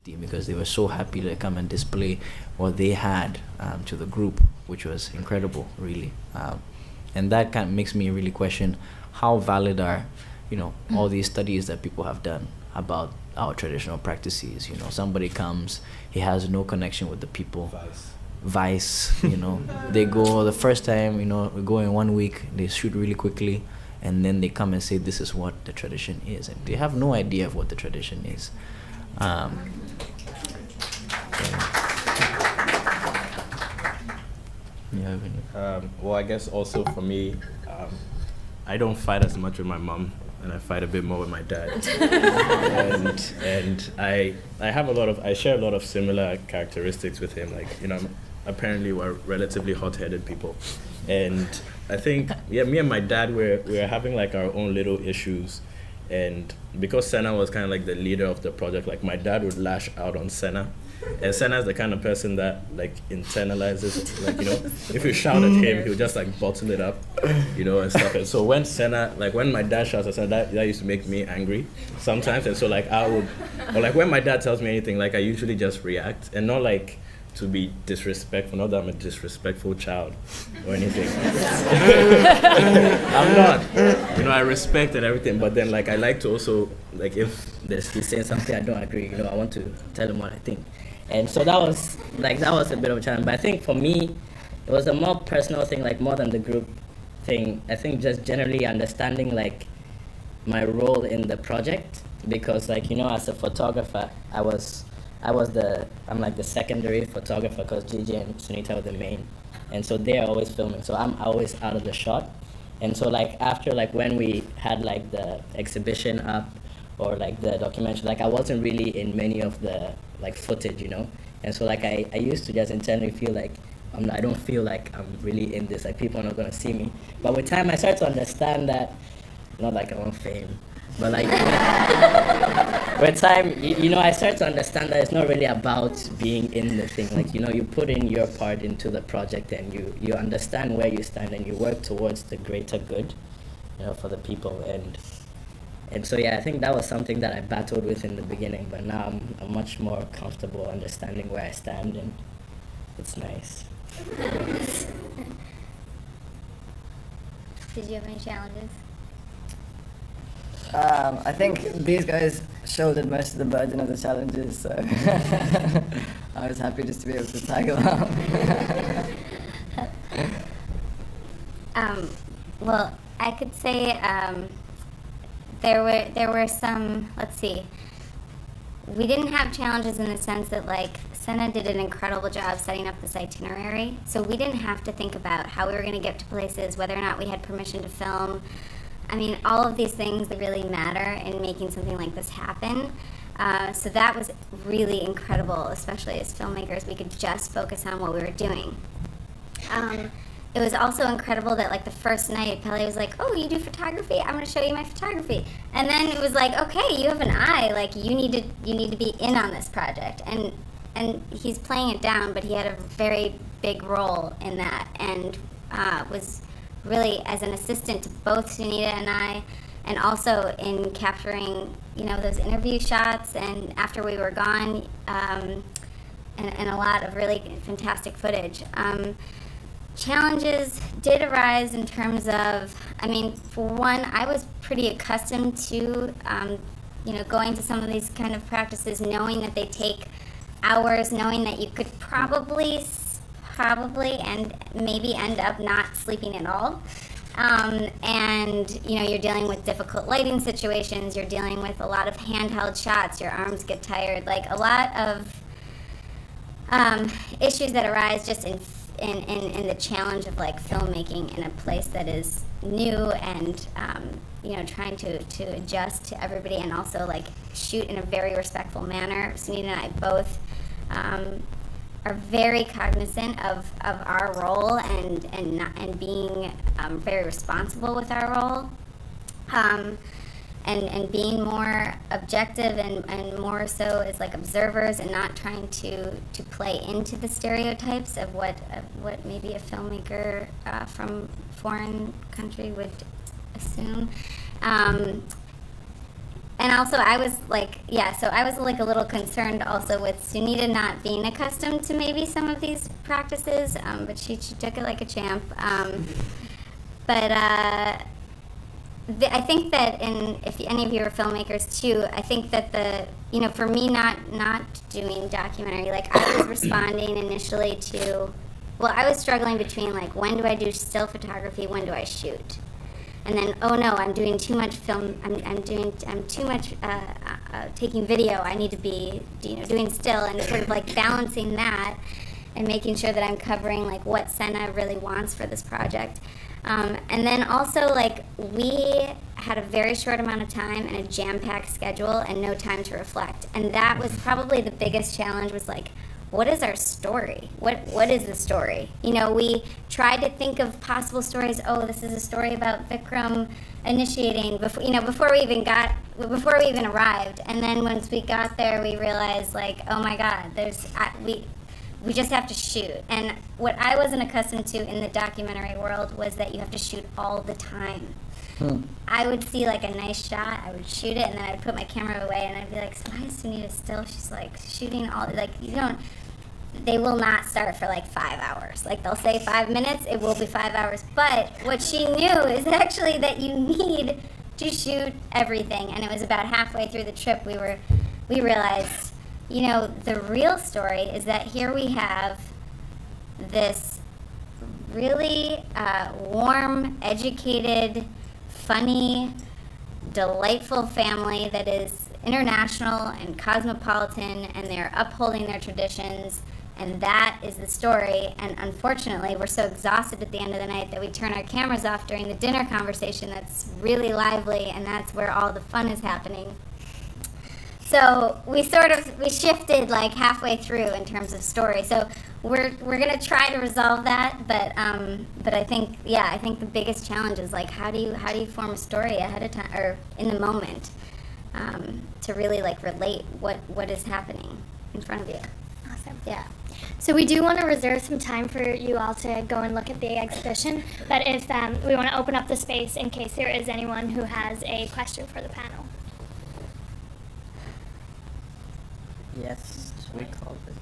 because they were so happy to come and display what they had to the group, which was incredible, really. And that kind of makes me really question how valid are, all these studies that people have done about our traditional practices. Somebody comes, he has no connection with the people. Vice, they go the first time, we go in 1 week, they shoot really quickly, and then they come and say this is what the tradition is, and they have no idea of what the tradition is. Well, I guess also for me, I don't fight as much with my mom, and I fight a bit more with my dad. and I share a lot of similar characteristics with him. Like, apparently we're relatively hot-headed people, and I think me and my dad we're having like our own little issues. And because Senna was kind of like the leader of the project, like my dad would lash out on Senna. And Senna is the kind of person that like internalizes, like, if you shout at him, he'll just like bottle it up, and stuff. And so when my dad shouts at Senna, that used to make me angry sometimes. And so like when my dad tells me anything, like I usually just react, and not like to be disrespectful, not that I'm a disrespectful child or anything. I'm not. I respect and everything, but then like I like to also, like if he's saying something I don't agree, I want to tell him what I think. And so that was a bit of a challenge. But I think for me, it was a more personal thing, like more than the group thing. I think just generally understanding like my role in the project, because like, as a photographer, I'm like the secondary photographer, because Gigi and Sunita are the main, and so they're always filming, so I'm always out of the shot. And so like after like when we had like the exhibition up or like the documentary, like I wasn't really in many of the like footage, and so like I used to just internally feel like I don't feel like I'm really in this, like people are not going to see me. But with time I started to understand that, not like I want fame, but like with time, I start to understand that it's not really about being in the thing. Like, you put in your part into the project, and you understand where you stand, and you work towards the greater good, for the people. And so, I think that was something that I battled with in the beginning, but now I'm much more comfortable understanding where I stand, and it's nice. Did you have any challenges? I think these guys shouldered most of the burden of the challenges, so I was happy just to be able to tag along. Well, I could say there were some, let's see, we didn't have challenges in the sense that like Senna did an incredible job setting up this itinerary, so we didn't have to think about how we were going to get to places, whether or not we had permission to film. I mean, all of these things that really matter in making something like this happen. So that was really incredible, especially as filmmakers. We could just focus on what we were doing. It was also incredible that like the first night, Pele was like, "Oh, you do photography? I'm going to show you my photography." And then it was like, "Okay, you have an eye. Like you need to be in on this project." And he's playing it down, but he had a very big role in that, and was really as an assistant to both Sunita and I, and also in capturing, those interview shots, and after we were gone, and a lot of really fantastic footage. Challenges did arise in terms of, for one, I was pretty accustomed to, going to some of these kind of practices, knowing that they take hours, knowing that you could probably and maybe end up not sleeping at all. And you're dealing with difficult lighting situations, you're dealing with a lot of handheld shots, your arms get tired, like a lot of issues that arise just in the challenge of like filmmaking in a place that is new, and trying to adjust to everybody, and also like shoot in a very respectful manner. Sunita and I both are very cognizant of our role and being very responsible with our role, and being more objective and more so as like observers, and not trying to play into the stereotypes of what maybe a filmmaker from foreign country would assume. And also, I was like, so I was like a little concerned also with Sunita not being accustomed to maybe some of these practices, but she took it like a champ. But I think that if any of you are filmmakers too, I think that for me not doing documentary, like I was responding initially to, I was struggling between like, when do I do still photography, when do I shoot? And then, oh no, I'm doing too much film. I'm too much taking video. I need to be, doing still, and sort of like balancing that, and making sure that I'm covering like what Senna really wants for this project. And then also, like, we had a very short amount of time and a jam-packed schedule and no time to reflect. And that was probably the biggest challenge, was like, what is our story? What is the story? We tried to think of possible stories. Oh, this is a story about Vikram initiating before we even arrived. And then once we got there, we realized, like, oh my God, we just have to shoot. And what I wasn't accustomed to in the documentary world was that you have to shoot all the time. I would see like a nice shot, I would shoot it, and then I'd put my camera away, and I'd be like, so why is Sunita still? She's like shooting all, like, they will not start for like 5 hours. Like, they'll say 5 minutes, it will be 5 hours. But what she knew is actually that you need to shoot everything. And it was about halfway through the trip we realized, the real story is that here we have this really warm, educated, funny, delightful family that is international and cosmopolitan, and they're upholding their traditions, and that is the story. And unfortunately, we're so exhausted at the end of the night that we turn our cameras off during the dinner conversation that's really lively, and that's where all the fun is happening. So we shifted like halfway through in terms of story. So we're gonna try to resolve that, but I think the biggest challenge is like, how do you form a story ahead of time or in the moment, to really like relate what is happening in front of you. Awesome. Yeah. So we do want to reserve some time for you all to go and look at the exhibition, but if we want to open up the space in case there is anyone who has a question for the panel. Yes, we call it.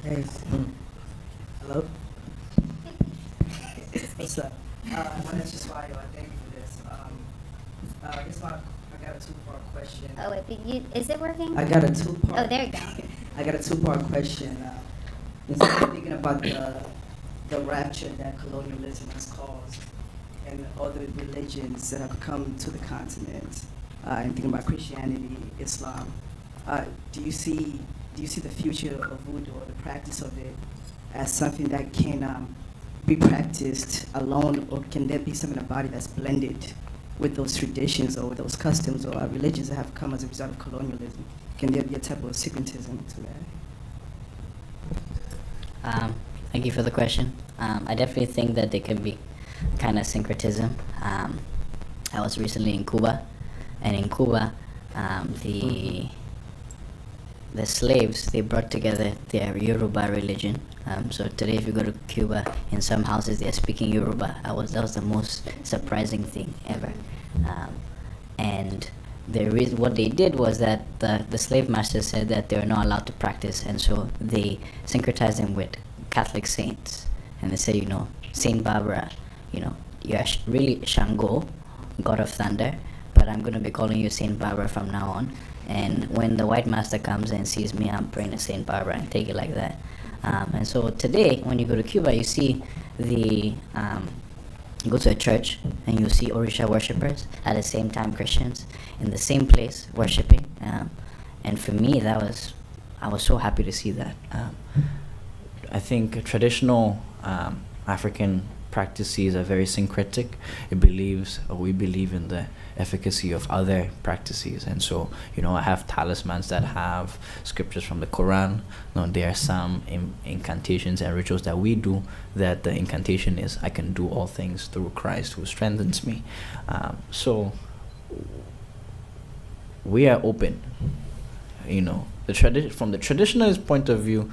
Hey. Hello? What's up? My name's Josiah. Thank you for this. I guess I got a two-part question. Oh wait, is it working? I got a two-part. Oh, there you go. I got a two-part question. Instead of thinking about the rapture that colonialism has caused and other religions that have come to the continent, and thinking about Christianity, Islam, do you see the future of voodoo or the practice of it as something that can be practiced alone, or can there be something about it that's blended with those traditions or with those customs or religions that have come as a result of colonialism? Can there be a type of syncretism to that? Thank you for the question. I definitely think that there can be kind of syncretism. I was recently in Cuba, and in Cuba, the slaves, they brought together their Yoruba religion. So today, if you go to Cuba, in some houses they're speaking Yoruba. That was the most surprising thing ever. And what they did was that the slave masters said that they were not allowed to practice, and so they syncretized them with Catholic saints. And they said, Saint Barbara, you're really Shango, god of thunder, but I'm going to be calling you Saint Barbara from now on. And when the white master comes and sees me, I'm praying to Saint Barbara, and take it like that. And so today, when you go to Cuba, you see you go to a church and you see Orisha worshippers at the same time Christians in the same place worshiping. And for me, I was so happy to see that. I think traditional African practices are very syncretic. We believe in the efficacy of other practices, and so I have talismans that have scriptures from the Quran. There are some incantations and rituals that we do that the incantation is, I can do all things through Christ who strengthens me. So we are open. From the traditionalist point of view,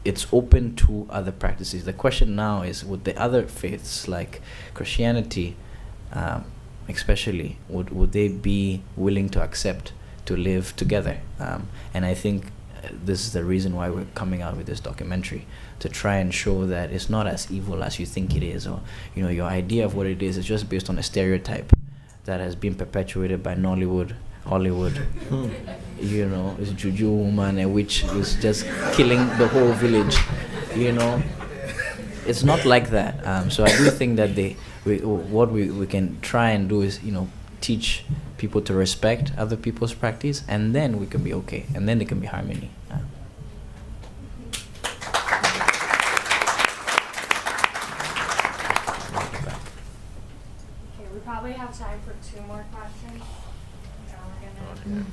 it's open to other practices. The question now is, with the other faiths like Christianity, especially, would they be willing to accept to live together? And I think this is the reason why we're coming out with this documentary, to try and show that it's not as evil as you think it is, or your idea of what it is just based on a stereotype that has been perpetuated by Nollywood, Hollywood. It's juju woman, a witch who's just killing the whole village. It's not like that. So I do think that what we can try and do is teach people to respect other people's practice, and then we can be okay, and then there can be harmony. Okay, we probably have time for 2 more questions. Now we're gonna.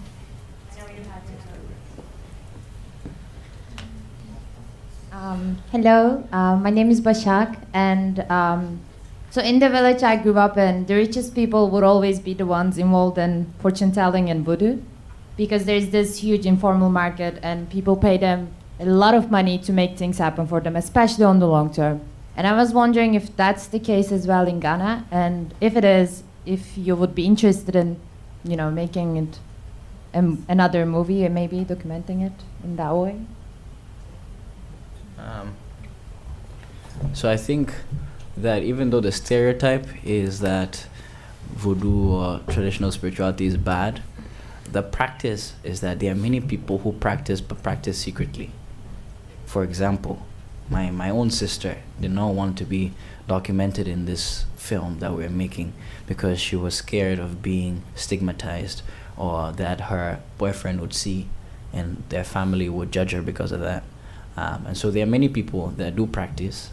I know you had to. Hello, my name is Bashak, and so in the village I grew up in, the richest people would always be the ones involved in fortune telling and voodoo, because there's this huge informal market and people pay them a lot of money to make things happen for them, especially on the long term. And I was wondering if that's the case as well in Ghana, and if it is, if you would be interested in, making it another movie and maybe documenting it in that way. So I think that even though the stereotype is that voodoo or traditional spirituality is bad, the practice is that there are many people who practice but practice secretly. For example, my own sister did not want to be documented in this film that we're making because she was scared of being stigmatized, or that her boyfriend would see and their family would judge her because of that. And so there are many people that do practice.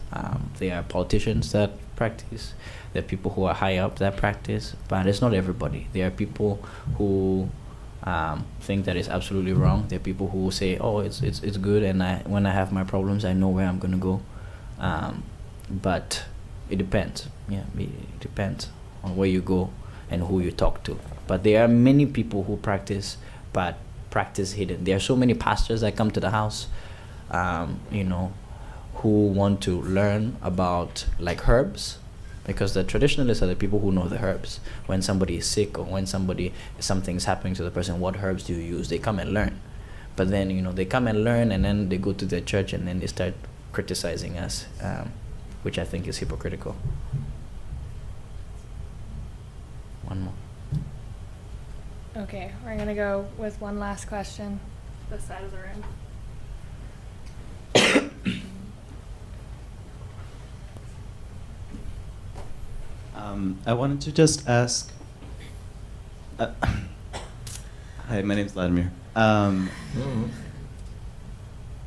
There are politicians that practice. There are people who are high up that practice, but it's not everybody. There are people who think that it's absolutely wrong. There are people who say, "Oh, it's good," and when I have my problems, I know where I'm gonna go. But it depends. Yeah, it depends on where you go and who you talk to. But there are many people who practice, but practice hidden. There are so many pastors that come to the house, who want to learn about herbs, because the traditionalists are the people who know the herbs. When somebody is sick or when something's happening to the person, what herbs do you use? They come and learn. But then, they come and learn, and then they go to their church and then they start criticizing us, which I think is hypocritical. One more. Okay, we're gonna go with one last question. This side of the room. I wanted to just ask. Hi, my name's Vladimir. I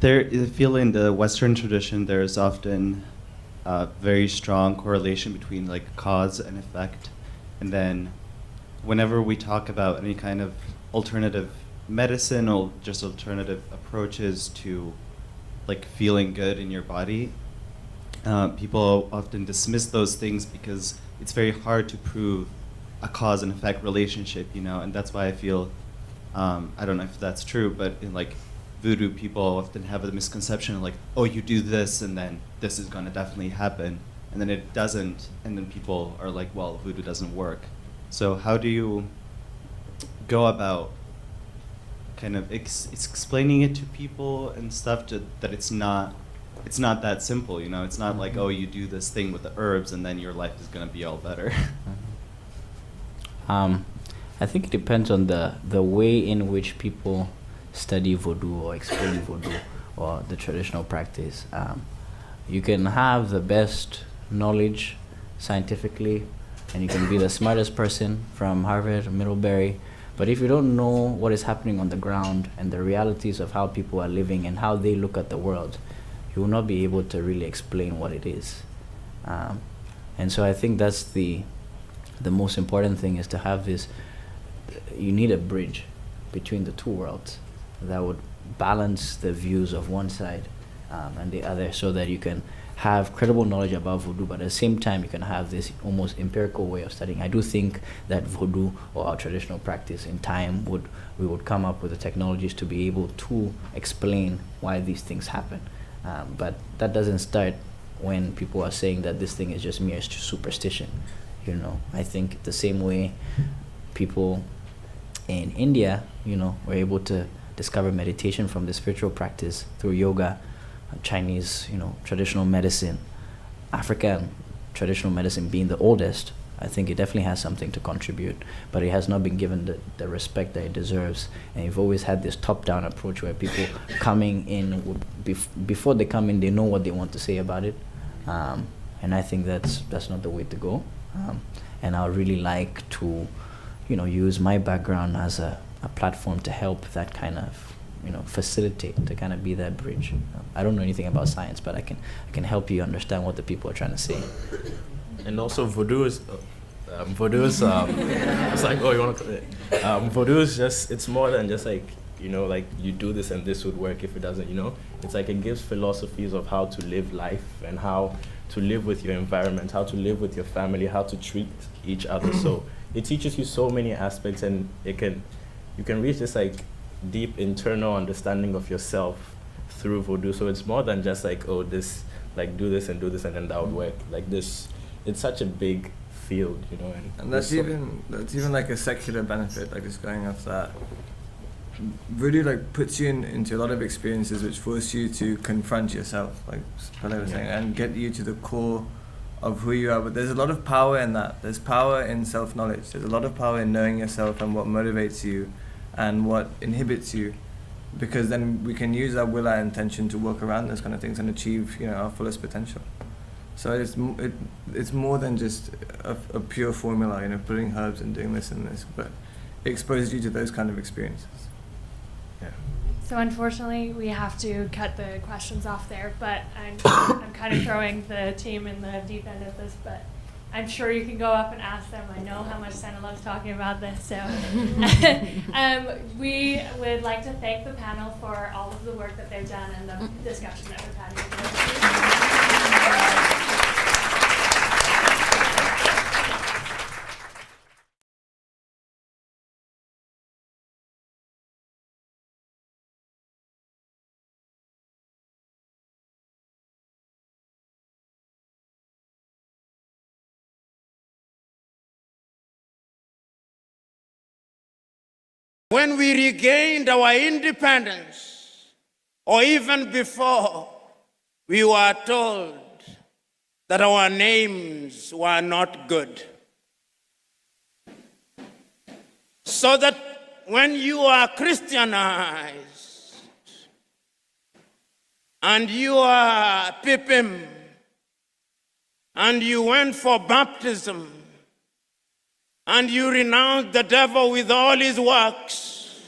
feel in the Western tradition there is often a very strong correlation between cause and effect, and then whenever we talk about any kind of alternative medicine or just alternative approaches to feeling good in your body, people often dismiss those things because it's very hard to prove a cause and effect relationship, and that's why I feel, I don't know if that's true, but in voodoo, people often have a misconception of oh, you do this and then this is going to definitely happen, and then it doesn't, and then people are well, voodoo doesn't work. So how do you go about kind of explaining it to people and stuff that it's not that simple, It's not oh, you do this thing with the herbs and then your life is going to be all better. I think it depends on the way in which people study voodoo or explain voodoo or the traditional practice. You can have the best knowledge scientifically, and you can be the smartest person from Harvard or Middlebury, but if you don't know what is happening on the ground and the realities of how people are living and how they look at the world, you will not be able to really explain what it is. And so I think that's the most important thing, is to have this. You need a bridge between the two worlds that would balance the views of one side and the other, so that you can have credible knowledge about voodoo, but at the same time you can have this almost empirical way of studying. I do think that voodoo, or our traditional practice, in time we would come up with the technologies to be able to explain why these things happen. But that doesn't start when people are saying that this thing is just mere superstition. You know, I think the same way people in India, you know, were able to discover meditation from the spiritual practice through yoga, Chinese, you know, traditional medicine, African traditional medicine being the oldest, I think it definitely has something to contribute, but it has not been given the respect that it deserves. And you've always had this top-down approach where people coming in, before they come in, they know what they want to say about it. And I think that's not the way to go. And I would really like to, you know, use my background as a platform to help that kind of, you know, facilitate, to kind of be that bridge. I don't know anything about science, but I can help you understand what the people are trying to say. And also Voodoo is, it's like, oh, you want to, Voodoo is just, it's more than just like, you know, like you do this and this would work if it doesn't, you know. It's like it gives philosophies of how to live life and how to live with your environment, how to live with your family, how to treat each other. So it teaches you so many aspects, and you can reach this like deep internal understanding of yourself through Voodoo. So it's more than just like, oh, this, like do this and then that would work. Like this, it's such a big field, you know. And that's even like a secular benefit, like just going off that. Voodoo like puts you into a lot of experiences which force you to confront yourself, like Pele was saying, and get you to the core of who you are. But there's a lot of power in that. There's power in self-knowledge. There's a lot of power in knowing yourself and what motivates you and what inhibits you, because then we can use our will, our intention to work around those kind of things and achieve, you know, our fullest potential. So it's more than just a pure formula, you know, putting herbs and doing this and this, but it exposes you to those kind of experiences. Yeah. So unfortunately, we have to cut the questions off there, but I'm kind of throwing the team in the deep end of this, but I'm sure you can go up and ask them. I know how much Santa loves talking about this, so we would like to thank the panel for all of the work that they've done and the discussion that we've had here today. When we regained our independence, or even before, we were told that our names were not good. So that when you are Christianized and you are Pipim and you went for baptism and you renounced the devil with all his works,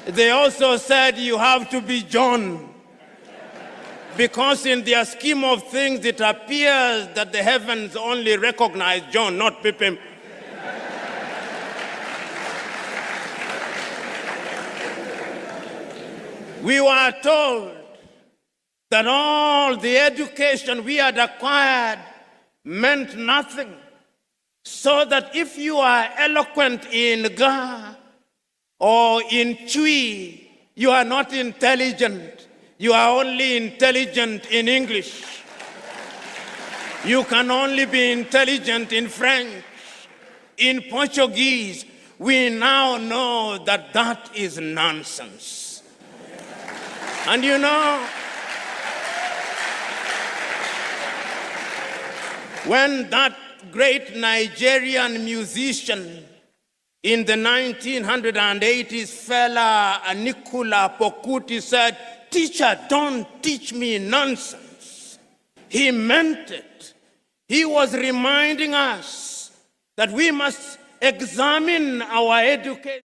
they also said you have to be John. Because in their scheme of things, it appears that the heavens only recognize John, not Pipim. We were told that all the education we had acquired meant nothing. So that if you are eloquent in Ga or in Chui, you are not intelligent. You are only intelligent in English. You can only be intelligent in French, in Portuguese. We now know that that is nonsense. And you know, when that great Nigerian musician in the 1980s, fella Nicola Pokuti said, "Teacher, don't teach me nonsense." He meant it. He was reminding us that we must examine our education.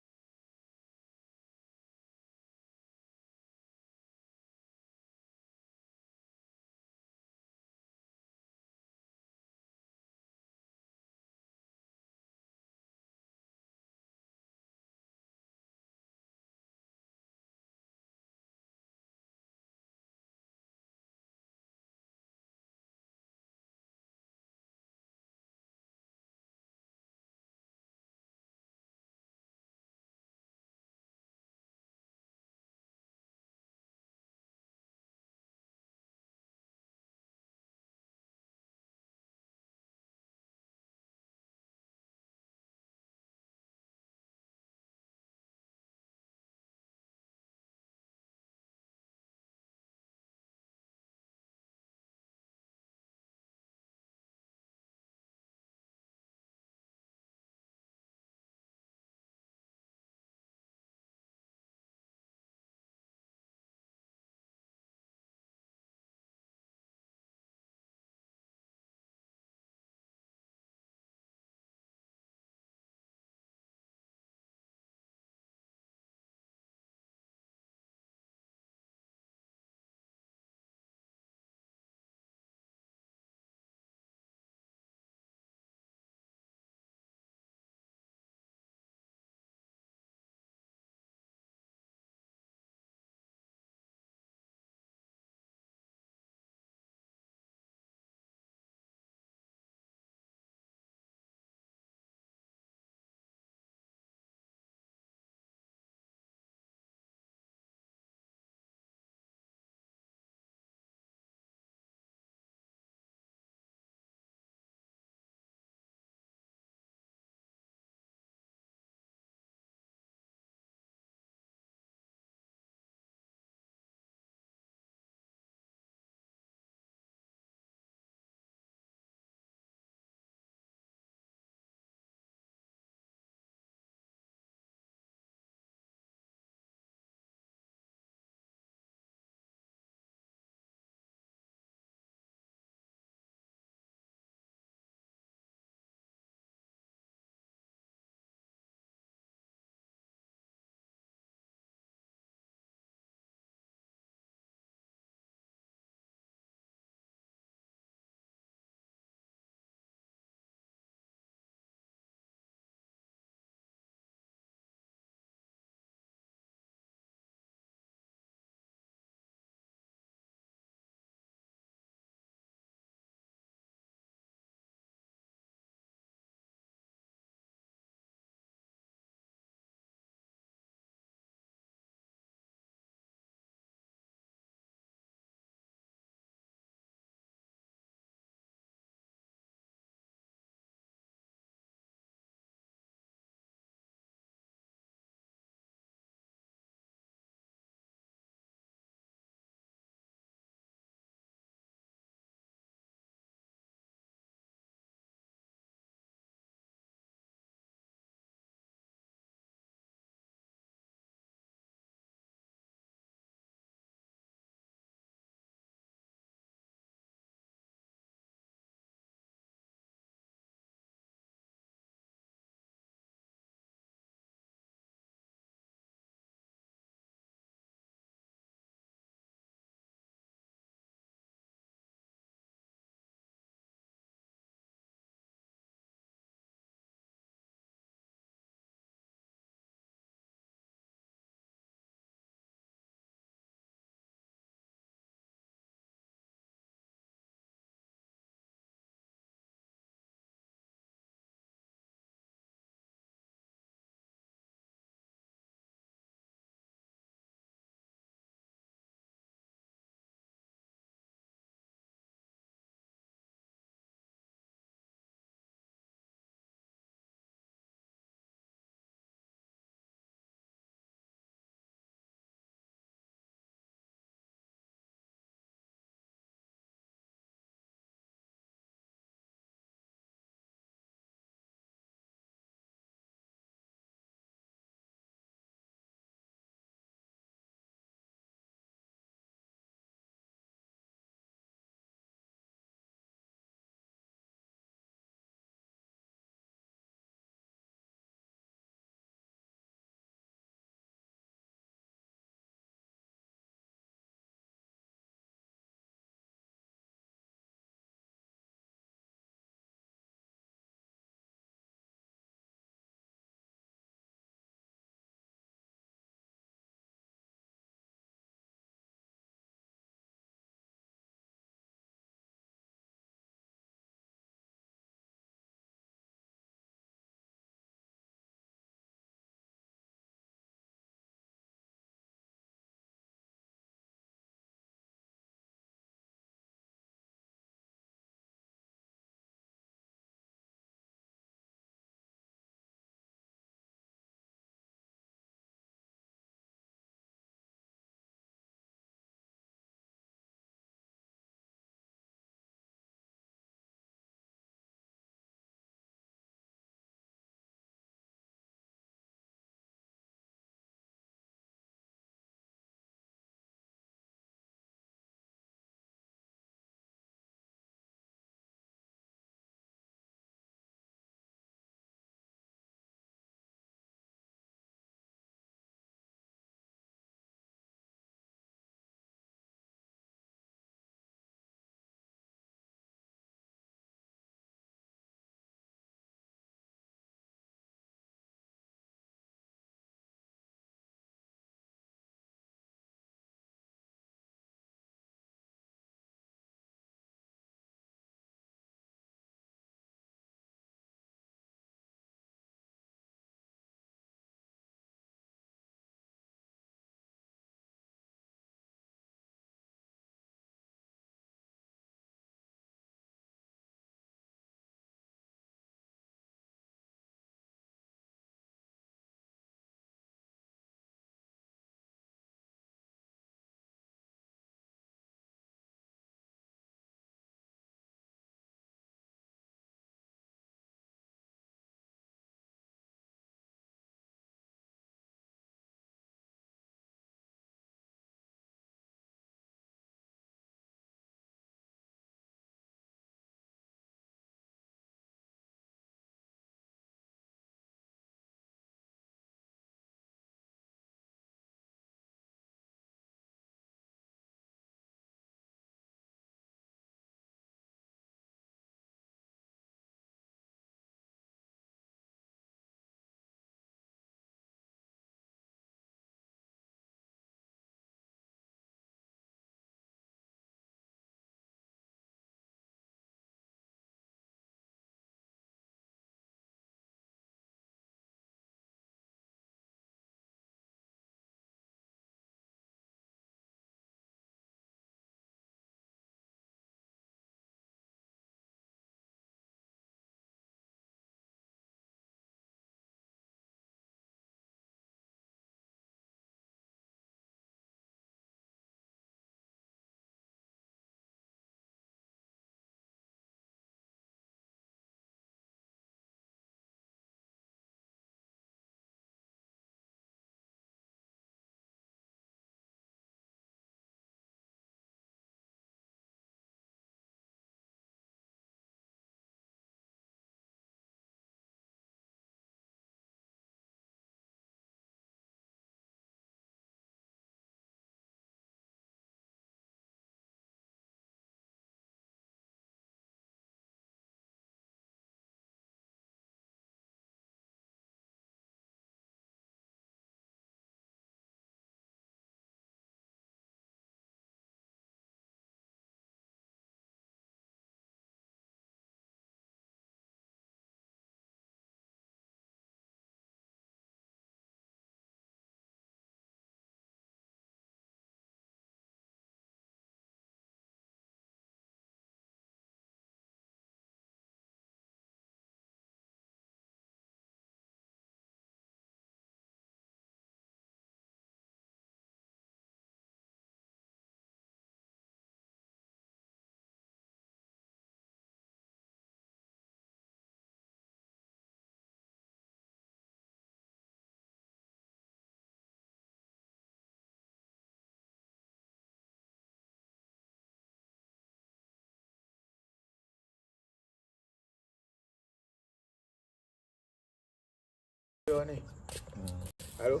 Hello?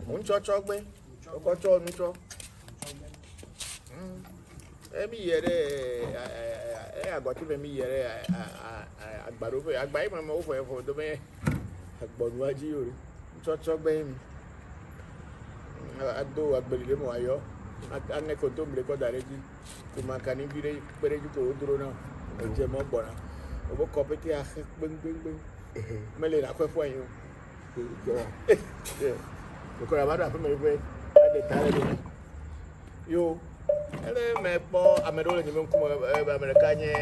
Voncujovi gbe. Okocho nucho. Emi yere agoti be mi yere agbaro be agba imo mo fo do me agbonu aji yori. Voncujovi gbe mi. Ado agbelile mo ayo. Ane ko to mle ko dareji. Ko makani bire pereju ko oduro na. Oje mo gbora. Obo kopeti a gbeng. Mele na kwefo yin. Bokor abada fún mi pé ade tare ni yo ele me po amero le ni mo nkumo America nye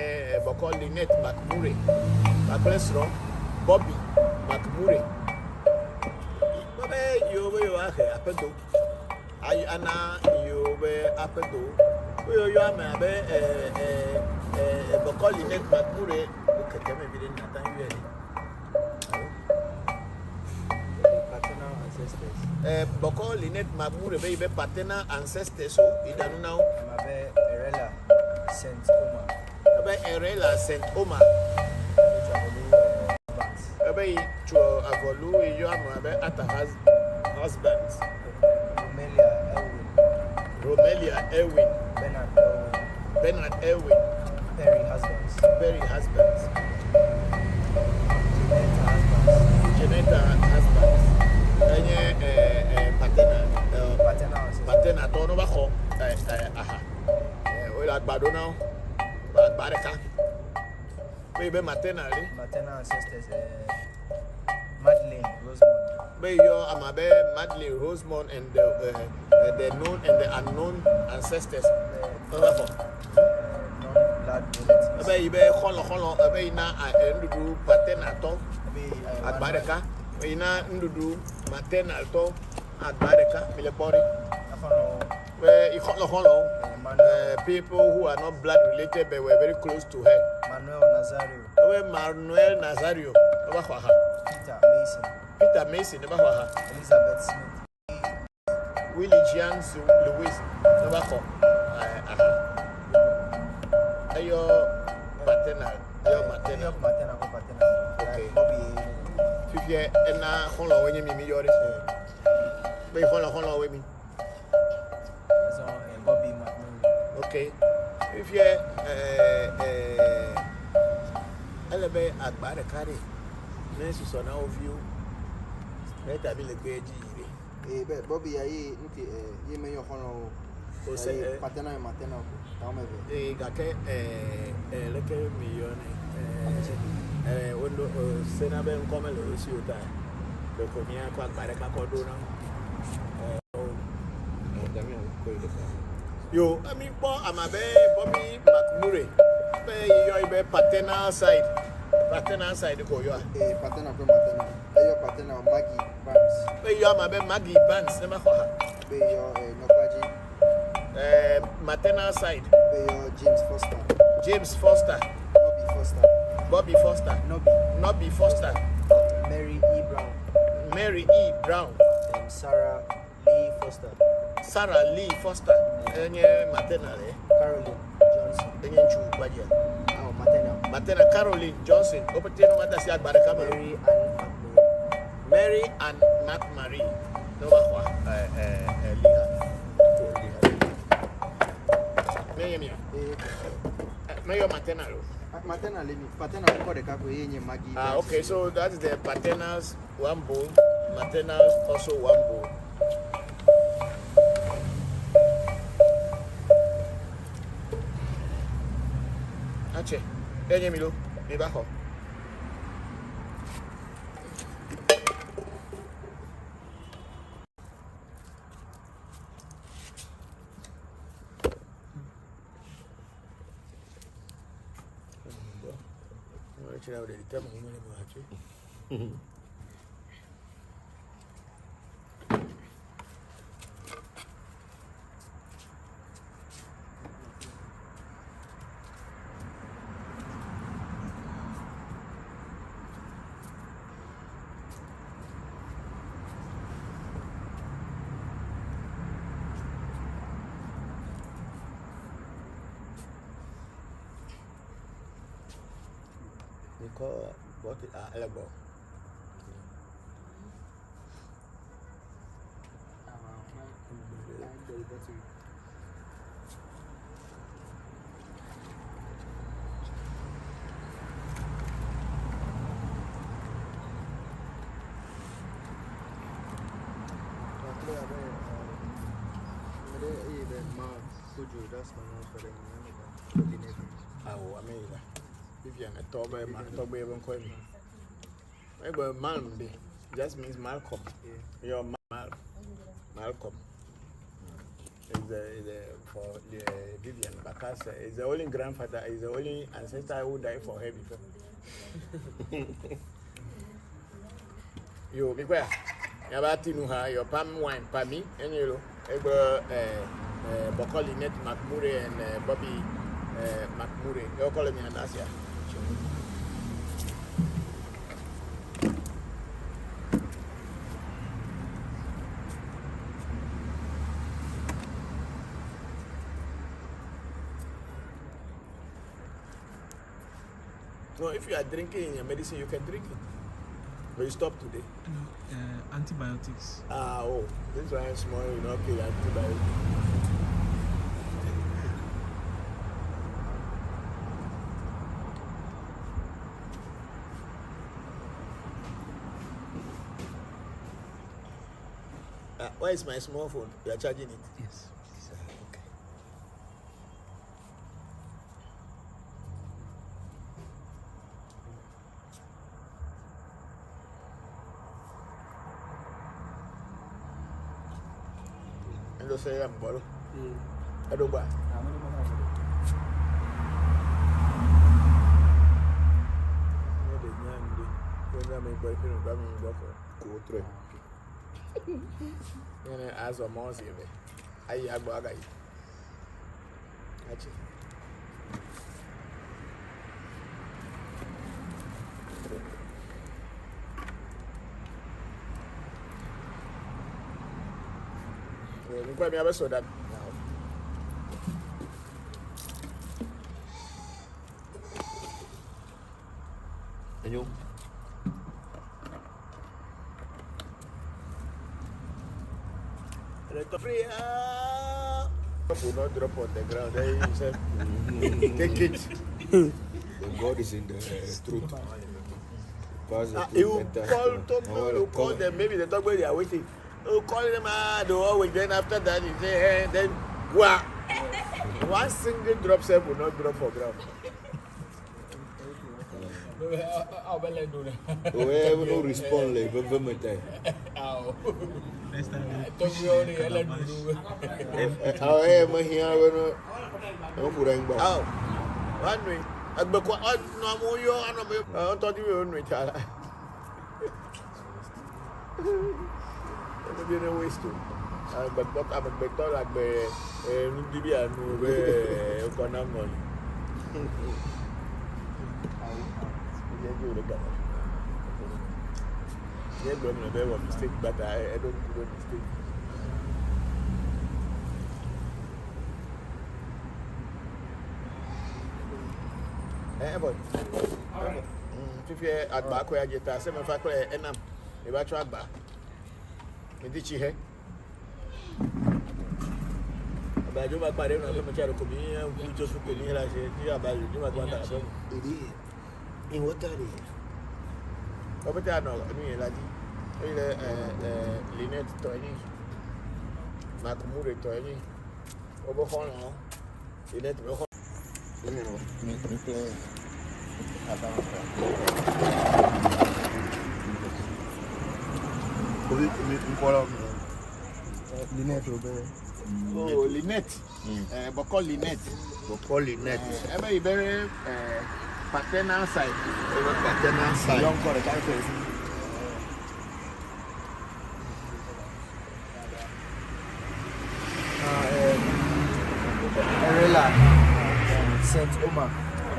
Bokor Linet Macmurray Baklesro Bobby Macmurray babe yo be yo ahe apedo ayi ana yo be apedo yo ame abe Bokor Linet Macmurray o keke me bi na tan yo ele Bokor Linet Macmurray be paternal ancestors so idanu now Mabe Erela Saint Omar. Abe Erela Saint Omar. Abe to avolu yo amabe ata husbands. Romelia Ewin. Bernard Ewin. Perry husbands. Janetta husbands. Paternal tono bajo o la agbado now bareka we be maternal ancestors Madeleine Rosemond. Be yo amabe Madeleine Rosemond and the known and the unknown ancestors non-blood relatives. Be kholo be na ndudu paternal to bareka we na ndudu maternal to bareka milebori where people who are not blood related but were very close to her. Manuel Nazario. Peter Mason. Elizabeth Smith. Willie James Lewis. Your maternal. Okay. Fifie ena kholo wenye mimi yore. Be kholo we mi. Bobby McMurray. Okay. If you elebe agbare carry nesu so na of you better be like ire Be Bobby ayi nti ye me yo hono o se paternal ta me be gake leke million ondo sena be nkome lo si ota be ko mi akwa agbare ka ko do na yo I mean amabe Bobby McMurray be yo be paternal side ko yo paternal yo paternal Maggie Barnes be yo amabe Maggie Barnes na ma ko ha be yo Nopaji maternal side be yo James Foster Bobby Foster Nobby Foster Mary E. Brown Sarah Lee Foster enye maternal Caroline Johnson enye nchu kwaje maternal Caroline Johnson opeteno mata si agbare ka Mary and Marie no ba kwa liha meyo maternal ko de ka ko yenye Maggie okay, so that's the paternals one bowl, maternals also one bowl. Ache, enye milo, mi bajo. What elbow? Oh, amazing. Vivian, a top man, Malcolm, just means Malcolm. You're Malcolm. Is the for the Vivian Bakasa is the only grandfather, is the only ancestor who died for her before. You be quiet. Your palm wine, Pammy, and you know, Bokor Lynette McMurray and Bobby McMurray. You're calling me Anasia. No, if you are drinking your medicine, you can drink it. But you stop today. No, antibiotics. Oh, this one is small, you know, okay, antibiotics. Where is my small phone? You are charging it? Yes. Okay. Hello, say I'm Bolo. I don't buy. As a mouse, I have a guy. Quite never saw that now. And you? Free, will not drop on the ground. There you say, take it. God is in the truth. You call them, maybe the dog they are waiting. You call them, they always, then after that, you say, hey, then, wow. One single drop set will not drop for ground. Whoever no respond, like, Next time. Oh, one way. But no more, you are not thought you were on with her. Be no waste to. But I'm a better like the Nubia and Okanamon. Yeah, I'm a very mistake, but I don't do a mistake. But if you're at back where I get a 7 5 and I'm about to back. Did she hear? About you, my parent, I'm a child of communion, who just put me like you about you, my grandmother. In what are they? Over there, no, I mean, like Lynette Tony, Macmurray Tony, over Honor, Lynette. Lynette. Oh, Lynette. Bokor Lynette. Bokor Lynette. Every very paternal side. Paternal side. Young for the country. Erela. Saint Omar.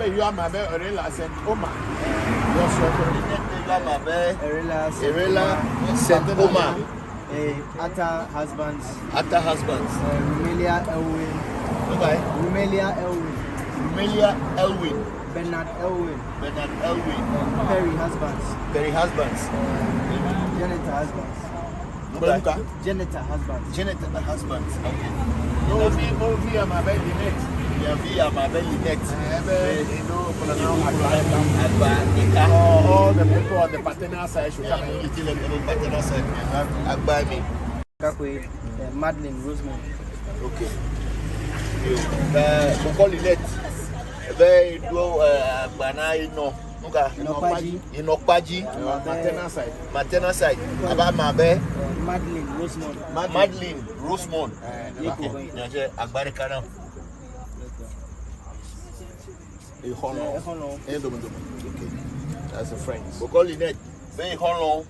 You are my baby, Erela Saint Omar. Erela Saint Omar. Atta husbands. Atta husbands. Rumelia Elwin. Okay. Rumelia Elwin. Rumelia Elwin. Bernard Elwin. Bernard Elwin. Perry husbands. Perry husbands. Janita husbands. Janet husband. Janet husband. Okay. No, me am my belly next. Yeah, me am my belly next. All the people on the paternal side should come and eat it on the paternal side. Agba me. Madeline Rosemond. Okay. Bokor Lynette. They do banana no. Inokpaji. Maternal side. About my bed. Madeline Rosemond. Madeline Rosemond. Okay. Agbari kana. Okay. That's a friend. Bokor Lynette. Very long.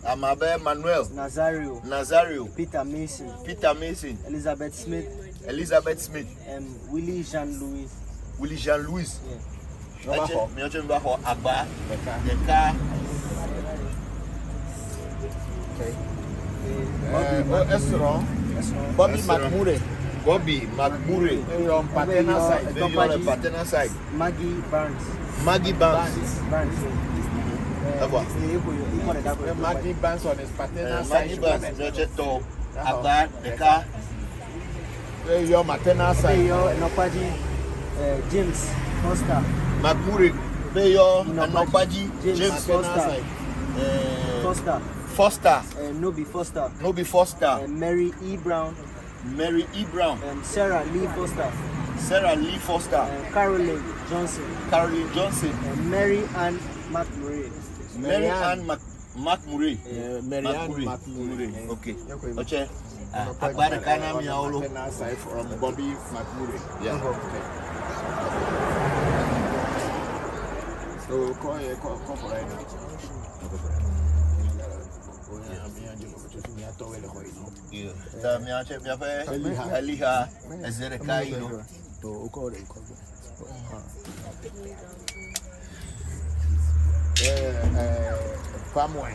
Amabe Manuel. Nazario. Peter Mason. Elizabeth Smith. Willie Jean-Louis. Yeah. Agba. Bobby McMurray. On paternal side. Maggie Barnes. Maggie Barnes on his paternal side. Agba, Deka. Your maternal side. James Foster. McMurray. Your Nokpaji. James Foster. Foster. Nobi Foster. Mary E. Brown. Sarah Lee Foster. Caroline Johnson. Mary Ann McMurray. Okay. Okay. Agbada kana mi awolo from Bobby McMurray. Yeah. Okay. So call for right now. Eliha Ezerekai Pamoy.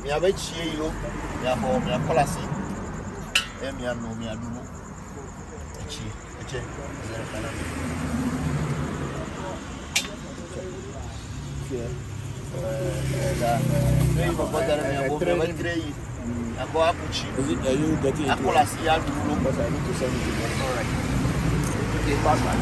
Mi abechi yo, mi abo, mi akolasi. Mi anu, mi aduno. Eche. Is it, are you getting it? Because I need to send it to them. All right. Okay, pass my.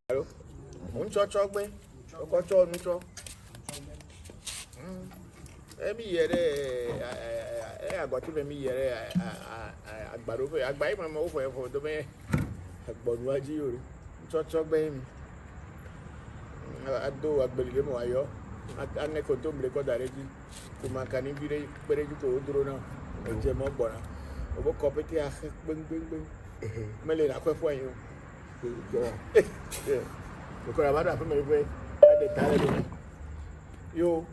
Hello? Emi yere agba to me yere agbaro fe agba yi mama o fo do me agbonu aji yori chocho gbe mi ado agbelile mo ayo ane ko to mle ko dareji ko makani bire pereju ko odro na eje mo gbona obo kopeti a gbeng mele na kwefo yin o ko ra bada fe me fe ade tare do yo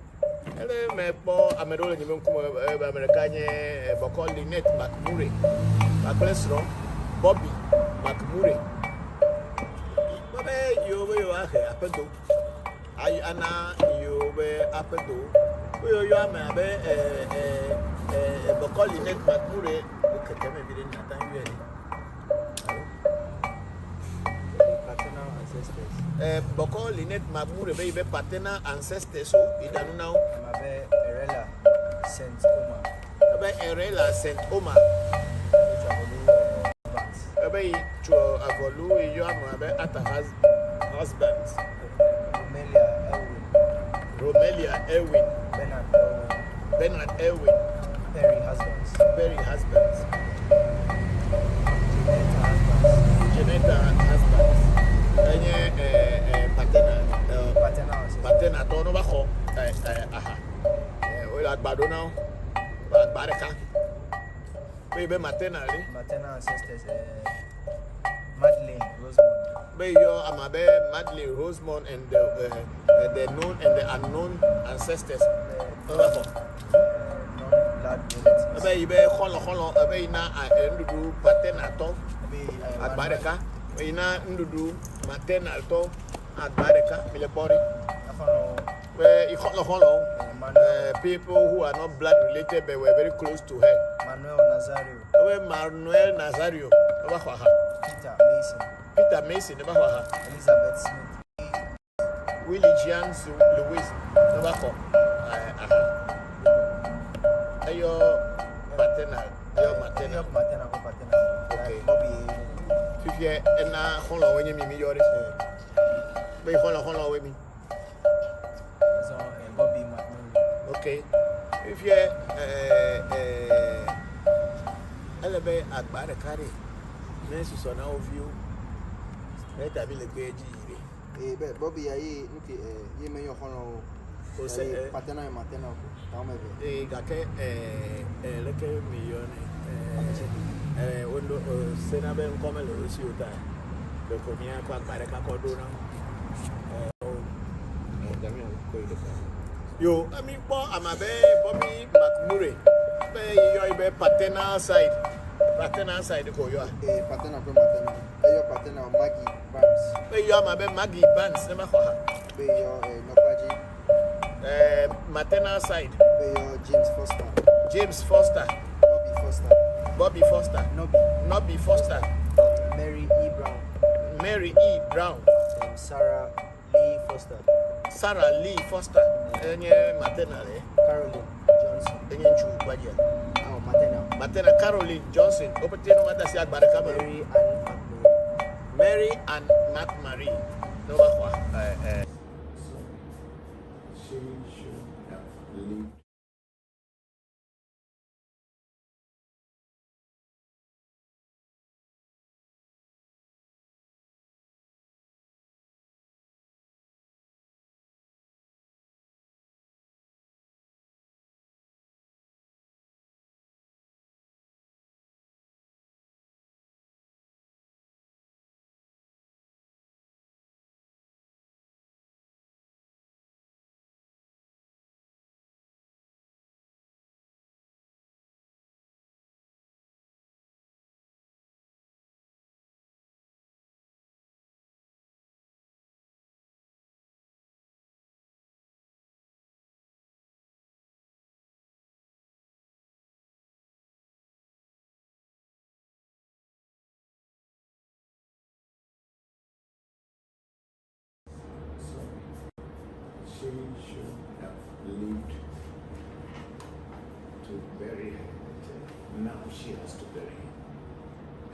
ele me po amedole ni menkumo amerikanye Bokor Lynette McMurray Maklesro Bobby McMurray babe yo ahe apedo ay ana yo apedo yo ama be Bokor Lynette McMurray o keke me bi na tan wi Paternal ancestors. Bokor Lynette McMurray be paternal ancestors so idanu now Erela St. Omar. Abe to avolu iyo amabe ata husbands. Romelia Elwin. Bernard Elwin. Perry husbands. Janetta husbands. Paternal tono bako. Aha. Ola gbado now. Baraka. Baby maternal ancestors. Madeline Rosemond. Baby yo amabe Madeline Rosemond and the known and the unknown ancestors. Non-blood relatives. be holo be ina ndudu patena to agbareka ina ndudu matena to agbareka mile body where people who are not blood related but were very close to her. Manuel Nazario. Peter Mason. Elizabeth Smith. Willie James Louis. Your maternal. Okay. If you and now, hold on when you meet yours. But hold on with me. Okay. If you elevate at Barakari, next is on our view. Let I be the gauge. Bobby, you may have paternal and maternal. Got a little million. Senabe Comelo is you time. The Comia Baraka Cordona. Yo, I mean, I'm a Bobby McMurray. You're paternal side. Paternal side, go you are. Paternal, your paternal Maggie Barnes. You are my Maggie Barnes, never for her. Maternal side. James Foster. Bobby Foster. Nobby Foster. Mary E. Brown. Sarah Lee Foster. Sarah Lee Foster. Maternal, Caroline Johnson. Maternal Caroline Johnson. Mary and Marie. No, she should have lived. She should have lived to bury her. Now she has to bury him.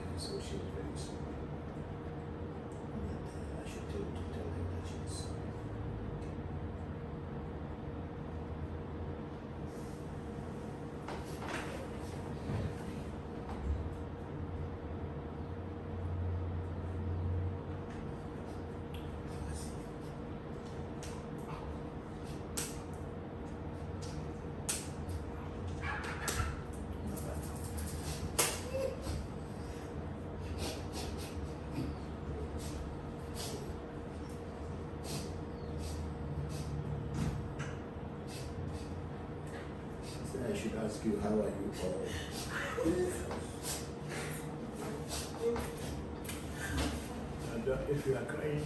And so she is very sorry. But I should tell her that she is sorry. I should ask you, how are you all? And if you are crying,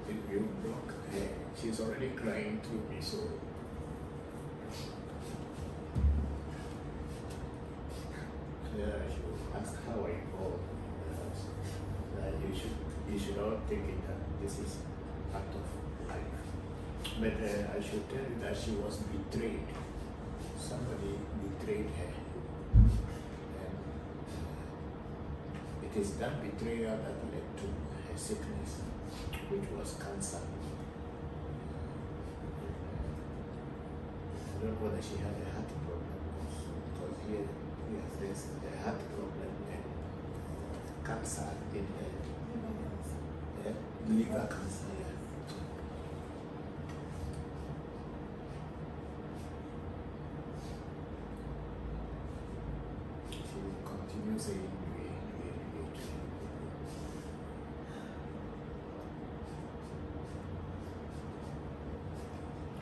if you block her, she's already crying through me, so. Yeah, I should ask, how are you all? You should all take it that this is part of life. But I should tell you that she was betrayed. Somebody betrayed her. And it is that betrayal that led to her sickness, which was cancer. I don't know whether she had a heart problem, because here, yes, there's a heart problem and cancer in her. Liver cancer, yeah. She will continue saying,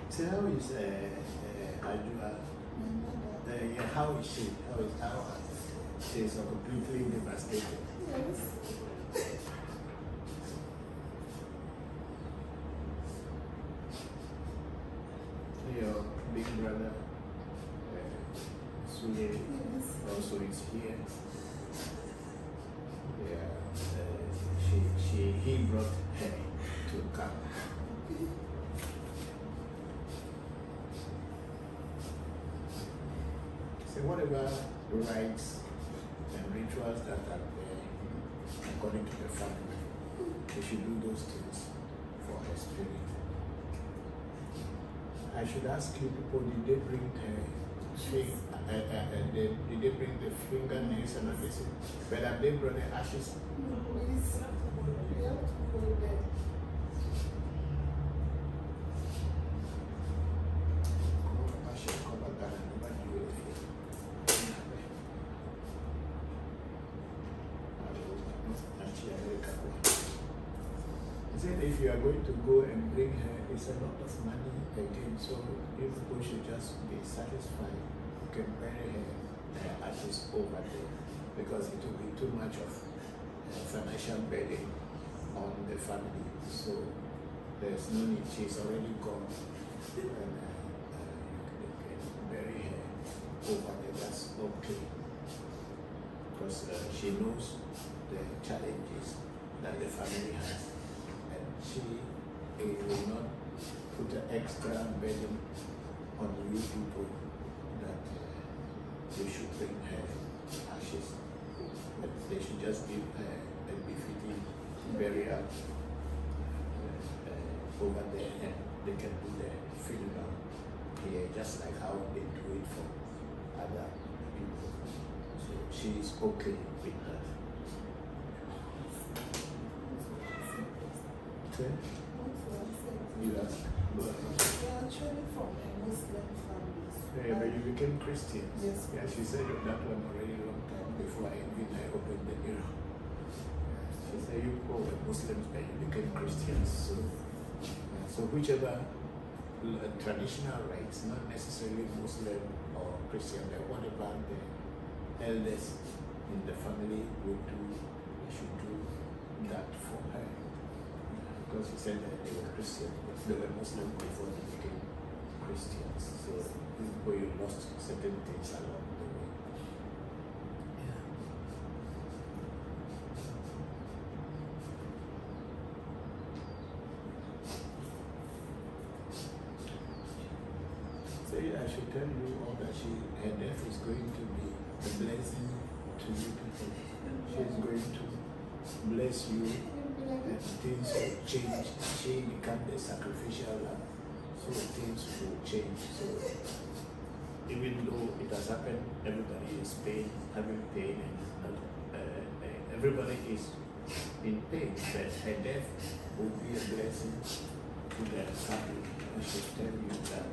So how is Ajua? Yeah. how is she? How she is completely devastated. Your big brother, Sule, also is here. Yeah, he brought her to camp. So whatever rites and rituals that are there, according to the family, they should do those things for her spirit. I should ask you people, did they bring did they bring the fingernails and everything? But have they brought the ashes? He said if you are going to go and bring her, it's a lot of money again, so you people should just be satisfied. You can bury her ashes over there because it will be too much of financial burden on the family. So there's no need, she's already gone. And you can bury her over there, that's okay. Because she knows the challenges that the family has. And she will not put an extra burden on you people that they should bring her ashes. But they should just give her a befitting burial over there, and they can do the funeral here, just like how they do it for other people. So she is okay with that. Okay? You ask. They are actually from a Muslim family. Yeah, but you became Christians. Yes. Yeah, she said that one already long time before I opened the mirror. She said you all were Muslims, but you became Christians. So whichever traditional rites, not necessarily Muslim or Christian, but whatever the elders in the family would do, they should do that for her. Because he said that they were Christian, but they were Muslim before they became Christians. So people, you lost certain things along the way. Yeah. So I should tell you all that her death is going to be a blessing to you people. She is going to bless you. And things will change. She become the sacrificial lamb, so things will change. So even though it has happened, everybody is having pain, and everybody is in pain. But her death will be a blessing to the family. I should tell you that.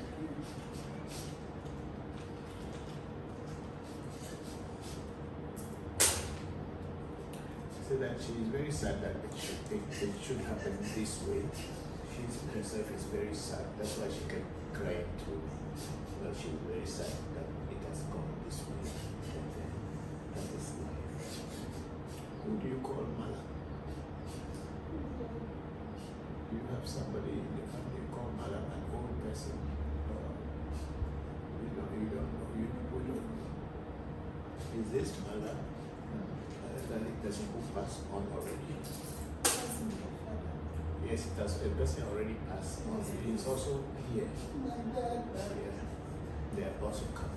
That she is very sad that it should happen this way. She herself is very sad. That's why she can cry too. But she is very sad that it has gone this way. That is life. Who do you call Mala? Do you have somebody in the family you call Mala, an old person? You don't know. You people don't know. Is this Mala? That person who passed on already. Yes, it has. A person already passed on. He is also here. Yeah. They are also coming.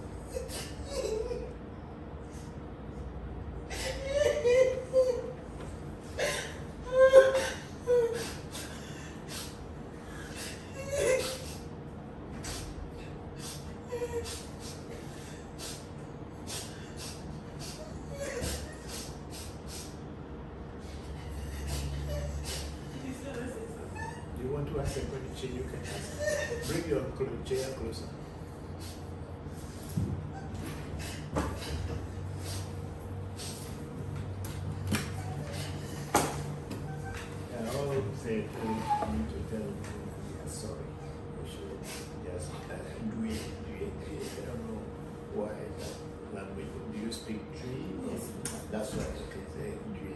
You can ask. Bring your chair closer. I always say, you need to tell me we are sorry. We should just do it. I don't know why that speak Twi? Yes. That's why I can say Twi.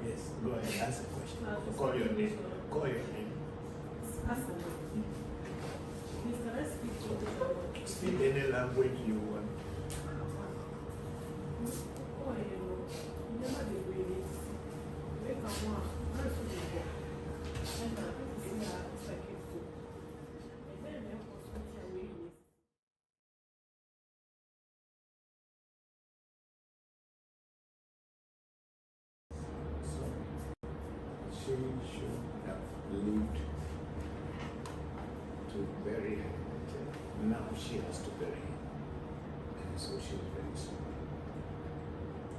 Yes. Go ahead, ask a question. Call your name. Call your name. Speak any language you want. She should have lived to bury her. Now she has to bury him. And so she is very sorry.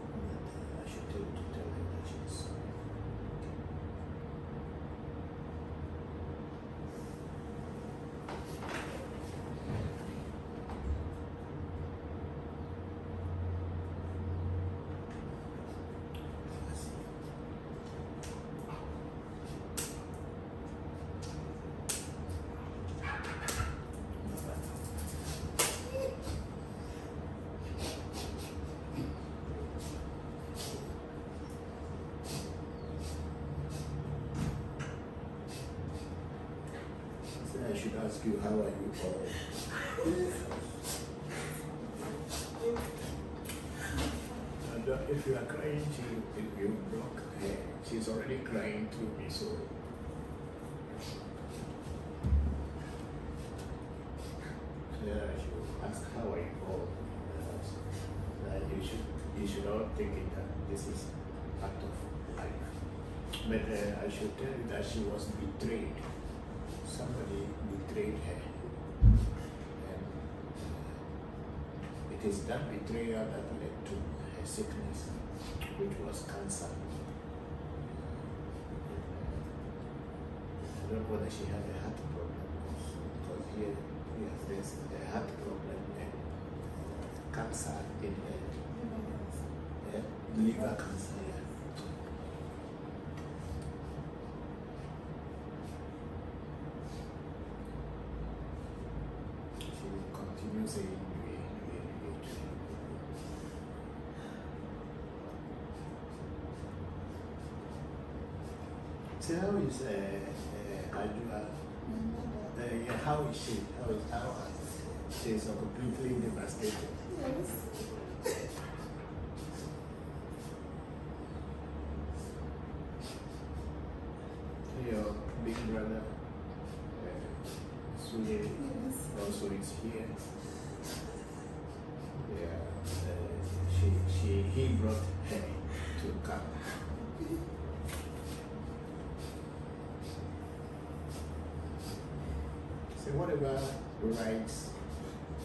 But I should tell you to tell her that she is sorry. I should ask you, how are you all? And if you are crying, if you block her, she's already crying through me, so yeah, I should ask, how are you all? You should all take it that this is part of life. But I should tell you that she was betrayed. Somebody betrayed her. And it is that betrayal that led to her sickness, which was cancer. I don't know whether she had a heart problem, because here there's a heart problem and cancer in her. Liver cancer. You say so how is Ajua? How is she? How she is completely devastated. Yes. Your big brother, Suye, also is here. He brought her to camp. So whatever rites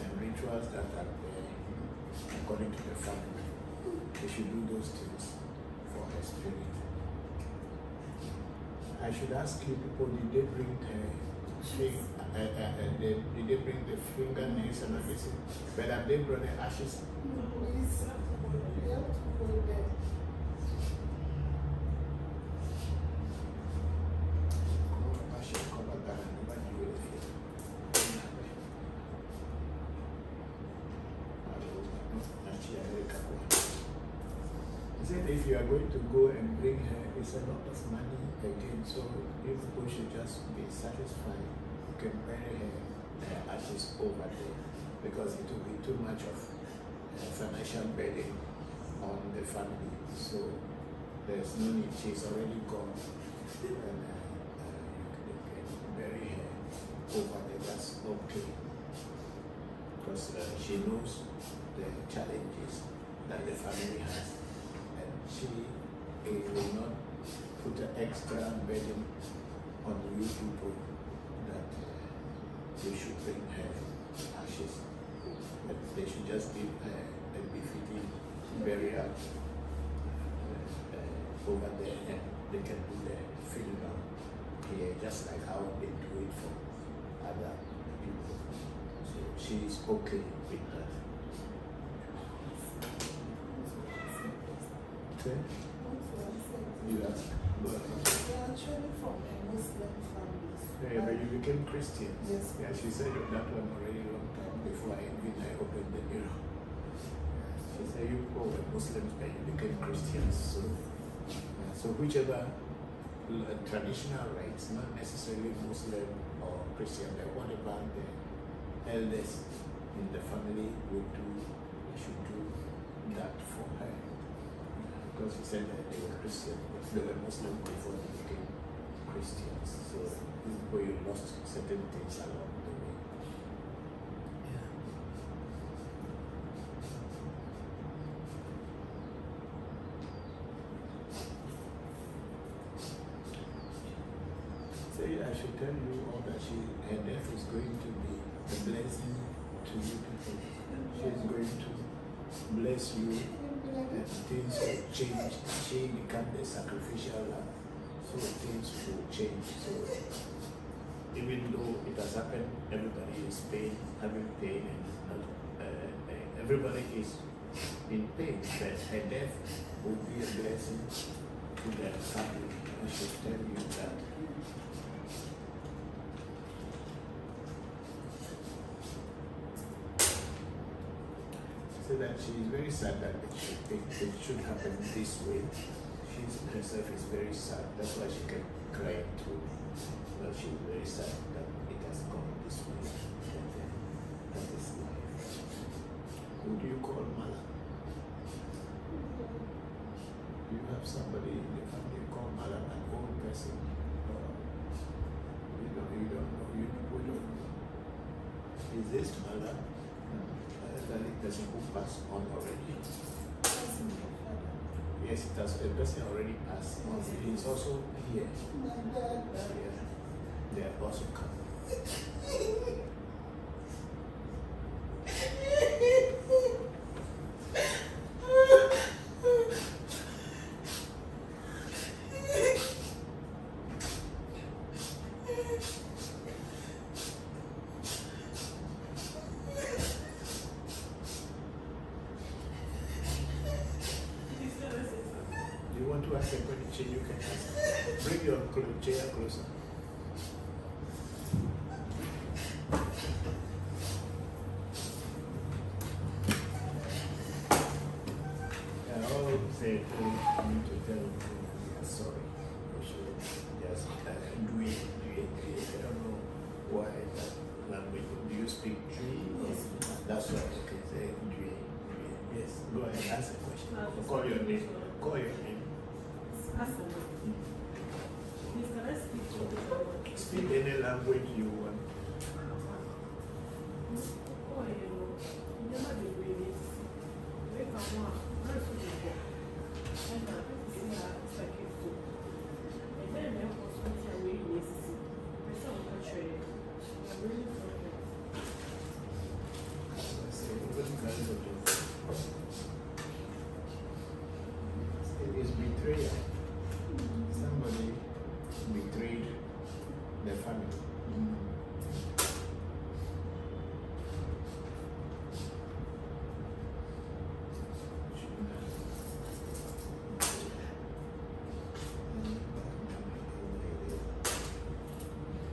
and rituals that are there, according to the family, they should do those things for her spirit. I should ask you people, did they bring did they bring the fingernails and everything? But have they brought the ashes? If you are going to go and bring her, it's a lot of money again, so you people should just be satisfied. You can bury her ashes over there, because it will be too much of financial burden on the family. So there's no need, she's already gone. And you can bury her over there, that's okay. Because she knows the challenges that the family has. She will not put an extra burden on you people that you should bring her ashes. But they should just give her a befitting burial over there, and they can do the funeral here, just like how they do it for other people. So she is okay with that. Okay. You ask. They are actually from a Muslim family. Yeah, but you became Christian. Yes. Yeah, she said that one already a long time before I opened the mirror. She said you people were Muslims and you became Christians. So whichever traditional rites, not necessarily Muslim or Christian, but what about the elders in the family would do, we should do that for her. Because he said that they were Christian, but they were Muslim before they became Christians. So where you lost certain things along the way. So I should tell you all that her death is going to be a blessing to you people. She is going to bless you and things will change. She becomes the sacrificial lamb. So things will change. So even though it has happened, everybody is having pain, and everybody is in pain, but her death will be a blessing to their family. I should tell you that. So that she is very sad that it should happen this way. She herself is very sad. That's why she kept crying too. But she is very sad that it has gone this way. That is life. Who do you call Mala? Do you have somebody in the family called Mala, an old person? You don't know. You people don't know. Is this Mala? The person who passed on already. Yes, it has. A person already passed on. He's also here. They are also coming. To ask a question, you can ask. Bring your chair closer. I always say, I need to tell you, we are sorry. We should just do it. I don't know why that language. Do you speak Twi? Yes. That's why I can say Twi. Yes. Go ahead, ask a question. Call your name. Call your name. Speak any language you want. It is betrayal. Somebody betrayed their family.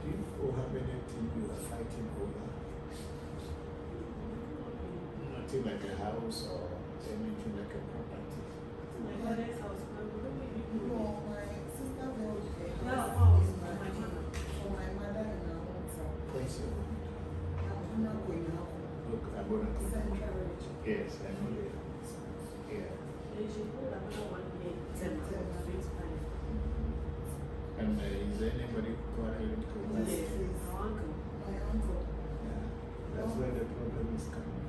Do you have anything you are fighting over? Nothing like a house or anything like a property? My father's house. No, my sister bought a No, house for my mother and her own son. Where's your home? I'm not going out. Look, I'm going to Central Region. Yes, I know it. Yeah. And she put another one here, 10 street time. And is there anybody quarreling to us? Yes, our uncle. My uncle. Yeah. That's where the problem is coming.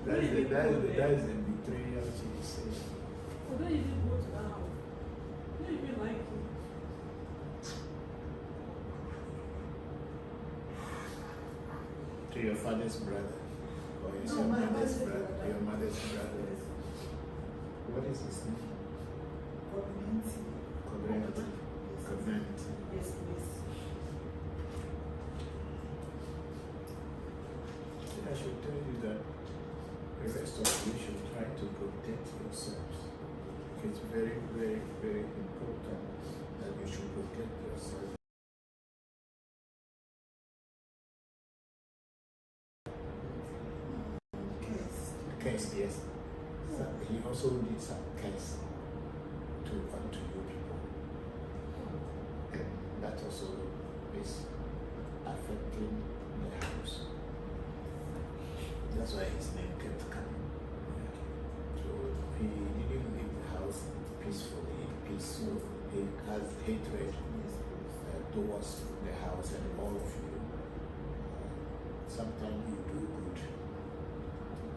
That is the betrayal she is saying. Well, don't even go to that house. Don't even like it. To your father's brother, or is No, your my mother's mother's brother? brother. Your mother's brother. What is his name? Community. Covenant. Yes, please. I should tell you that the rest of you should try to protect yourselves. It's very, very, very important that you should protect yourself. curse, yes. So he also did some curse onto you people. And that also is affecting the house. That's why his name kept coming. So he didn't leave the house peacefully, peaceful. He has hatred towards the house and all of you. Sometimes you do good,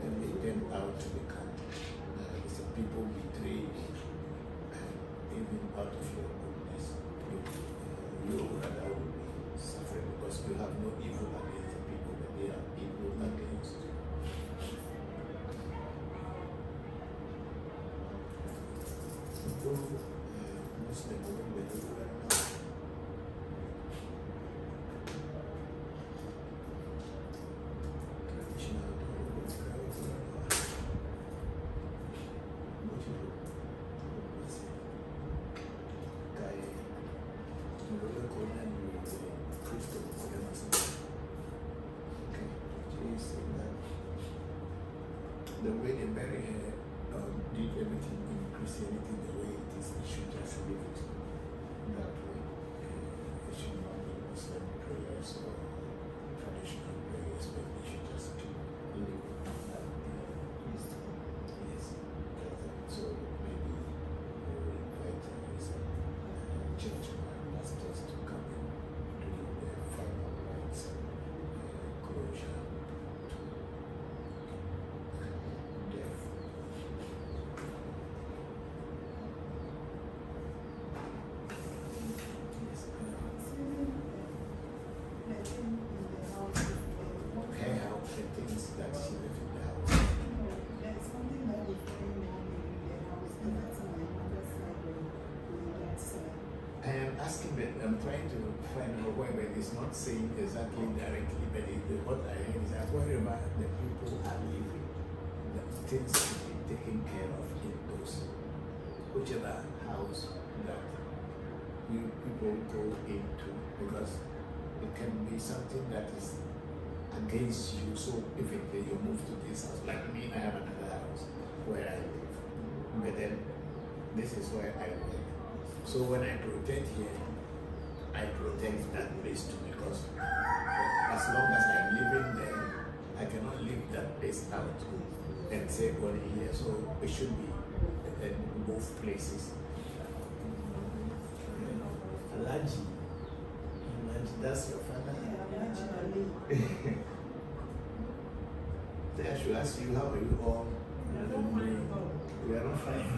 and they turn out to become some people betray you, and even out of your goodness, you rather will be suffering because you have no evil against the people, but they are evil against you. Muslim women do very much. The way they bury her did everything in Christianity the way it is. It should just leave it that way. It should not be Muslim prayers or traditional prayers, but it should just leave it that way. Yes. So maybe we will invite some church pastors to come and do the final rites and closure. I'm trying to find out why, but it's not saying exactly directly, but what I heard is that wherever the people are living, the things to be taken care of in those, whichever house that you people go into, because it can be something that is against you. So if you move to this house, like me, I have another house where I live, but then this is where I work. So when I protect here, I protect that place too, because as long as I'm living there, I cannot leave that place out and say only here. So it should be in both places. Alaji, that's your father? I should ask you, how are you all? We are not fine.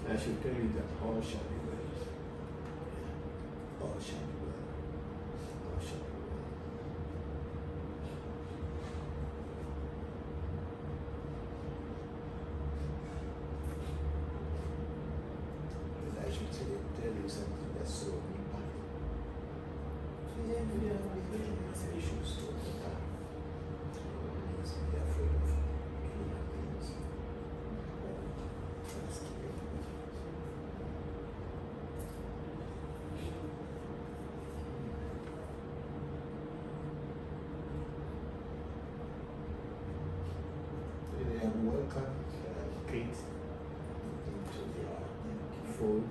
I should tell you that all shall be well. All shall be well. All shall be well. And I should tell you something that's so important. You should stop the time. Means be afraid of human beings. That's key. They have welcomed Kate into their fold,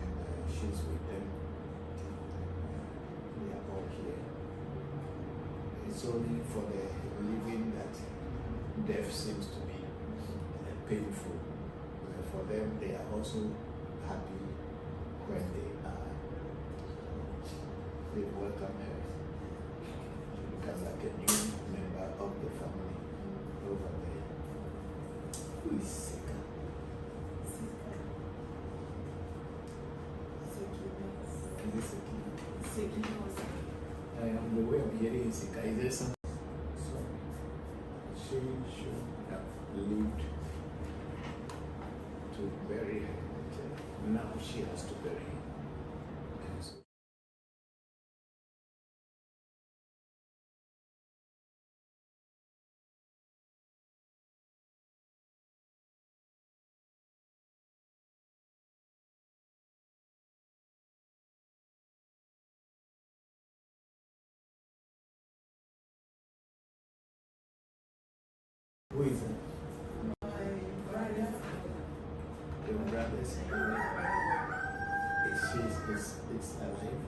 and she's with them. They are all here. It's only for the living that death seems to be painful. For them, they are also happy when they welcome her. She becomes like a new member of the family over there. Who is Sika? Is it Siki? The way I'm hearing is Sika. Is there some? She should have lived to bury her. Now she has to bury him. brothers. It's alive.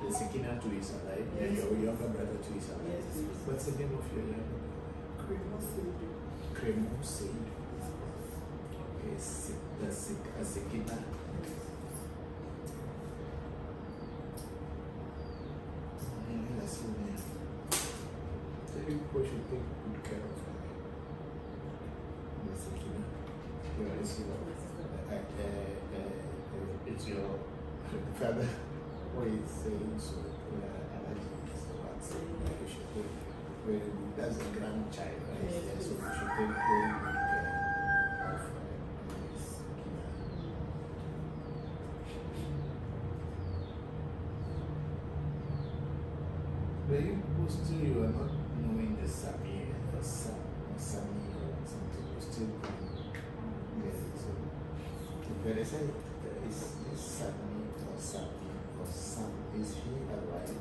The Sekina too is alive. And your younger brother too is alive. What's the name of your younger brother? Cremo Seid. Okay, the Sekina. That's your name. So you should take good care of her. The Sekina. It's your father who is saying so. You should take very good. That's a grandchild, right? Yeah, so you should take very good care of Miss Kina. Were you supposed to, you are not knowing the Sami or Sami or something, you're still going. Yes, so but I said is Sami or Sami or Sam, is he alive?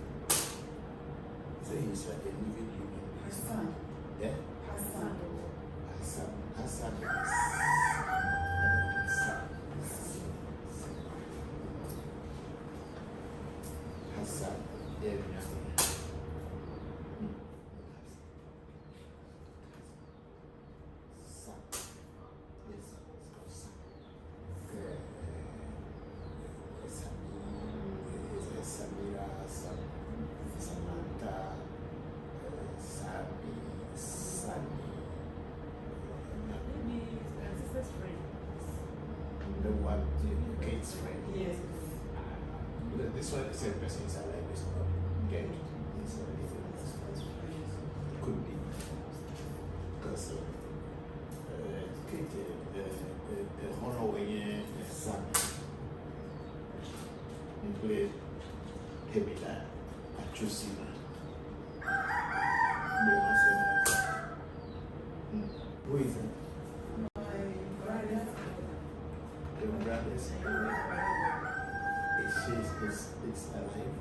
So he's like a living human being. Hassan. Yeah? Hassan. Hassan. Hassan is Hassan. Yeah, nothing. Sam. Yes, it's called Sam. Samira, Samantha, Sami, maybe sister's friend. The one, Kate's friend. Yes. This one, the same person is alive, is not dead. Could be. Because Kate, the honor way, Sami. He played Hebila at Chusima. Who is it? My brother. Your brothers? It's alive.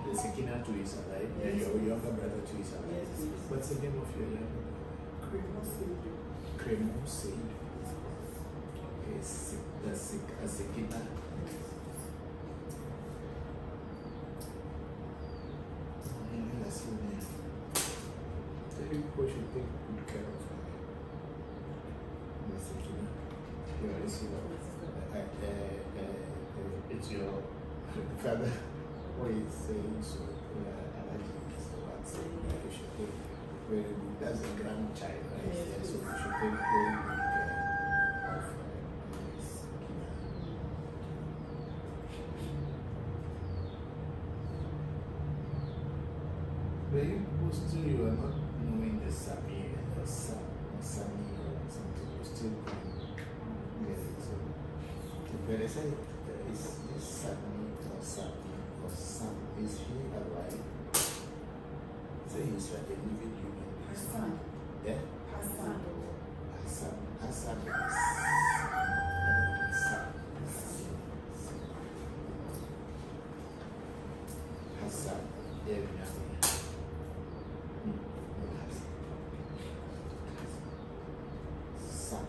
The Sekina too is alive. And your younger brother too is alive. What's the name of your younger brother? Cremo Seid. Okay, the Sekina. That's your name. So you should take good care of her. It's your father who is saying so. You should take very good. That's a grandchild, right? Yeah, so you should take very good care of Miss Kina. Were you supposed to, you are not knowing the Sami or Sami or something, you're still going. Yes, so but I said, is Sami or Sami or Sam, is he alive? So he's like a living human being. Hassan. Yeah? Hassan. Hassan. Hassan is Hassan. Yeah, nothing. Sam.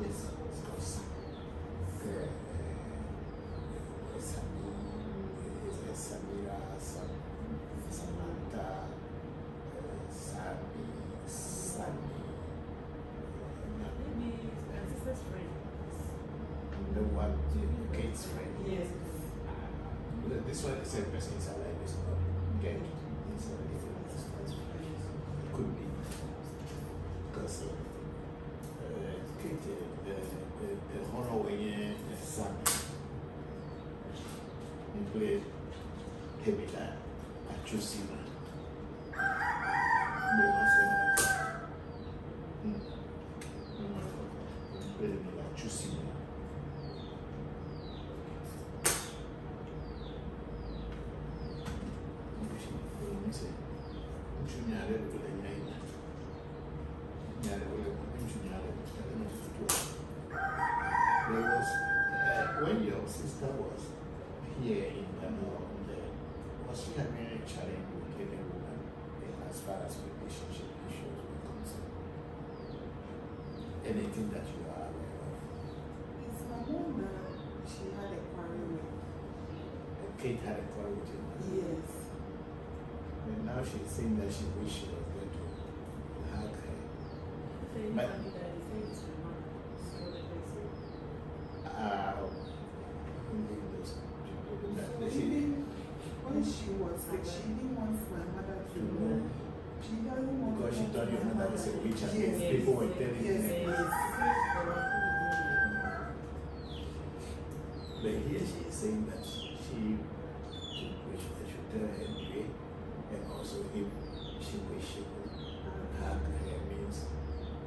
Yes, it's called Sam. Samira, Samantha, Sami, maybe sister's friend. The one, Kate's friend. Yes. This one, the same person is alive, is not dead. It's a different sister's friend. Could be. Because Kate, the honor way, the son, he played Hebila at Chusima. Hebila at Chusima. When your sister was here in was she having any challenge with any woman as far as relationship issues were concerned? Anything that you are aware of? And Kate had a quarrel with your mother. Yes. And now she's saying that she wished she was going to hug her. But, when she was sick, she didn't want my mother to know. She doesn't want because she thought your mother was a witch and yes, people were telling yes, her. yes. But here she is saying that she should tell her anyway, and also if she wish she could hug her means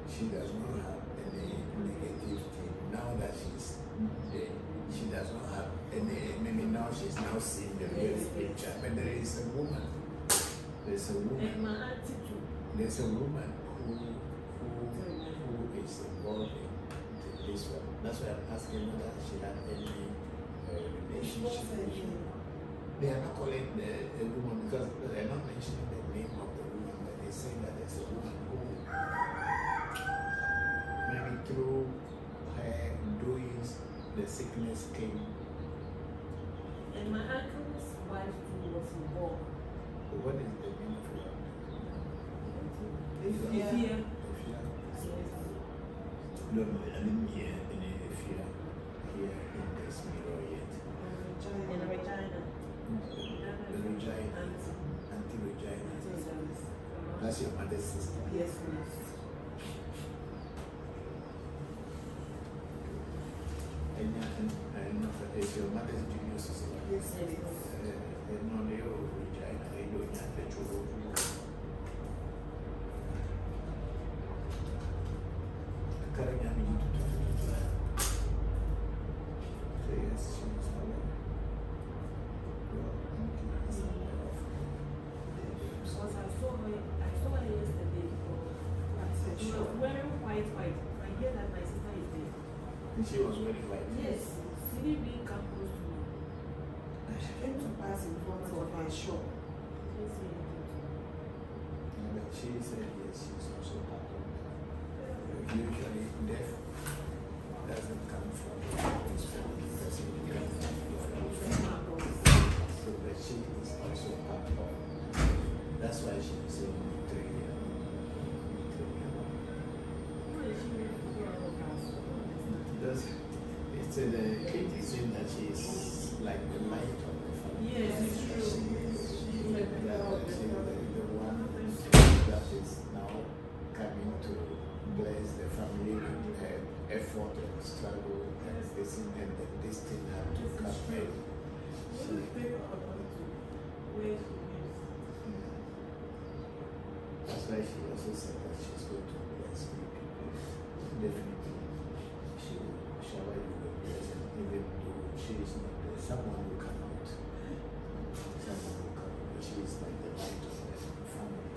she does not have any negative thing. Now that she's dead, she does not have any, maybe now she's now seeing the real picture. But there is a woman, there's a woman who is involved in this one. That's why I'm asking whether she had any relationship with you. They are not calling the woman because they're not mentioning the name of the woman, but they say that there's a woman who maybe through her doings the sickness came. And my uncle's wife too was involved. What is the name of your Ifia. No, I didn't hear any Ifia here in this mirror yet. In Regina. The Regina. Auntie Regina. That's your mother's sister. Yes, please. And is your mother's junior sister? Yes, it is. And no, they all Regina. They don't have the trouble. She was wearing white. Yes, she didn't even come close to me. She came to pass in front of my shop. But she said yes, she's also part of that. Usually death doesn't come from this family, it doesn't come from your family. So that she is also part of that. That's why she is saying it's the Kate is saying that she is like the light of the family. Yes, it's true. She's like the one that is now coming to bless the family with her effort and struggle and this and then this thing had to come in. That's why she also said that she's going to bless people. Definitely, she will shower you with blessing, even though she is not there. Someone will come out. Someone will come out. She is like the light of the family.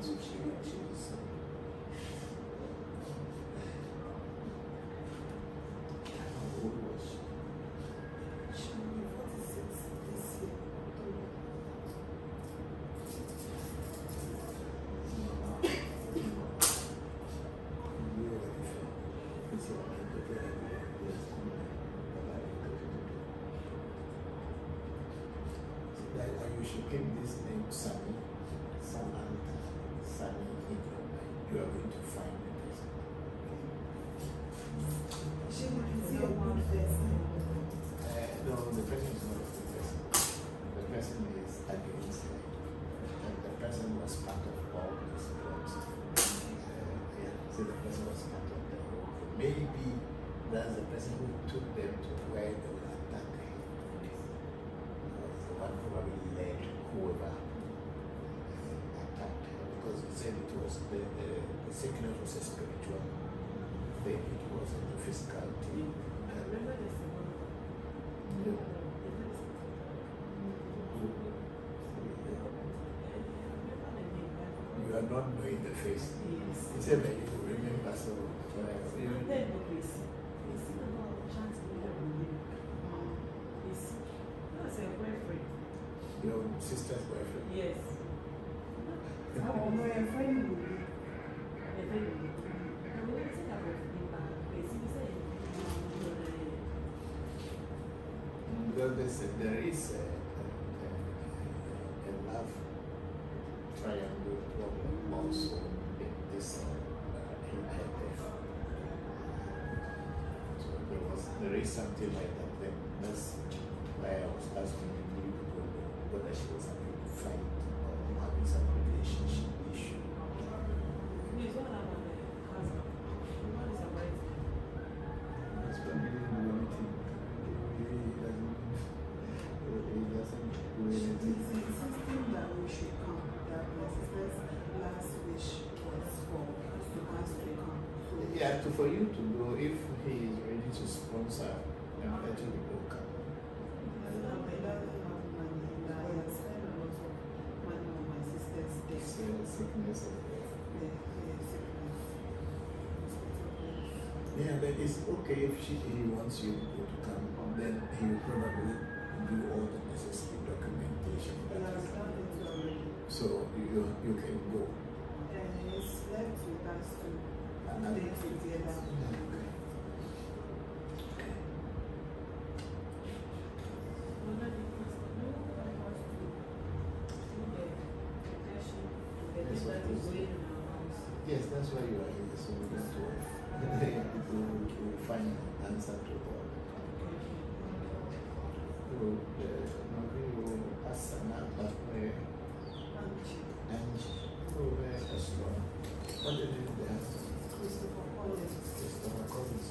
So she is. How old was she? She will be 46 this year. You should keep this name Sunny, Samantha, Sunny in your mind. You are going to find the person. She will be a one person. No, the person is not a good person. The person is against her. And the person was part of all this plot. So the person was part of the whole thing. Maybe that's the person who took them to where they will attack her. The one probably led whoever attacked her, because he said it was the sickness was a spiritual thing, it wasn't a physical thing. You are not knowing the face. He said that you remember, so your sister's boyfriend? Yes. Oh, my friend will be. there is a love triangle problem also in this NIF. So there is something like that thing. That's why I was asking you whether she was having to fight or having some relationship issue. Husband didn't do anything. He doesn't do anything. It's insisting that we should come. That my sister's last wish was for us to come. So Yeah, for you to go, if he is ready to sponsor, and let you go come. he doesn't have money, that he has spent a lot of money on my sister's death. Sickness of death. Sickness. Yeah, but it's okay if he wants you to go to come, then he will probably do all the necessary documentation. So you can go. It's left with us to do together. Yes, that's why you are here, so we don't to find an answer to all. So, Asana, Angie, what did you do there? Christopher Collins.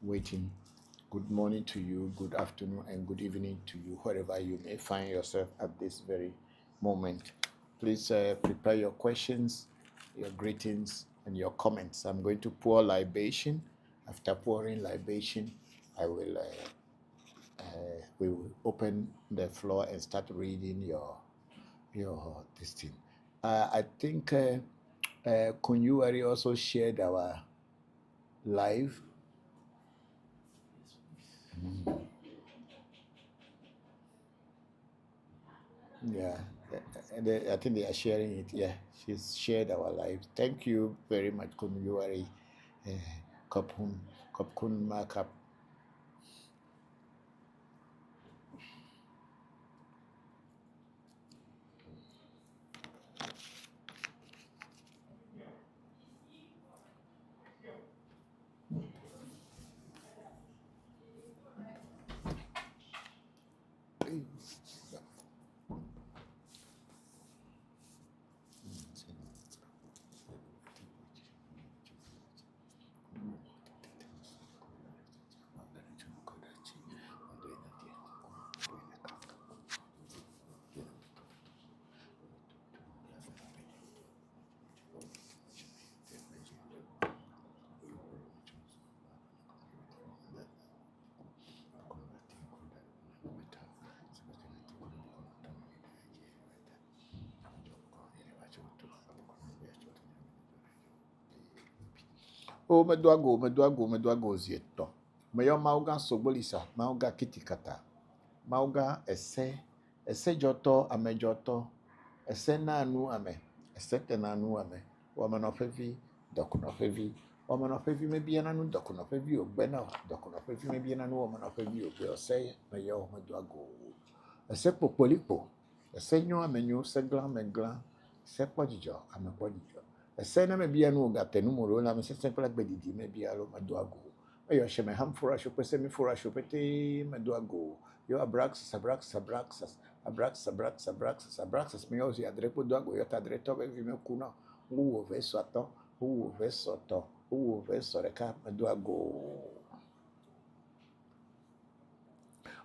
Waiting. Good morning to you, good afternoon, and good evening to you, wherever you may find yourself at this very moment. Please prepare your questions, your greetings, and your comments. I'm going to pour libation. After pouring libation, we will open the floor and start reading your this thing. I think Kunyuari also shared our live. Yeah, I think they are sharing it. Yeah, she's shared our lives. Thank you very much, Kunyuari. Kopkun Markup. O medwago zieto. Meyo mauga sobolisa, mauga kitikata. Mauga ese joto amejoto. Ese nanu ame. Ese tenanu ame. Wamanofevi, dokunofevi. Wamanofevi mebiananu dokunofevi ogbena. Dokunofevi mebiananu wamanofevi ogbe ose meyo medwago. Ese popolipo. Ese nyo amenyo, ese glan meglan. Ese pojijo ame pojijo. Ese na mebianu gatenu moro na me sese pela gbedidi mebialo medwago. Eyo sheme ham fura shopese mi fura shopete medwago. Yo Abraxas, me osi adrepo do ago, yo ta dreto be vi me kuno, uwo veso ato, uwo veso to, uwo veso reka me do ago.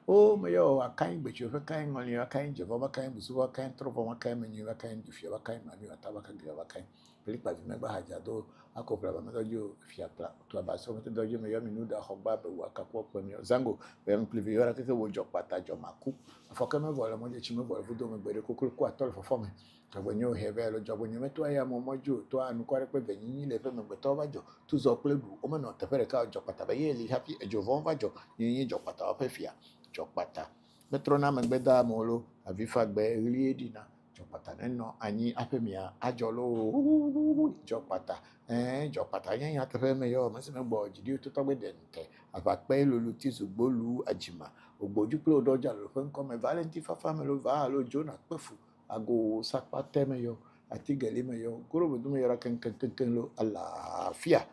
Oh, me yo akain becho akain ngoli akain jevo akain busu akain trovo akain menyu akain dufio akain mami ataba kan gyo akain pelipa vi me ba haja do akopla ba me do jo fia pla to ba so me do jo me yo minu da hogba be waka ko po mi zango be me plivi ora ke wo jo pata jo maku afoka me vola mo je chi me vola vudo me gbere kokul ko atol fo fo me to bo nyo heve lo jo bo nyo me to ya mo mojo to anu ko re pe be yin le fe me gbe to ba jo tu zo ple du o me no te fere ka jo pata ba ye li happy e jo von va jo yin jo pata o pe fia Jokpata. Metrona mengbeda molo avifa gbe riedina jokpata neno anyi apemia ajolo jokpata jokpata yen ya tefe me yo mese me gbo jidi to to gbe dente apape lolu tizu gbolu ajima ogboju pe odoja lo fe nko me valenti fafa me lo va lo jona pefu ago sakpa teme yo atigeli me yo goro bu me yora ken lo alafia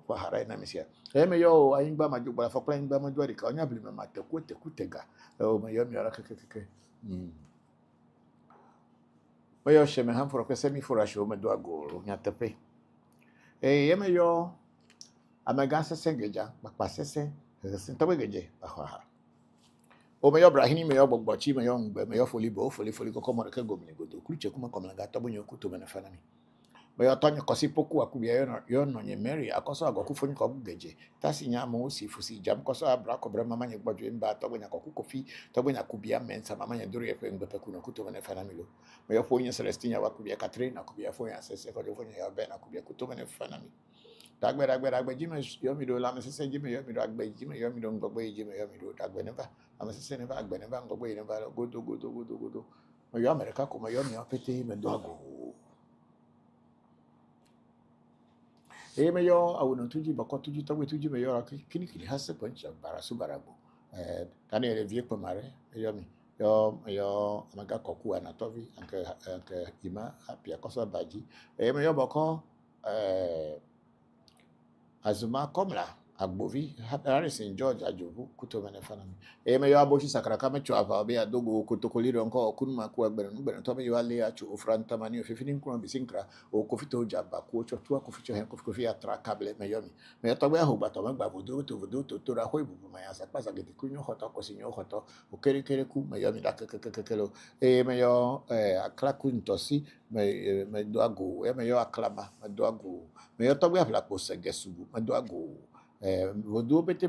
kwa harai na misia me yo ayingba majugba fa plan ngba majwari ka onya bilime mateku tekutega o me yo mi ara kekeke me yo sheme han foro pese mi foro asho me do agoro nya tepe me yo amaga sese geja pakpa sese sese tobe geje ha o me yo brahini me yo gbogbo chi me yo ngbe me yo foli koko mo ke gomini godo kruche kuma komla ga tobo nyo kuto me na fana mi me yo tonyo kosi poku akubia yo no nye Mary akoso agoku foni ko geje tasi nya mo si fusi jam koso abra ko bra mama nye gbojo mba tobo nya koku kofi tobo nya kubia mensa mama nya duru ye pe ngbe peku no kuto me fana mi lo me yo fonya Celestina wakubia Catherine akubia fonya sese ko jo fonya ya ben akubia kuto me fana mi dagbe jime yo mi do la me sese jime yo mi do agbe jime yo mi do ngogbe jime yo mi do dagbe neba ama sese neba agbe neba ngogbe neba godo me yo America ko me yo mi apete me do ago me yo awuno tuji bako tuji togwe tuji me yo kini hase poncha barasu barabu tani ele vie ko mare yo amaga koku anatovi anke ima apia kosa baji me yo bako azuma komla agbovi Harrison George ajovu kuto mene fana mi me yo aboshi sakara kama cho ava be adogo kutokoliro nko kunuma ku agbere ngbere to me yo ale acho ofranta mani ofifini nkuma bisinkra o kofito jaba ku cho tu koficho hen kofi atra kable me yo to be ho bato me gba vodo to ra ho ibu ma ya sa pasa gede kunyo hoto ko sinyo hoto o kere ku me yo mi da kekelo me yo akla kuntosi me do ago me yo aklama me do ago me yo to be afla ko segesubu me do ago Voodoo pete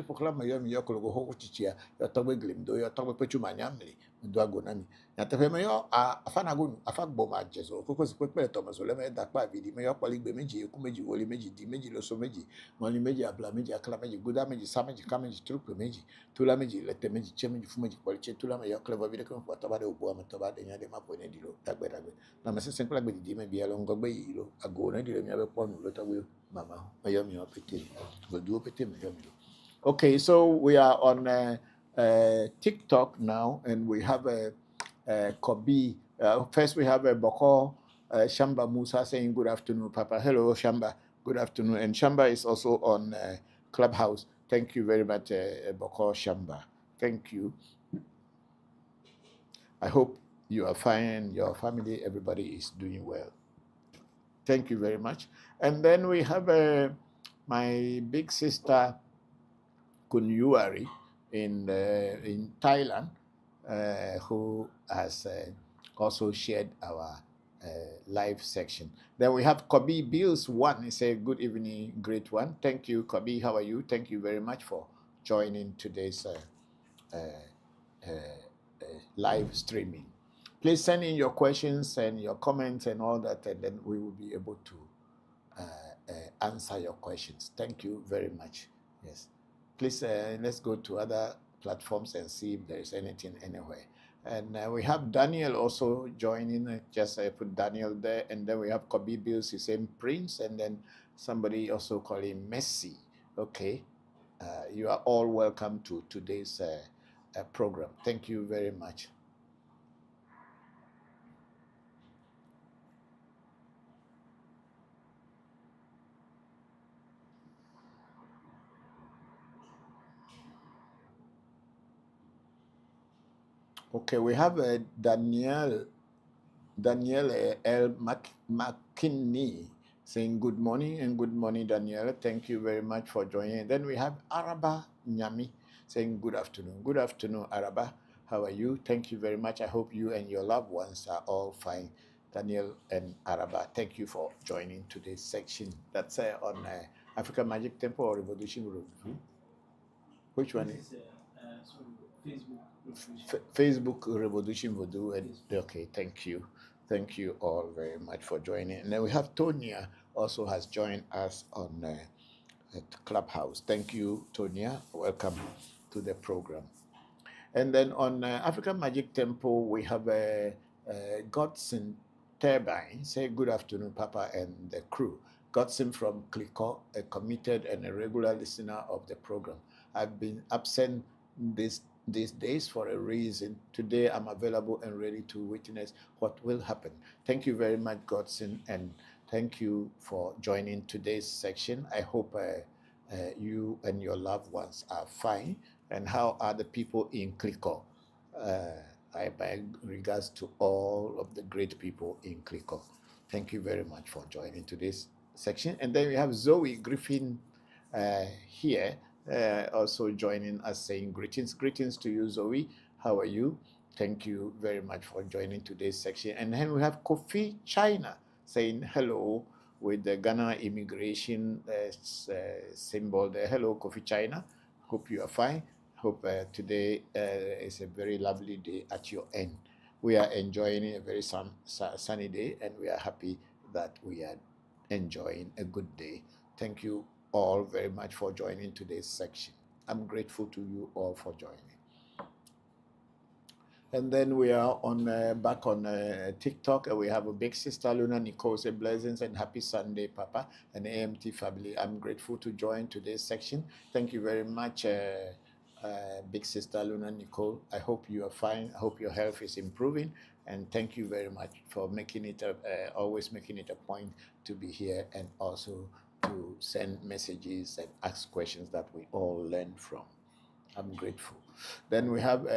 proclama yo mi yo ko ho chichia yo to be glimdo yo to be pechu manyamli do ago nami ya te fe me yo afana go afagbo ma jeso ko si pe to maso le me da pa vidi me yo pali gbe meji ku meji woli meji di meji lo so meji moni meji abla meji akla meji guda meji sa meji ka meji trupe meji tula meji lete meji che meji fu meji poli che tula me yo clever vide ko to ba de obo ma to ba de nya de ma po ne di lo dagbe na me se simple gbe di me bi lo ngogbe yi lo ago na di lo mi abe ponu lo tagbe mama me yo mi opete Voodoo pete me yo mi lo. Okay, so we are on TikTok now, and we have a Kobi. First, we have a Bokor Shamba Musa saying good afternoon, Papa. Hello, Shamba. Good afternoon. And Shamba is also on Clubhouse. Thank you very much, Bokor Shamba. Thank you. I hope you are fine, your family, everybody is doing well. Thank you very much. And then we have my big sister, Kunyuari, in Thailand, who has also shared our live section. Then we have Kobi Bills One. He said, "Good evening, great one. Thank you, Kobi. How are you? Thank you very much for joining today's live streaming. Please send in your questions and your comments and all that, and then we will be able to answer your questions. Thank you very much. Yes." Please, let's go to other platforms and see if there is anything anywhere. And we have Daniel also joining. Just put Daniel there. And then we have Kobi Bills, his same Prince. And then somebody also call him Messi. Okay. You are all welcome to today's program. Thank you very much. Okay, we have Danielle L. McKinney saying good morning and good morning, Danielle. Thank you very much for joining. Then we have Araba Nyami saying good afternoon. Good afternoon, Araba. How are you? Thank you very much. I hope you and your loved ones are all fine. Daniel and Araba, thank you for joining today's section. That's on Africa Magic Temple or ReVodution Review. Which one is? Facebook. Facebook ReVodution Voodoo. Okay, thank you. Thank you all very much for joining. And then we have Tonya also has joined us on at Clubhouse. Thank you, Tonya. Welcome to the program. And then on African Magic Temple, we have Godson Turbine. Say good afternoon, Papa and the crew. Godson from Clicquot, a committed and a regular listener of the program. I've been absent these days for a reason. Today I'm available and ready to witness what will happen. Thank you very much, Godson, and thank you for joining today's section. I hope you and your loved ones are fine. And how are the people in Clicquot? I beg regards to all of the great people in Clicquot. Thank you very much for joining today's section. And then we have Zoe Griffin here, also joining us, saying greetings. Greetings to you, Zoe. How are you? Thank you very much for joining today's section. And then we have Kofi China saying hello with the Ghana immigration symbol there. Hello, Kofi China. Hope you are fine. Hope today is a very lovely day at your end. We are enjoying a very sunny day, and we are happy that we are enjoying a good day. Thank you all very much for joining today's section. I'm grateful to you all for joining. And then we are on back on TikTok. We have a big sister, Luna Nicole, say blessings and happy Sunday, Papa, and AMT family. I'm grateful to join today's section. Thank you very much, big sister, Luna Nicole. I hope you are fine. I hope your health is improving. And thank you very much for making it, always making it a point to be here and also to send messages and ask questions that we all learn from. I'm grateful. Then we have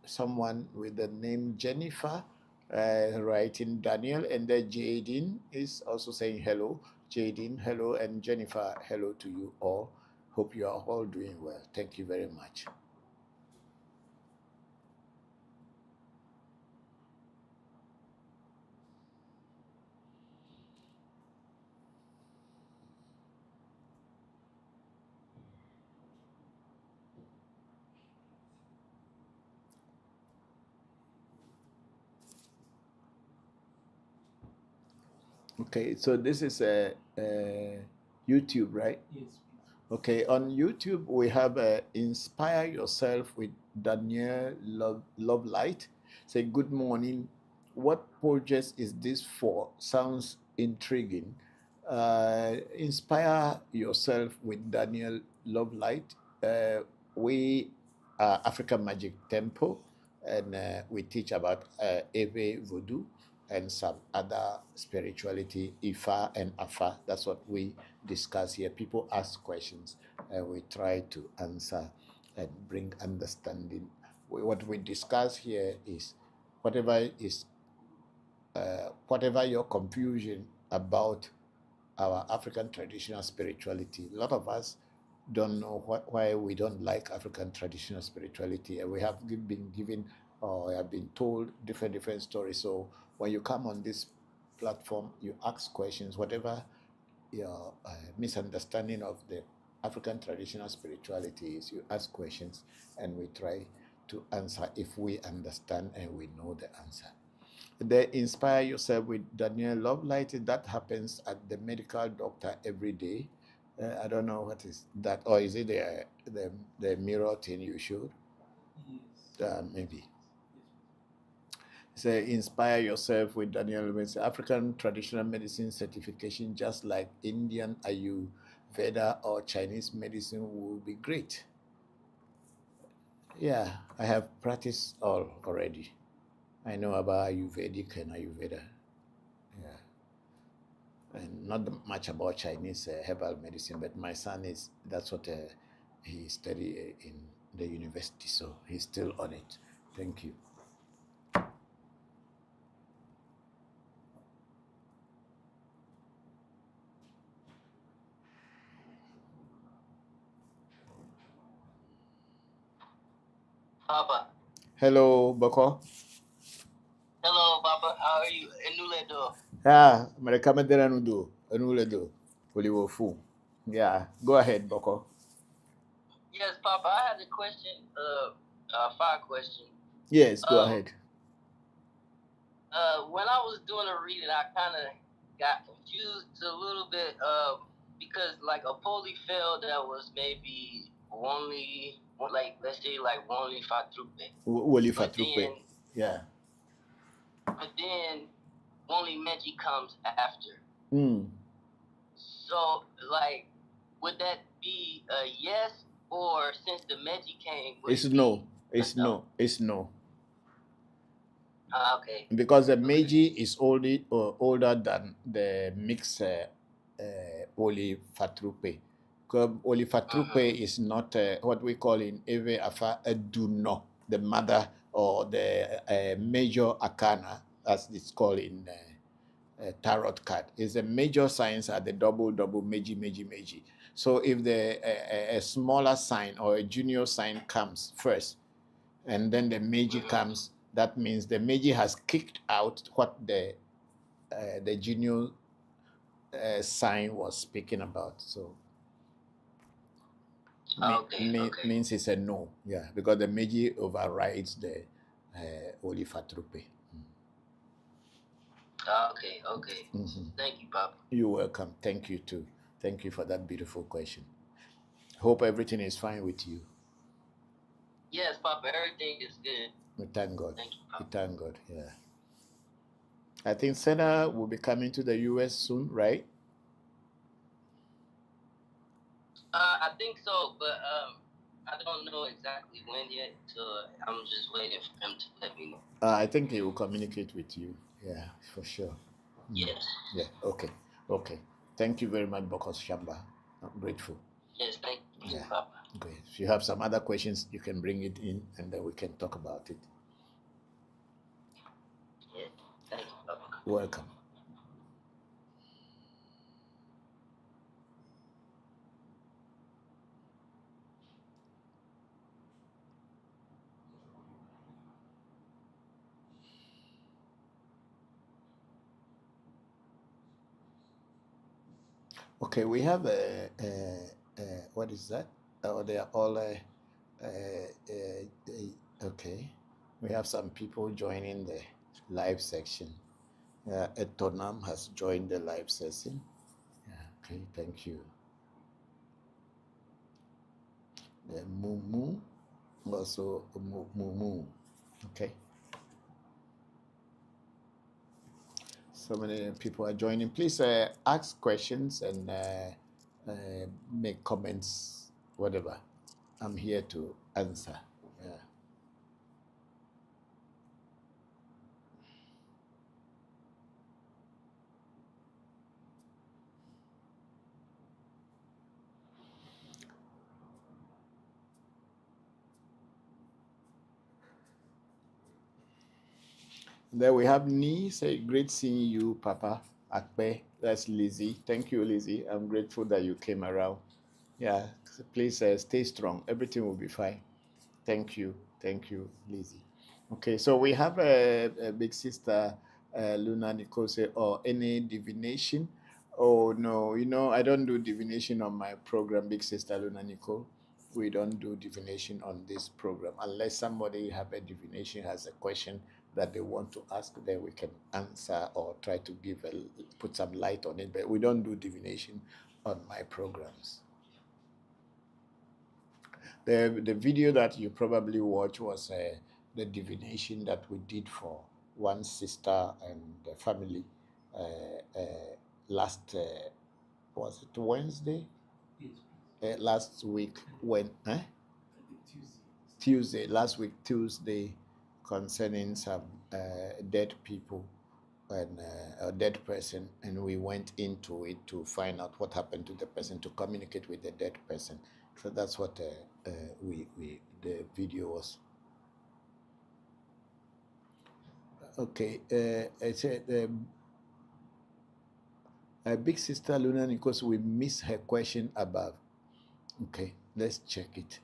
someone with the name Jennifer writing Daniel, and then Jadine is also saying hello. Jadine, hello, and Jennifer, hello to you all. Hope you are all doing well. Thank you very much. Okay, so this is YouTube, right? Yes. Okay, on YouTube we have Inspire Yourself with Daniel Love Light. Say good morning. What project is this for? Sounds intriguing. Inspire Yourself with Daniel Love Light. We are African Magic Temple, and we teach about Ewe Vodu and some other spirituality, Ifa and Afa. That's what we discuss here. People ask questions and we try to answer and bring understanding. What we discuss here is whatever your confusion about our African traditional spirituality. A lot of us don't know why we don't like African traditional spirituality, and we have been given or have been told different stories. So when you come on this platform, you ask questions, whatever your misunderstanding of the African traditional spirituality is, you ask questions, and we try to answer if we understand and we know the answer. The Inspire Yourself with Daniel Love Light, that happens at the medical doctor every day. I don't know what is that, or is it the mirror thing you showed? Yes. Maybe. Say Inspire Yourself with Daniel Love Light. African traditional medicine certification, just like Indian Ayurveda or Chinese medicine, will be great. Yeah, I have practiced all already. I know about Ayurvedic and Ayurveda. Yeah. And not much about Chinese herbal medicine, but my son that's what he studied in the university, so he's still on it. Thank you. Papa. Hello, Bokor. Hello, Papa. How are you? Enuledo. Ah, Marekamaderan Udo, Enuledo, Oliwofu. Yeah, go ahead, Bokor. Yes, Papa. I had a question. Fire question. Yes, go ahead. When I was doing a reading, I kind of got confused a little bit. Because like a polyfill that was maybe only like let's say like only fatrupe. Woli Fatrupe. Yeah. But then only Meji comes after. Mm. So, like, would that be a yes, or since the Meji came? It's no. It's no. It's no. Okay. Because the Meiji is older than the mixed Oli Fatrupe. Because Oli Fatrupe is not what we call in Ewe Afa Eduno, the mother or the major arcana, as it's called in tarot card. Is the major signs are the double Meiji Meiji. So if a smaller sign or a junior sign comes first, and then the Meiji comes, that means the Meiji has kicked out what the junior sign was speaking about. So means it's a no, yeah, because the Meiji overrides the Oli Fatrupe. Okay. Mm-hmm. Thank you, Papa. You're welcome. Thank you too. Thank you for that beautiful question. Hope everything is fine with you. Yes, Papa. Everything is good. We thank God. Thank you, Papa. We thank God. Yeah. I think Senna will be coming to the US soon, right? I think so, but I don't know exactly when yet. So I'm just waiting for him to let me know. I think he will communicate with you. Yeah, for sure. Yes. Yeah. Okay. Thank you very much, Bokor Shamba. I'm grateful. Yes, thank you, Yeah. Papa. Okay. If you have some other questions, you can bring it in, and then we can talk about it. Yes, thank you, Papa. Welcome. Okay, we have what is that? Oh, they are all okay. We have some people joining the live section. Etonam has joined the live session. Yeah, okay, thank you. The Mumu, also Mumu. Okay. So many people are joining. Please ask questions and make comments, whatever. I'm here to answer. Yeah. There we have Ni. Say, great seeing you, Papa. Akpe. That's Lizzie. Thank you, Lizzie. I'm grateful that you came around. Yeah, please stay strong. Everything will be fine. Thank you, Lizzie. Okay, so we have a big sister, Luna Nikose, or any divination. Oh no, I don't do divination on my program, big sister Luna Nicole. We don't do divination on this program unless somebody have a divination, has a question that they want to ask, then we can answer or try to put some light on it. But we don't do divination on my programs. The video that you probably watched was the divination that we did for one sister and the family last, was it Wednesday? Last week, Tuesday, last week, Tuesday, concerning some dead people and a dead person, and we went into it to find out what happened to the person, to communicate with the dead person. So that's what the video was. Okay, I said, Big Sister Luna Nikos, we missed her question above. Okay, let's check it.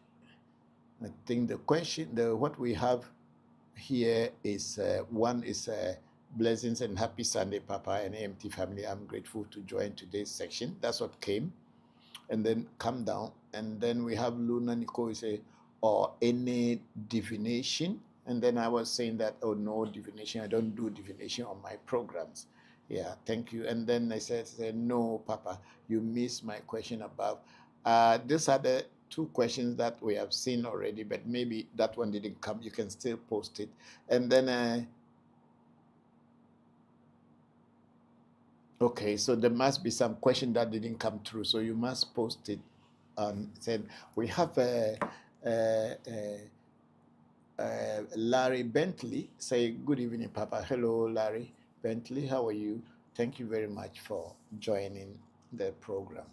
I think the question, what we have here is one is blessings and happy Sunday, Papa and AMT family. I'm grateful to join today's section. That's what came. And then come down. And then we have Luna Nicole say, or any divination. And then I was saying that, oh, no divination. I don't do divination on my programs. Yeah, thank you. And then I said no, Papa, you missed my question above. These are the two questions that we have seen already, but maybe that one didn't come. You can still post it. And then, okay, so there must be some question that didn't come through. So you must post it. Said we have Larry Bentley say good evening, Papa. Hello, Larry Bentley. How are you? Thank you very much for joining the program.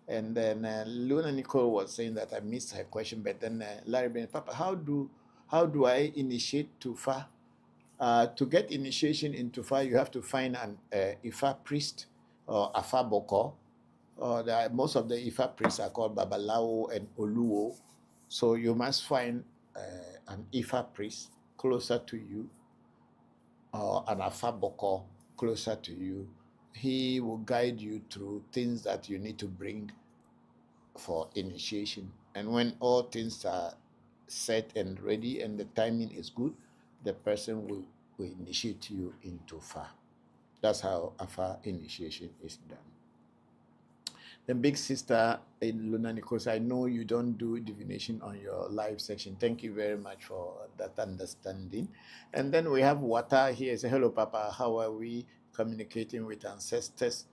And then Luna Nicole was saying that I missed her question, but then Larry Bentley, Papa, how do I initiate Tufa? To get initiation in Tufa, you have to find an Ifa priest or Afa Bokor. Most of the Ifa priests are called Babalawo and Oluwo. So you must find an Ifa priest closer to you or an Afa Bokor closer to you. He will guide you through things that you need to bring for initiation. And when all things are set and ready and the timing is good, the person will initiate you into Fa. That's how Afa initiation is done. The Big Sister in Luna Nikos, I know you don't do divination on your live section. Thank you very much for that understanding. And then we have Wata here. Say, hello, Papa. How are we communicating with ancestors?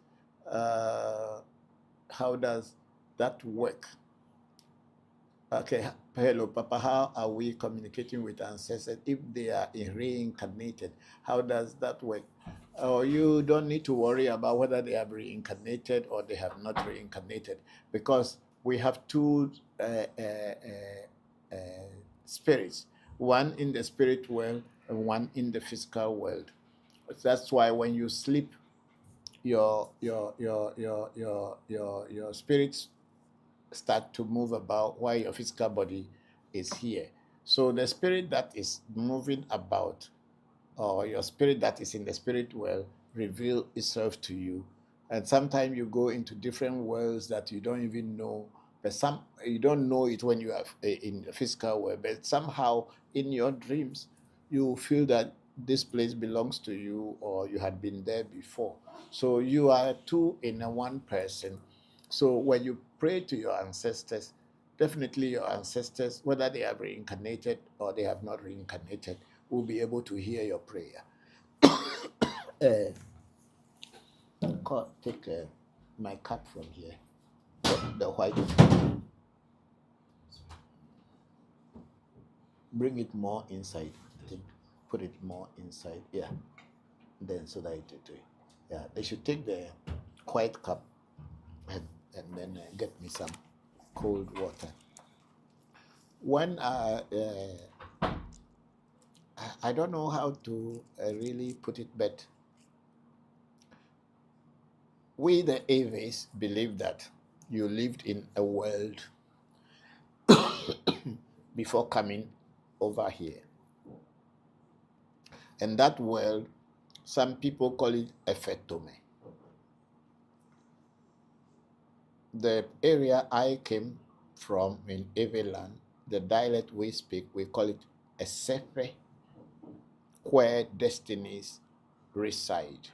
How does that work? Okay, hello, Papa. How are we communicating with ancestors if they are reincarnated? How does that work? You don't need to worry about whether they have reincarnated or they have not reincarnated, because we have two spirits, one in the spirit world and one in the physical world. That's why when you sleep, your spirits start to move about while your physical body is here. So the spirit that is moving about, or your spirit that is in the spirit world, reveal itself to you. And sometimes you go into different worlds that you don't even know, but you don't know it when you are in the physical world, but somehow in your dreams you feel that this place belongs to you or you had been there before. So you are two in a one person. So when you pray to your ancestors, definitely your ancestors, whether they have reincarnated or they have not reincarnated, will be able to hear your prayer. Take my cup from here, the white. Bring it more inside. I think. Put it more inside. Yeah. Then so that yeah, they should take the white cup and then get me some cold water. When I don't know how to really put it, but we the Eves believe that you lived in a world before coming over here. And that world, some people call it Efetome. The area I came from in Eveland, the dialect we speak, we call it Esefe, where destinies reside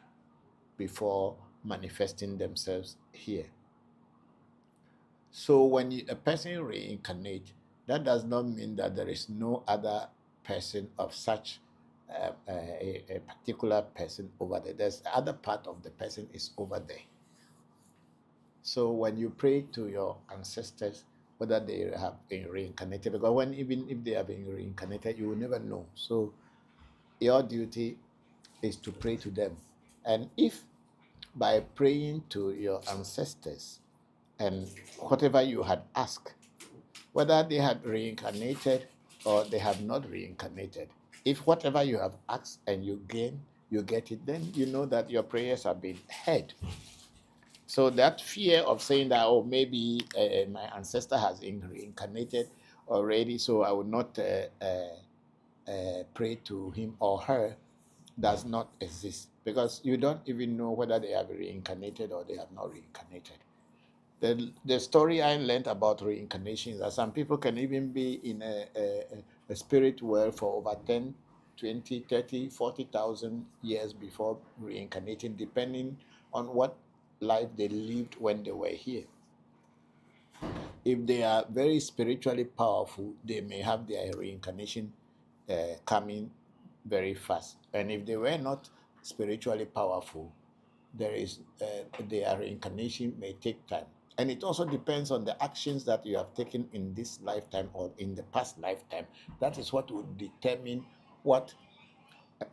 before manifesting themselves here. So when a person reincarnates, that does not mean that there is no other person of such a particular person over there. There's the other part of the person is over there. So when you pray to your ancestors, whether they have been reincarnated, because even if they have been reincarnated, you will never know. So your duty is to pray to them. And if by praying to your ancestors and whatever you had asked, whether they had reincarnated or they have not reincarnated, if whatever you have asked and you get it, then you know that your prayers have been heard. So that fear of saying that, oh, maybe my ancestor has reincarnated already, so I will not pray to him or her, does not exist, because you don't even know whether they have reincarnated or they have not reincarnated. The story I learned about reincarnation is that some people can even be in a spirit world for over 10, 20, 30, 40,000 years before reincarnating, depending on what life they lived when they were here. If they are very spiritually powerful, they may have their reincarnation coming very fast. And if they were not spiritually powerful, their reincarnation may take time. And it also depends on the actions that you have taken in this lifetime or in the past lifetime. That is what will determine what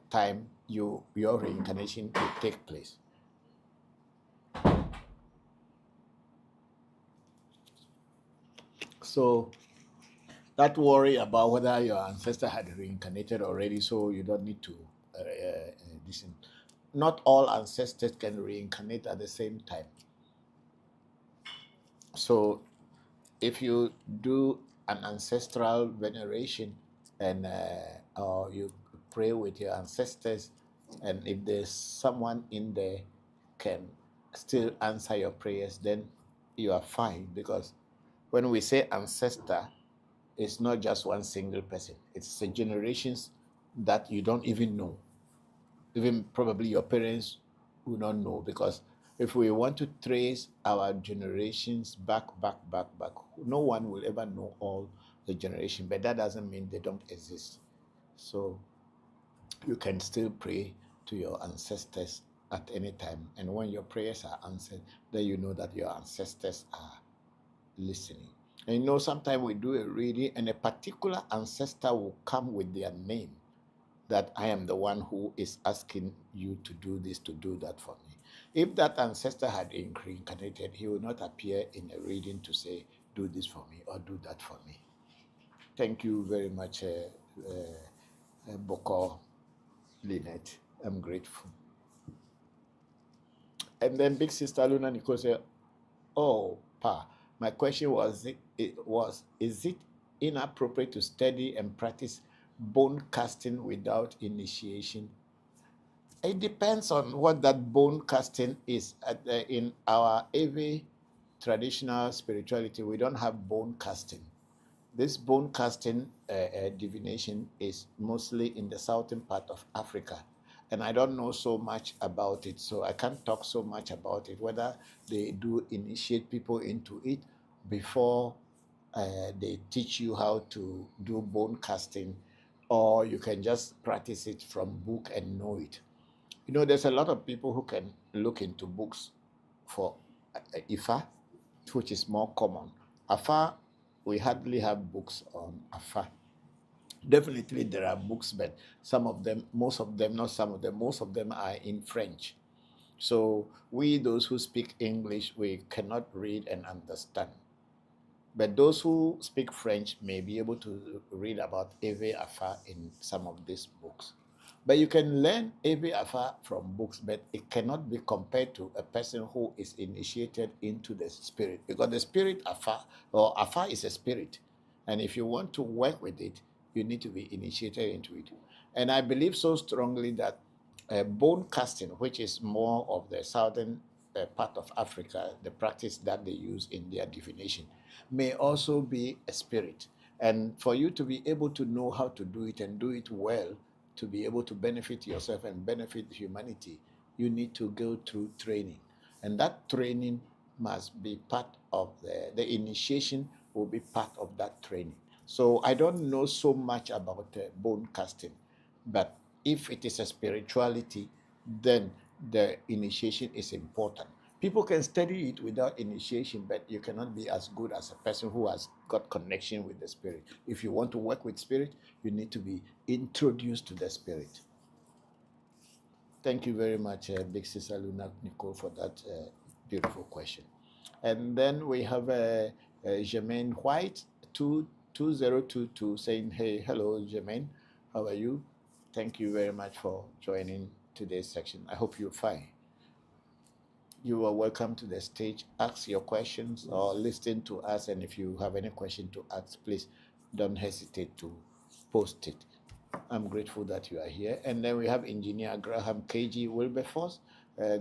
time your reincarnation will take place. So that worry about whether your ancestor had reincarnated already, so you don't need to listen. Not all ancestors can reincarnate at the same time. So if you do an ancestral veneration and or you pray with your ancestors, and if there's someone in there can still answer your prayers, then you are fine, because when we say ancestor, it's not just one single person. It's the generations that you don't even know. Even probably your parents will not know, because if we want to trace our generations back, no one will ever know all the generation, but that doesn't mean they don't exist. So you can still pray to your ancestors at any time, and when your prayers are answered, then you know that your ancestors are listening. And you know, sometimes we do a reading and a particular ancestor will come with their name, that I am the one who is asking you to do this, to do that for me. If that ancestor had reincarnated, he would not appear in a reading to say, do this for me or do that for me. Thank you very much, Bokor, Lynette. I'm grateful. And then Big Sister Luna Nicole said, oh, Pa, my question was, is it inappropriate to study and practice bone casting without initiation? It depends on what that bone casting is. In our Ewe traditional spirituality, we don't have bone casting. This bone casting divination is mostly in the southern part of Africa. And I don't know so much about it, so I can't talk so much about it, whether they do initiate people into it before they teach you how to do bone casting, or you can just practice it from book and know it. You know, there's a lot of people who can look into books for Ifa, which is more common. Afa, we hardly have books on Afa. Definitely there are books, but some of them, most of them, not some of them, most of them are in French. So we, those who speak English, we cannot read and understand. But those who speak French may be able to read about Ewe Afa in some of these books. But you can learn Ewe Afa from books, but it cannot be compared to a person who is initiated into the spirit, because the spirit Afa, or Afa is a spirit. And if you want to work with it, you need to be initiated into it. And I believe so strongly that bone casting, which is more of the southern part of Africa, the practice that they use in their divination, may also be a spirit. And for you to be able to know how to do it and do it well, to be able to benefit yourself and benefit humanity, you need to go through training. And that training must be part of the initiation will be part of that training. So I don't know so much about bone casting, but if it is a spirituality, then the initiation is important. People can study it without initiation, but you cannot be as good as a person who has got connection with the spirit. If you want to work with spirit, you need to be introduced to the spirit. Thank you very much, Big Sister Luna Nicole, for that beautiful question. And then we have Jermaine White, 2022, saying, hey, hello, Jermaine, how are you? Thank you very much for joining today's section. I hope you're fine. You are welcome to the stage. Ask your questions or listen to us. And if you have any question to ask, please don't hesitate to post it. I'm grateful that you are here. And then we have Engineer Graham KG Wilberforce.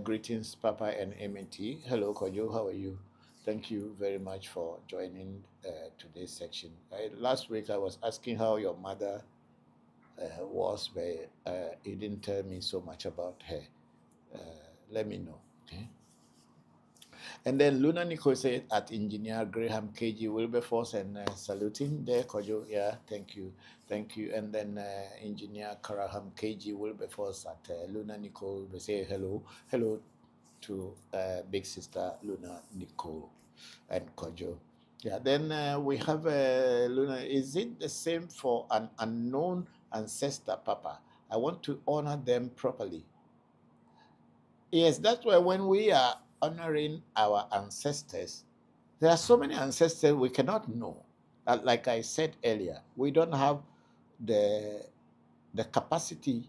Greetings, Papa and MNT. Hello, Kojo. How are you? Thank you very much for joining today's section. Last week, I was asking how your mother was, but you didn't tell me so much about her. Let me know, okay? And then Luna Nicole said at Engineer Graham KG Wilberforce and saluting there, Kojo. Yeah, thank you. Thank you. And then Engineer Graham KG Wilberforce at Luna Nicole. We say hello. Hello to big sister Luna Nicole and Kojo. Yeah, then we have Luna. Is it the same for an unknown ancestor, Papa? I want to honor them properly. Yes, that's why when we are honoring our ancestors, there are so many ancestors we cannot know. Like I said earlier, we don't have the capacity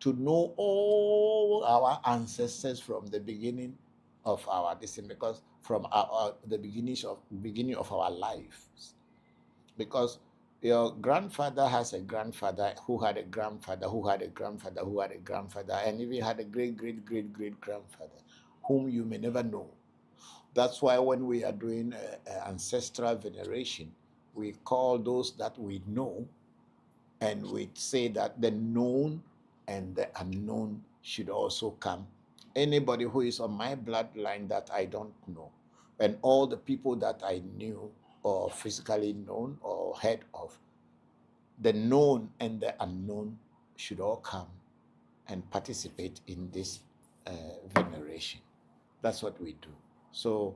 to know all our ancestors from the beginning of our destiny, because from the beginning of our lives, because your grandfather has a grandfather who had a grandfather who had a grandfather who had a grandfather, and even had a great grandfather whom you may never know. That's why when we are doing ancestral veneration, we call those that we know, and we say that the known and the unknown should also come. Anybody who is on my bloodline that I don't know, and all the people that I knew or physically known or heard of, the known and the unknown should all come and participate in this veneration. That's what we do. So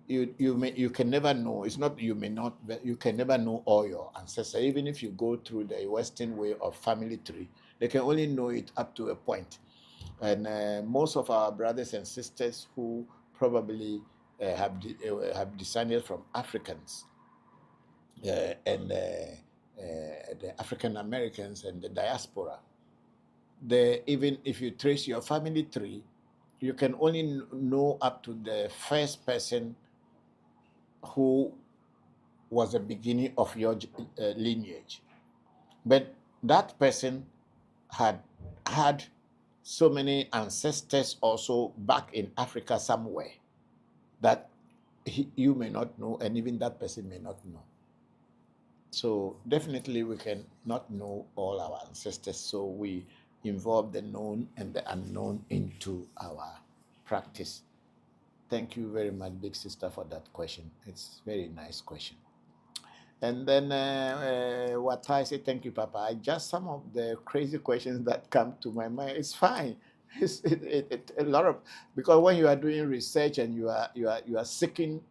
you can never know. It's not you may not, but you can never know all your ancestors. Even if you go through the Western way of family tree, they can only know it up to a point. And most of our brothers and sisters who probably have descended from Africans and the African Americans and the diaspora, even if you trace your family tree, you can only know up to the first person who was the beginning of your lineage. But that person had so many ancestors also back in Africa somewhere that you may not know, and even that person may not know. So definitely we can not know all our ancestors, so we involve the known and the unknown into our practice. Thank you very much, big sister, for that question. It's a very nice question. And then what I say, thank you, Papa. Just some of the crazy questions that come to my mind. It's fine. It's a lot of, because when you are doing research and you are seeking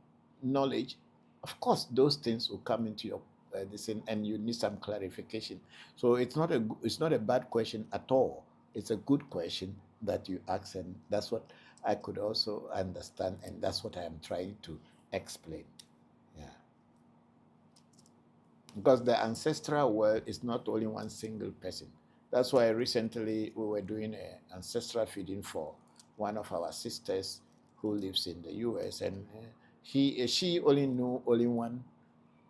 knowledge, of course those things will come into your and you need some clarification. So it's not a bad question at all. It's a good question that you ask, and that's what I could also understand, and that's what I am trying to explain. Yeah. Because the ancestral world is not only one single person. That's why recently we were doing an ancestral feeding for one of our sisters who lives in the US, and she only knew only one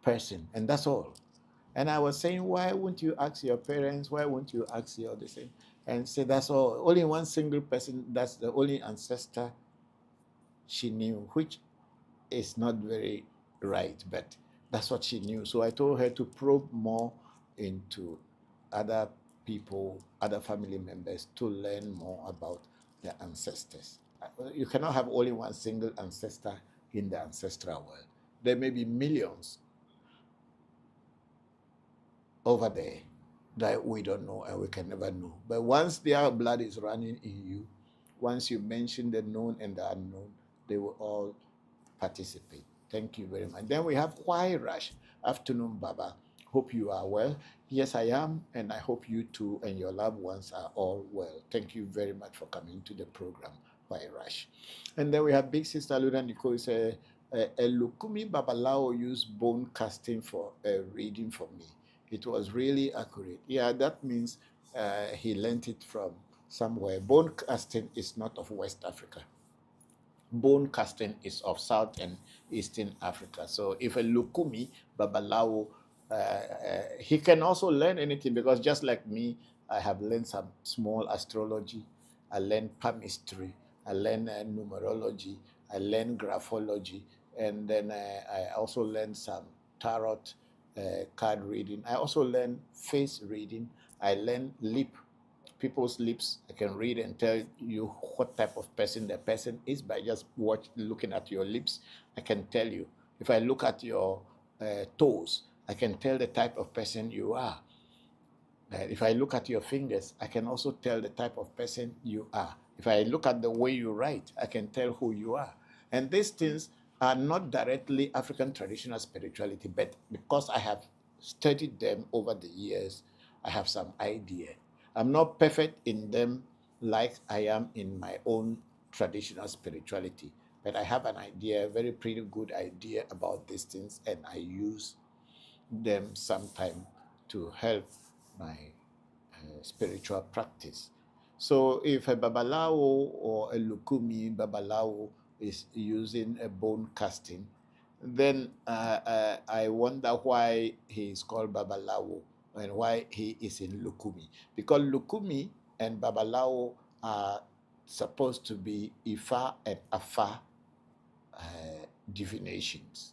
person, and that's all. And I was saying, why wouldn't you ask your parents? Why wouldn't you ask your other thing? And say, that's all. Only one single person, that's the only ancestor she knew, which is not very right, but that's what she knew. So I told her to probe more into other people, other family members, to learn more about their ancestors. You cannot have only one single ancestor in the ancestral world. There may be millions over there that we don't know and we can never know. But once their blood is running in you, once you mention the known and the unknown, they will all participate. Thank you very much. Then we have Kwai Rush. Afternoon, Baba. Hope you are well. Yes, I am, and I hope you too and your loved ones are all well. Thank you very much for coming to the program, Kwai Rush. And then we have Big Sister Luna Nicole say, Lukumi Babalao used bone casting for a reading for me. It was really accurate. Yeah, that means He learned it from somewhere. Bone casting is not of West Africa. Bone casting is of South and Eastern Africa. So if a Lukumi Babalawo, he can also learn anything, because just like me, I have learned some small astrology, I learned palmistry, I learned numerology, I learned graphology, and then I also learned some tarot card reading. I also learned face reading. I learned people's lips. I can read and tell you what type of person the person is by just looking at your lips. I can tell you. If I look at your toes, I can tell the type of person you are. If I look at your fingers, I can also tell the type of person you are. If I look at the way you write, I can tell who you are. And these things are not directly African traditional spirituality, but because I have studied them over the years, I have some idea. I'm not perfect in them like I am in my own traditional spirituality, but I have an idea, a very pretty good idea about these things, and I use them sometime to help my spiritual practice. So if a Babalawo or a Lukumi Babalawo is using a bone casting, then I wonder why he is called Babalawo and why he is in Lukumi. Because Lukumi and Babalawo are supposed to be Ifa and Afa divinations.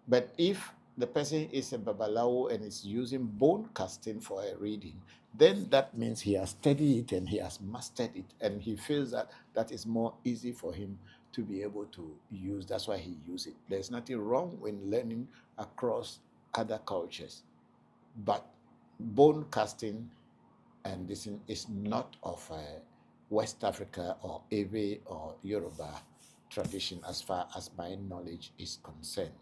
But if the person is a Babalawo and is using bone casting for a reading, then that means he has studied it and he has mastered it, and he feels that that is more easy for him to be able to use. That's why he uses it. There's nothing wrong with learning across other cultures, but bone casting and this is not of West Africa or Ewe or Yoruba tradition as far as my knowledge is concerned.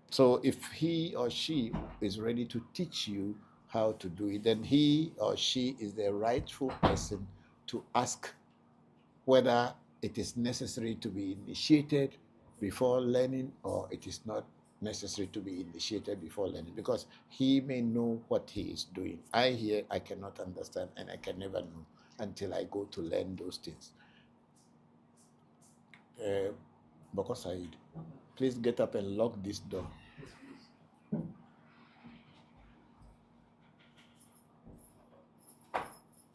So if he or she is ready to teach you how to do it, then he or she is the rightful person to ask whether it is necessary to be initiated before learning or it is not necessary to be initiated before learning, because he may know what he is doing. I cannot understand, and I can never know until I go to learn those things. Bokor Said, please get up and lock this door.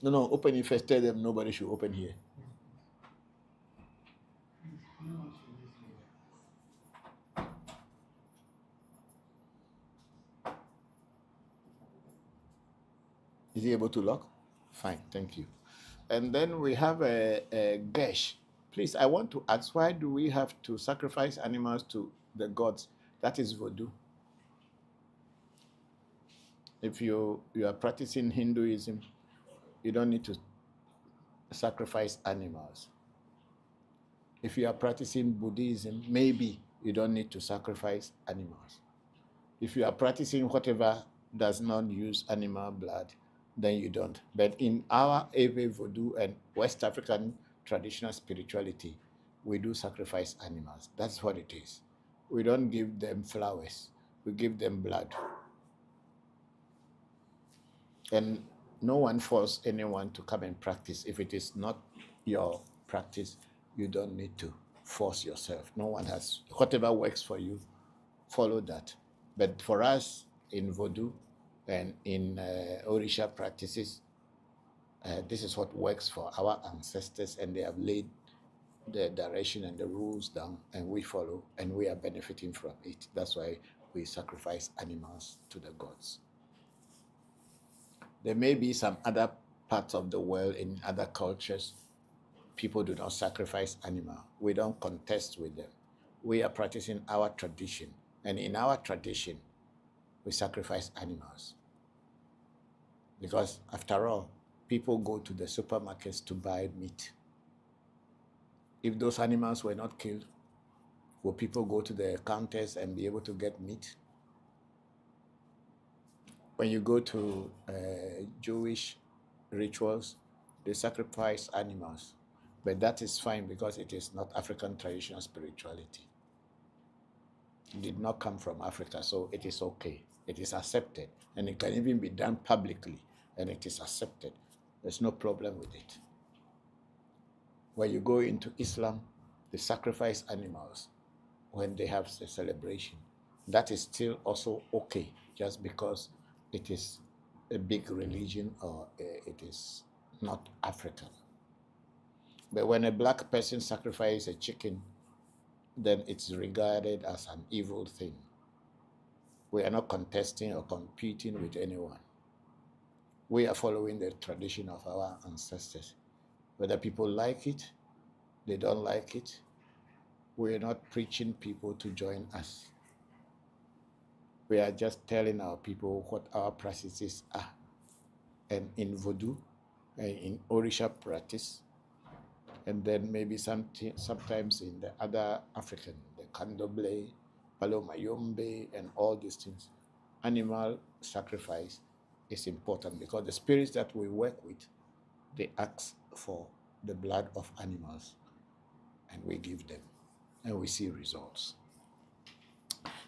No, open it first. Tell them nobody should open here. Is he able to lock? Fine, thank you. And then we have a Gesh. Please, I want to ask, why do we have to sacrifice animals to the gods? That is Voodoo. If you are practicing Hinduism, you don't need to sacrifice animals. If you are practicing Buddhism, maybe you don't need to sacrifice animals. If you are practicing whatever does not use animal blood, then you don't. But in our Ewe Vodu and West African traditional spirituality, we do sacrifice animals. That's what it is. We don't give them flowers. We give them blood. And no one forces anyone to come and practice. If it is not your practice, you don't need to force yourself. No one has, whatever works for you, follow that. But for us in Voodoo and in Orisha practices, this is what works for our ancestors, and they have laid the direction and the rules down, and we follow, and we are benefiting from it. That's why we sacrifice animals to the gods. There may be some other parts of the world, in other cultures, people do not sacrifice animals. We don't contest with them. We are practicing our tradition, and in our tradition, we sacrifice animals. Because after all, people go to the supermarkets to buy meat. If those animals were not killed, will people go to the counters and be able to get meat? When you go to Jewish rituals, they sacrifice animals. But that is fine because it is not African traditional spirituality. It did not come from Africa, so it is okay. It is accepted, and it can even be done publicly. and it is accepted. There's no problem with it. When you go into Islam, they sacrifice animals when they have a celebration. That is still also okay, just because it is a big religion or it is not African. But when a black person sacrifices a chicken, then it's regarded as an evil thing. We are not contesting or competing with anyone. We are following the tradition of our ancestors. Whether people like it, they don't like it, we are not preaching people to join us. We are just telling our people what our practices are. And in Voodoo, in Orisha practice, and then maybe sometimes in the other African, the Candomblé, Palomayombe, and all these things, animal sacrifice is important because the spirits that we work with, they ask for the blood of animals, and we give them, and we see results.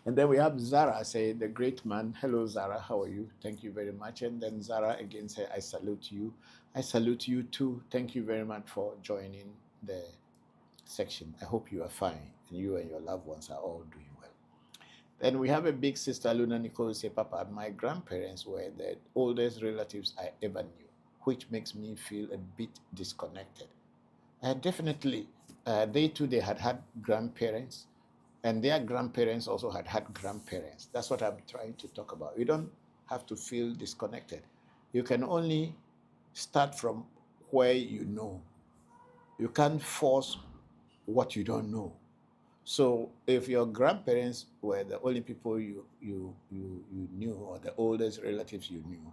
And then we have Zara say, the great man. Hello, Zara. How are you? Thank you very much. And then Zara again say, I salute you. I salute you too. Thank you very much for joining the section. I hope you are fine and you and your loved ones are all doing well. Then we have a big sister, Luna Nicole, say, Papa, my grandparents were the oldest relatives I ever knew, which makes me feel a bit disconnected. Definitely, they too, they had grandparents. And their grandparents also had grandparents. That's what I'm trying to talk about. You don't have to feel disconnected. You can only start from where you know. You can't force what you don't know. So if your grandparents were the only people you knew, or the oldest relatives you knew,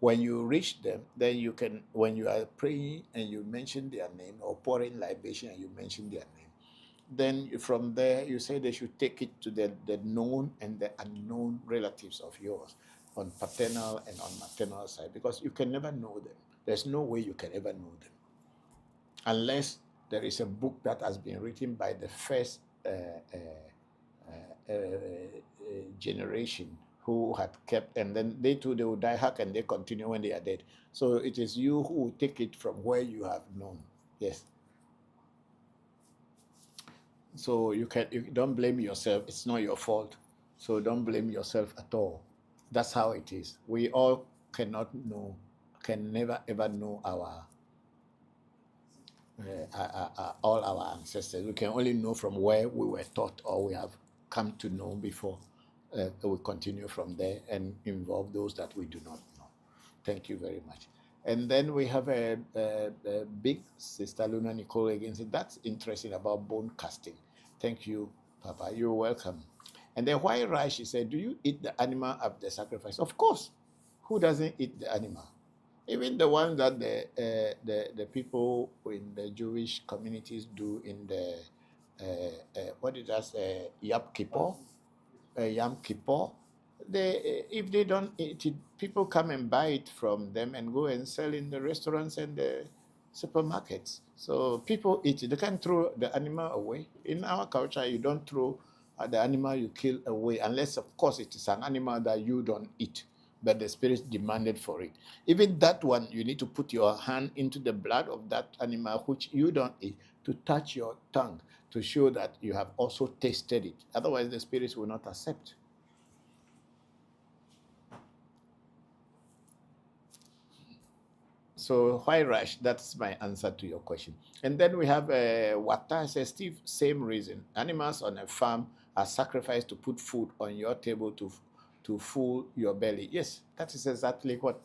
when you reach them, then you can, when you are praying and you mention their name, or pouring libation and you mention their name, then from there, you say they should take it to the known and the unknown relatives of yours on paternal and on maternal side, because you can never know them. There's no way you can ever know them unless there is a book that has been written by the first generation who had kept, and then they too, they will die hack and they continue when they are dead. So it is you who will take it from where you have known. Yes. So you don't blame yourself. It's not your fault. So don't blame yourself at all. That's how it is. We all cannot know, can never ever know all our ancestors. We can only know from where we were taught or we have come to know before. We continue from there and involve those that we do not know. Thank you very much. And then we have a big sister, Luna Nicole, again. So that's interesting about bone casting. Thank you, Papa. You're welcome. And then why Rai, she said, do you eat the animal of the sacrifice? Of course. Who doesn't eat the animal? Even the ones that the people in the Jewish communities do in the, what is that, Yom Kippur? Yom Kippur. If they don't eat it, people come and buy it from them and go and sell in the restaurants and the supermarkets. So people eat it. They can't throw the animal away. In our culture, you don't throw the animal you kill away, unless, of course, it is an animal that you don't eat, but the spirit demanded for it. Even that one, you need to put your hand into the blood of that animal, which you don't eat, to touch your tongue, to show that you have also tasted it. Otherwise, the spirits will not accept. So why rush? That's my answer to your question. And then we have Wata says, Steve, same reason. Animals on a farm are sacrificed to put food on your table to full your belly. Yes, that is exactly what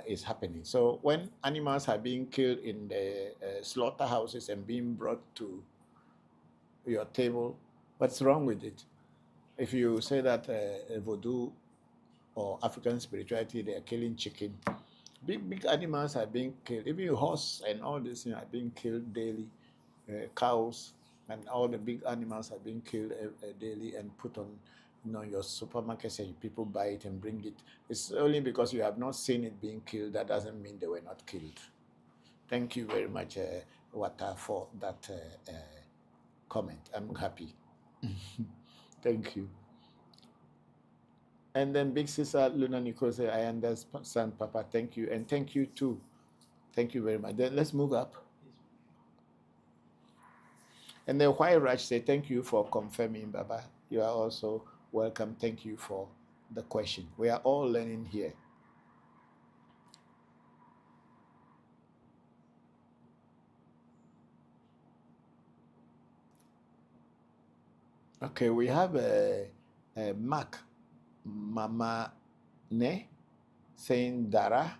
is happening. So when animals are being killed in the slaughterhouses and being brought to your table, what's wrong with it? If you say that Voodoo or African spirituality, they are killing chicken, big animals are being killed. Even horse and all these things are being killed daily. Cows and all the big animals are being killed daily and put on, your supermarkets, and people buy it and bring it. It's only because you have not seen it being killed. That doesn't mean they were not killed. Thank you very much, Wata, for that comment. I'm happy. Thank you. And then big sister Luna Nicole said, I understand, Papa. Thank you. And thank you too. Thank you very much. Then let's move up. And then White Raj said, thank you for confirming, Baba. You are also welcome. Thank you for the question. We are all learning here. Okay, we have a Mark Mama Ne saying Dara.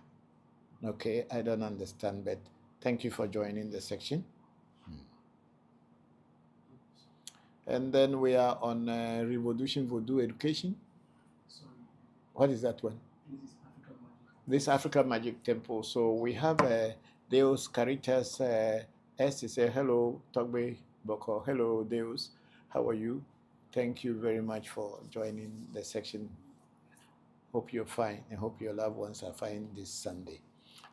Okay, I don't understand, but thank you for joining the section. And then we are on ReVodution Voodoo education. Sorry. What is that one? This is Africa Magic. This Africa Magic Temple. So we have Deus Caritas S to say hello, Togbe Bokor. Hello, Deus. How are you? Thank you very much for joining the section. Hope you're fine and hope your loved ones are fine this Sunday.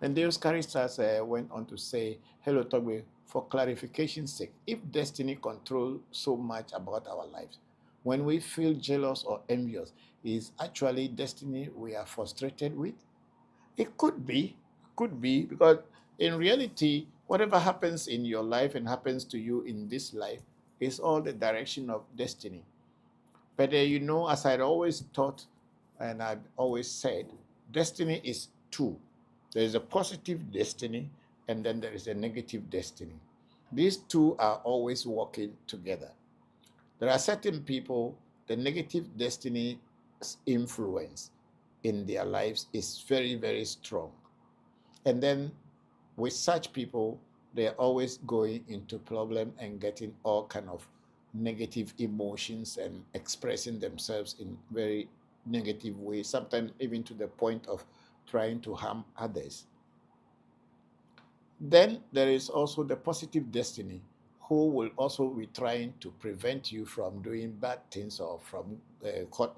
And Deus Caritas went on to say, hello, Togbe, for clarification's sake, if destiny controls so much about our lives, when we feel jealous or envious, is actually destiny we are frustrated with? It could be, because in reality, whatever happens in your life and happens to you in this life is all the direction of destiny. But you know, as I'd always taught and I've always said, destiny is two. There is a positive destiny and then there is a negative destiny. These two are always working together. There are certain people, the negative destiny's influence in their lives is very, very strong. And then with such people, they're always going into problem and getting all kind of negative emotions and expressing themselves in very negative ways, sometimes even to the point of trying to harm others. Then there is also the positive destiny, who will also be trying to prevent you from doing bad things or from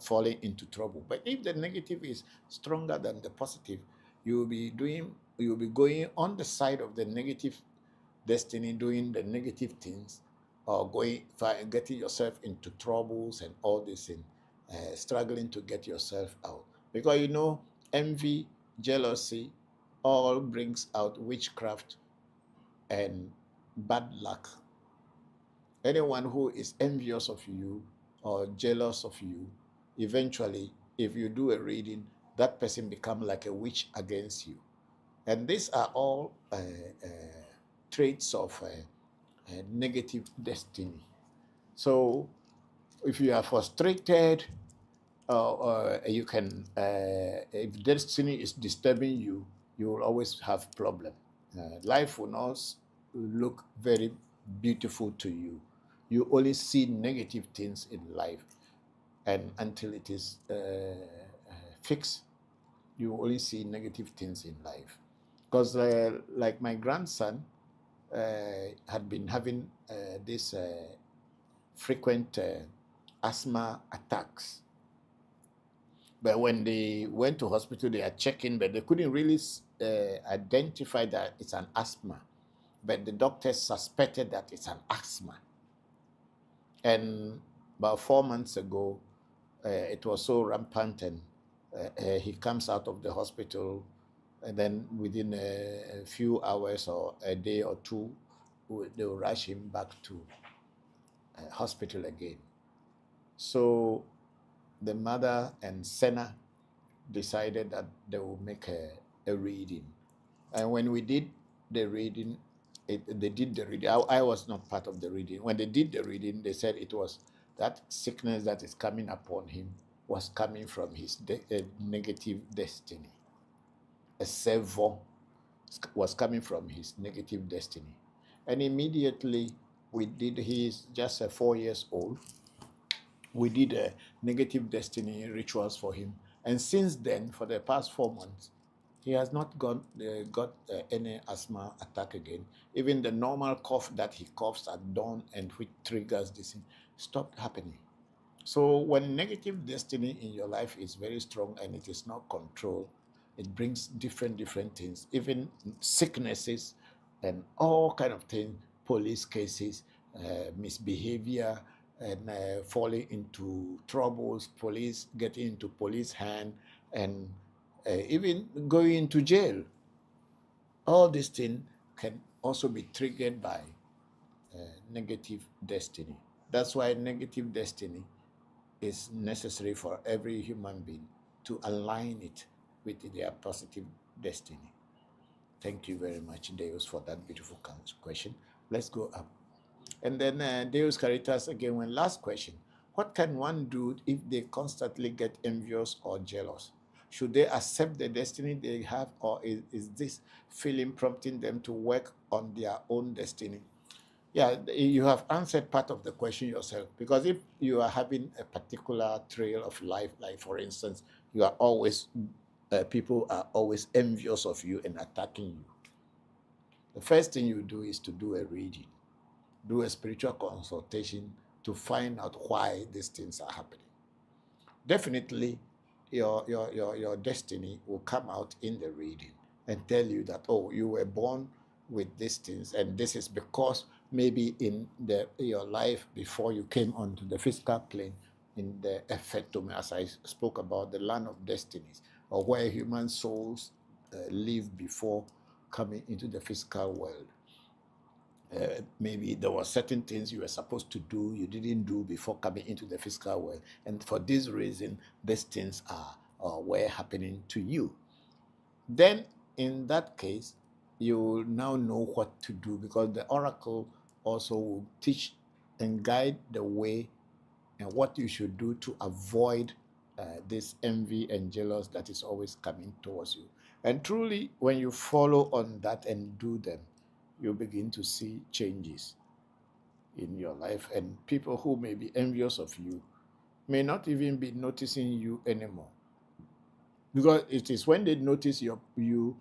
falling into trouble. But if the negative is stronger than the positive, you will be going on the side of the negative destiny, doing the negative things, or getting yourself into troubles and all this thing, struggling to get yourself out. Because you know, envy, jealousy, all brings out witchcraft and bad luck. Anyone who is envious of you or jealous of you, eventually, if you do a reading, that person becomes like a witch against you. And these are all traits of negative destiny. So if you are frustrated, or you can, if destiny is disturbing you, you will always have problem. Life will not look very beautiful to you. You only see negative things in life, and until it is fixed, you only see negative things in life. Because like my grandson had been having this frequent asthma attacks. But when they went to hospital, they are checking, but they couldn't really identify that it's an asthma. But the doctors suspected that it's an asthma. And about 4 months ago, it was so rampant, and he comes out of the hospital, and then within a few hours or a day or two, they will rush him back to hospital again. So the mother and Senna decided that they will make a reading. And when we did the reading, they did the reading. I was not part of the reading. When they did the reading, they said it was that sickness that is coming upon him was coming from his negative destiny. A servant was coming from his negative destiny. And immediately we did, he's just 4 years old. We did negative destiny rituals for him. And since then, for the past 4 months, he has not got any asthma attack again. Even the normal cough that he coughs at dawn and which triggers this stopped happening. So when negative destiny in your life is very strong and it is not controlled, it brings different things, even sicknesses and all kind of things, police cases, misbehavior, and falling into troubles, police getting into police hand, and even going into jail. All these things can also be triggered by negative destiny. That's why negative destiny is necessary for every human being to align it with their positive destiny. Thank you very much, Deus, for that beautiful question. Let's go up. And then Deus Caritas again, one last question. What can one do if they constantly get envious or jealous? Should they accept the destiny they have, or is this feeling prompting them to work on their own destiny? Yeah, you have answered part of the question yourself, because if you are having a particular trail of life, like for instance, you are always, people are always envious of you and attacking you. The first thing you do is to do a reading, do a spiritual consultation to find out why these things are happening. Definitely, your destiny will come out in the reading and tell you that, oh, you were born with these things, and this is because maybe in your life before you came onto the physical plane, in the effectum, as I spoke about, the land of destinies, or where human souls live before coming into the physical world. Maybe there were certain things you were supposed to do, you didn't do before coming into the physical world. And for this reason, these things were happening to you. Then, in that case, you will now know what to do, because the oracle also will teach and guide the way and what you should do to avoid this envy and jealous that is always coming towards you. And truly, when you follow on that and do them, you begin to see changes in your life, and people who may be envious of you may not even be noticing you anymore, because it is when they notice you,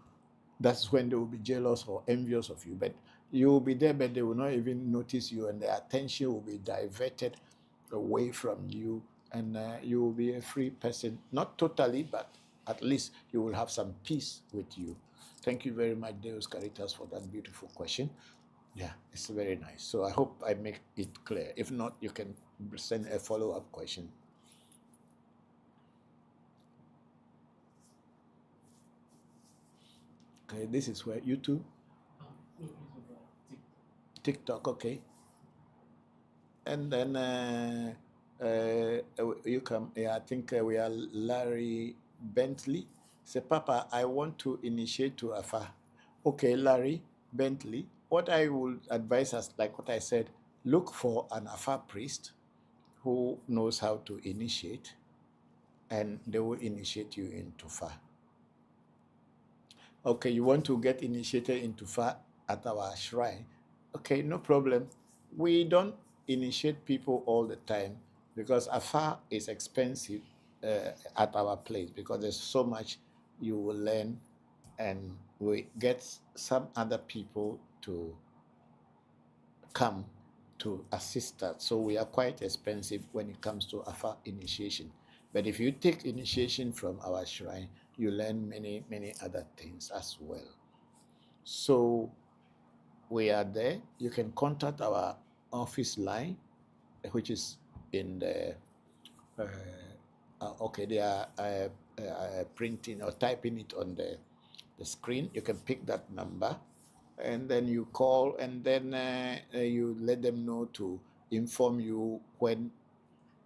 that's when they will be jealous or envious of you. But you will be there, but they will not even notice you, and their attention will be diverted away from you, and you will be a free person. Not totally, but at least you will have some peace with you. Thank you very much, Deus Caritas, for that beautiful question. Yeah, it's very nice. So I hope I make it clear. If not, you can send a follow-up question. Okay, this is where YouTube, TikTok, okay. And then you come. Yeah, I think we are Larry Bentley. Say, Papa, I want to initiate to Afa. Okay, Larry Bentley. What I would advise us, like what I said, look for an Afa priest who knows how to initiate, and they will initiate you into Fa. Okay, you want to get initiated into Fa at our shrine? Okay, no problem. We don't initiate people all the time, because Afa is expensive at our place, because there's so much you will learn, and we get some other people to come to assist us. So we are quite expensive when it comes to Afa initiation. But if you take initiation from our shrine, you learn many, many other things as well. So we are there. You can contact our office line, which is in the, okay, they are printing or typing it on the screen. You can pick that number, and then you call, and then you let them know to inform you when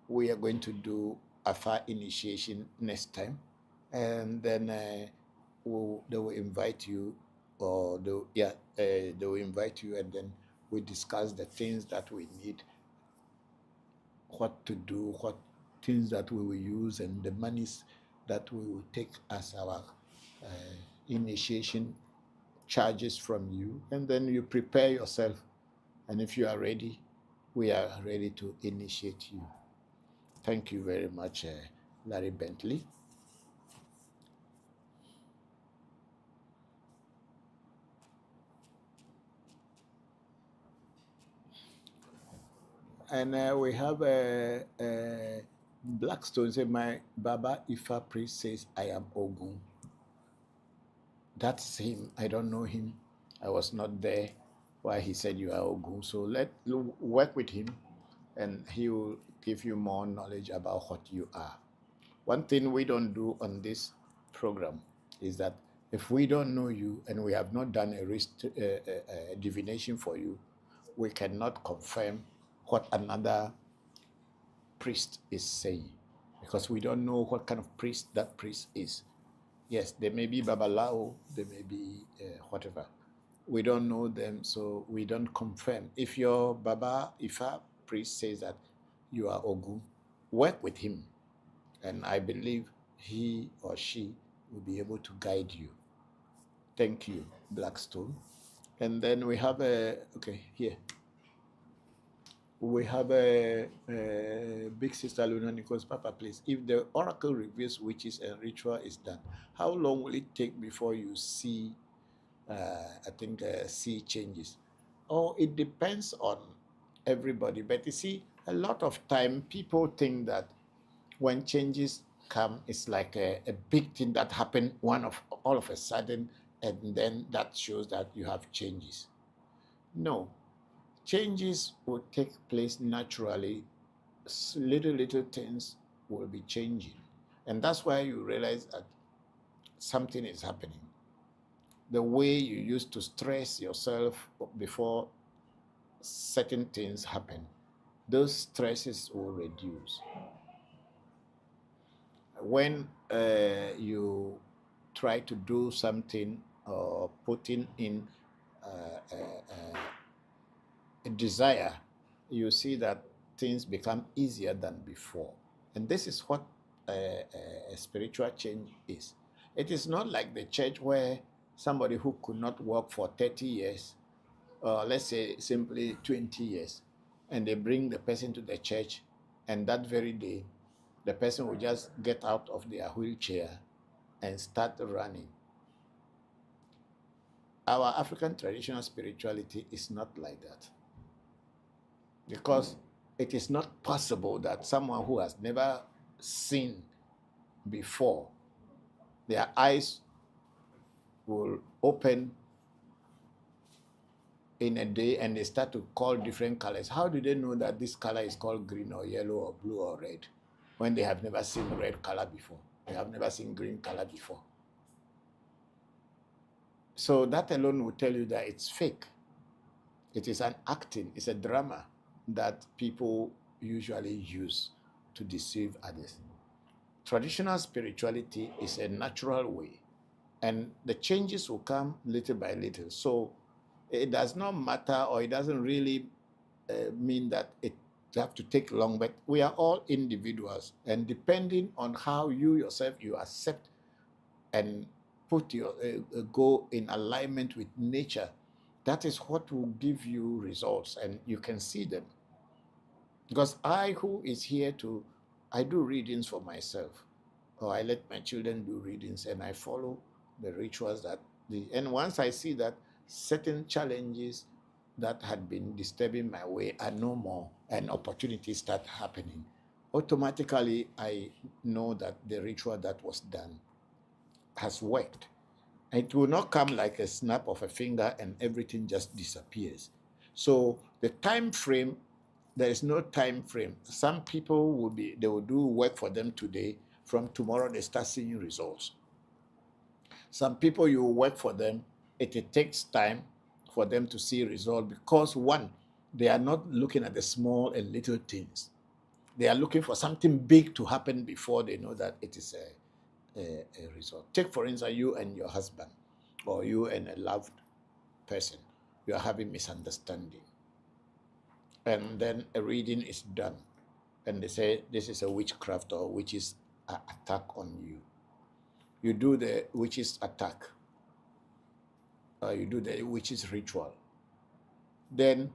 we are going to do Afa initiation next time. And then they will invite you, or they will invite you, and then we discuss the things that we need, what to do, what things that we will use, and the monies that we will take as our initiation charges from you. And then you prepare yourself, and if you are ready, we are ready to initiate you. Thank you very much, Larry Bentley. And we have Blackstone say, my Baba Ifa priest says I am Ogun. That's him. I don't know him. I was not there while he said you are Ogun. So let's work with him and he will give you more knowledge about what you are. One thing we don't do on this program is that if we don't know you and we have not done a divination for you, we cannot confirm what another priest is saying, because we don't know what kind of priest that priest is. Yes, they may be Babalao, they may be whatever. We don't know them, so we don't confirm. If your Baba Ifa priest says that you are Ogu, work with him, and I believe he or she will be able to guide you. Thank you, Blackstone. And then we have okay, here. We have a big sister Luna Nichols. Papa, please, if the oracle reveals witches and ritual is done, how long will it take before you see, see changes? Oh, it depends on everybody. But you see, a lot of time people think that when changes come, it's like a big thing that happened all of a sudden, and then that shows that you have changes. No, changes will take place naturally. Little things will be changing, and that's why you realize that something is happening. The way you used to stress yourself before certain things happen, those stresses will reduce. When you try to do something or putting in a desire, you see that things become easier than before. And this is what a spiritual change is. It is not like the church where somebody who could not work for 30 years, or let's say simply 20 years, and they bring the person to the church, and that very day, the person will just get out of their wheelchair and start running. Our African traditional spirituality is not like that, because it is not possible that someone who has never seen before, their eyes will open in a day and they start to call different colors. How do they know that this color is called green or yellow or blue or red when they have never seen red color before? They have never seen green color before. So that alone will tell you that it's fake. It is an acting, it's a drama that people usually use to deceive others. Traditional spirituality is a natural way, and the changes will come little by little. So it does not matter, or it doesn't really mean that it have to take long, but we are all individuals, and depending on how you yourself you accept and put your go in alignment with nature, that is what will give you results, and you can see them. Because I, who is here I do readings for myself, or I let my children do readings, and I follow the rituals and once I see that certain challenges that had been disturbing my way are no more, and opportunities start happening, automatically I know that the ritual that was done has worked. It will not come like a snap of a finger and everything just disappears. So the time frame, there is no time frame. Some people they will do work for them today. From tomorrow, they start seeing results. Some people, you work for them, it takes time for them to see results, because one, they are not looking at the small and little things. They are looking for something big to happen before they know that it is a result. Take, for instance, you and your husband, or you and a loved person. You are having misunderstanding. And then a reading is done, and they say this is a witchcraft or witch's attack on you. You do the witch's attack, you do the witch's ritual. Then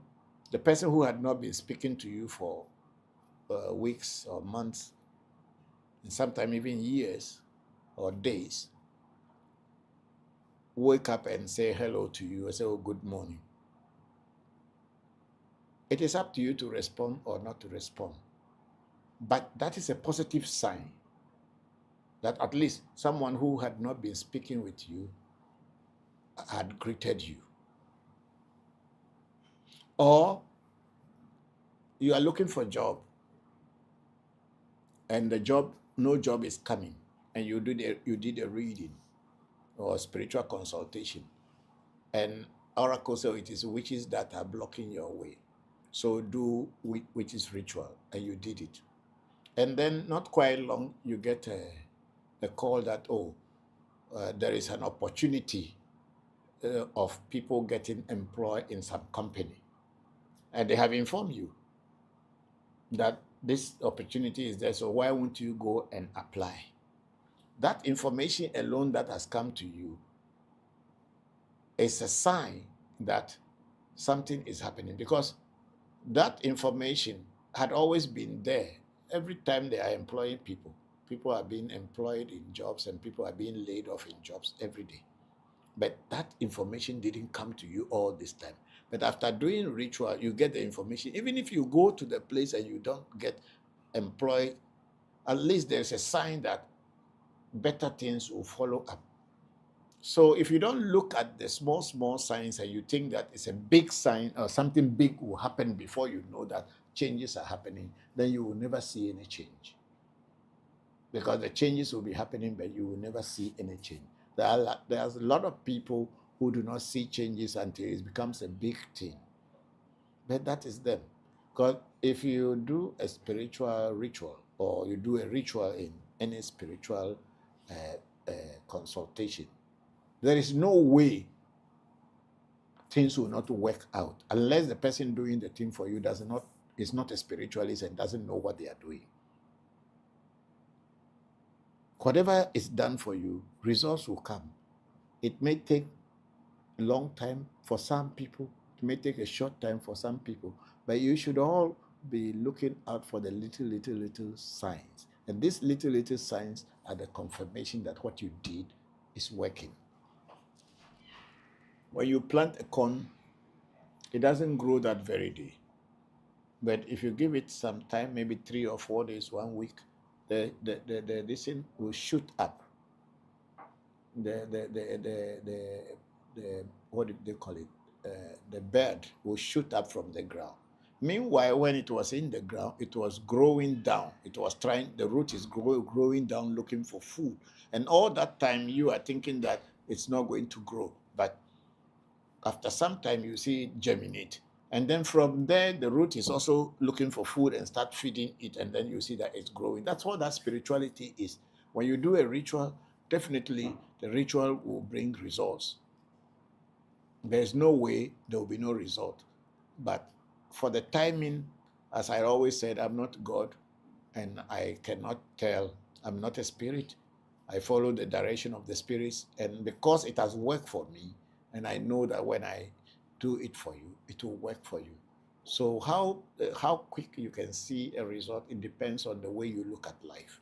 the person who had not been speaking to you for weeks or months, and sometimes even years or days, wake up and say hello to you and say, oh, good morning. It is up to you to respond or not to respond. But that is a positive sign that at least someone who had not been speaking with you had greeted you. Or you are looking for a job, and no job is coming, and you did a reading or spiritual consultation, and oracle said it is witches that are blocking your way. So do witches ritual, and you did it. And then not quite long, you get a call that, there is an opportunity of people getting employed in some company. And they have informed you that this opportunity is there, so why won't you go and apply? That information alone that has come to you is a sign that something is happening, because that information had always been there. Every time they are employing people, people are being employed in jobs and people are being laid off in jobs every day. But that information didn't come to you all this time. But after doing ritual, you get the information. Even if you go to the place and you don't get employed, at least there's a sign that better things will follow up. So if you don't look at the small signs and you think that it's a big sign or something big will happen before you know that changes are happening, then you will never see any change. Because the changes will be happening, but you will never see any change. There's a lot of people who do not see changes until it becomes a big thing. But that is them. Because if you do a spiritual ritual or you do a ritual in any spiritual consultation, there is no way things will not work out unless the person doing the thing for you is not a spiritualist and doesn't know what they are doing. Whatever is done for you, results will come. It may take a long time for some people. It may take a short time for some people. But you should all be looking out for the little signs. And these little signs are the confirmation that what you did is working. When you plant a corn, it doesn't grow that very day. But if you give it some time, maybe 3 or 4 days, 1 week, this thing will shoot up. What do they call it? The bed will shoot up from the ground. Meanwhile, when it was in the ground, it was growing down. The root is growing down looking for food. And all that time, you are thinking that it's not going to grow. But after some time, you see it germinate. And then from there, the root is also looking for food and start feeding it. And then you see that it's growing. That's what that spirituality is. When you do a ritual, definitely the ritual will bring results. There's no way there will be no result. But for the timing, as I always said, I'm not God and I cannot tell. I'm not a spirit. I follow the direction of the spirits. And because it has worked for me, and I know that when I do it for you, it will work for you. So how quick you can see a result, it depends on the way you look at life.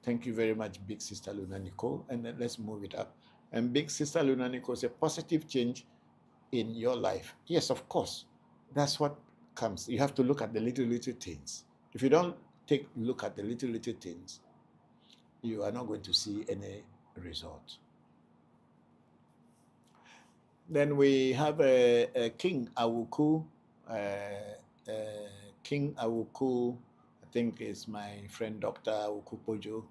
Thank you very much, Big Sister Luna Nicole. And then let's move it up. And Big Sister Luna Nicole is a positive change in your life. Yes, of course. That's what comes. You have to look at the little things. If you don't look at the little things, you are not going to see any result. Then we have a King Awuku. King Awuku, I think is my friend Dr. Awuku Pojo.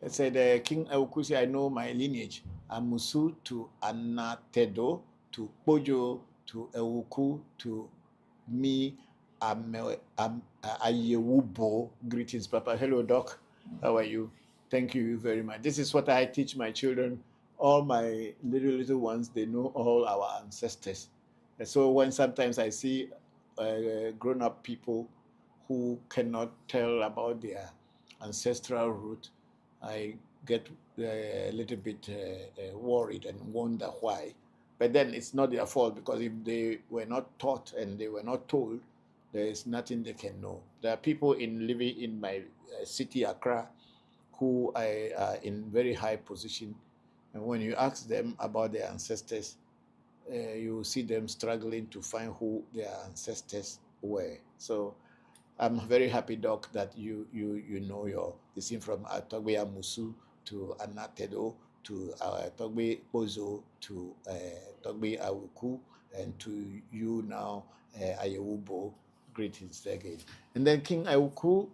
It said, King Awuku said, I know my lineage. Amusu to Anatedo, to Pojo, to Awuku, to me, Ayewubo. Greetings, Papa. Hello, Doc. How are you? Thank you very much. This is what I teach my children. All my little ones, they know all our ancestors. And so when sometimes I see grown-up people who cannot tell about their ancestral root, I get a little bit worried and wonder why. But then it's not their fault, because if they were not taught and they were not told, there is nothing they can know. There are people living in my city, Accra, who are in very high position. And when you ask them about their ancestors, you see them struggling to find who their ancestors were. So I'm very happy, Doc, that you know this thing from Atogbeya Musu to Anatedo to our Togbe Bozo, to Togbe Awuku, and to you now, Ayewubo. Greetings again. And then King Awuku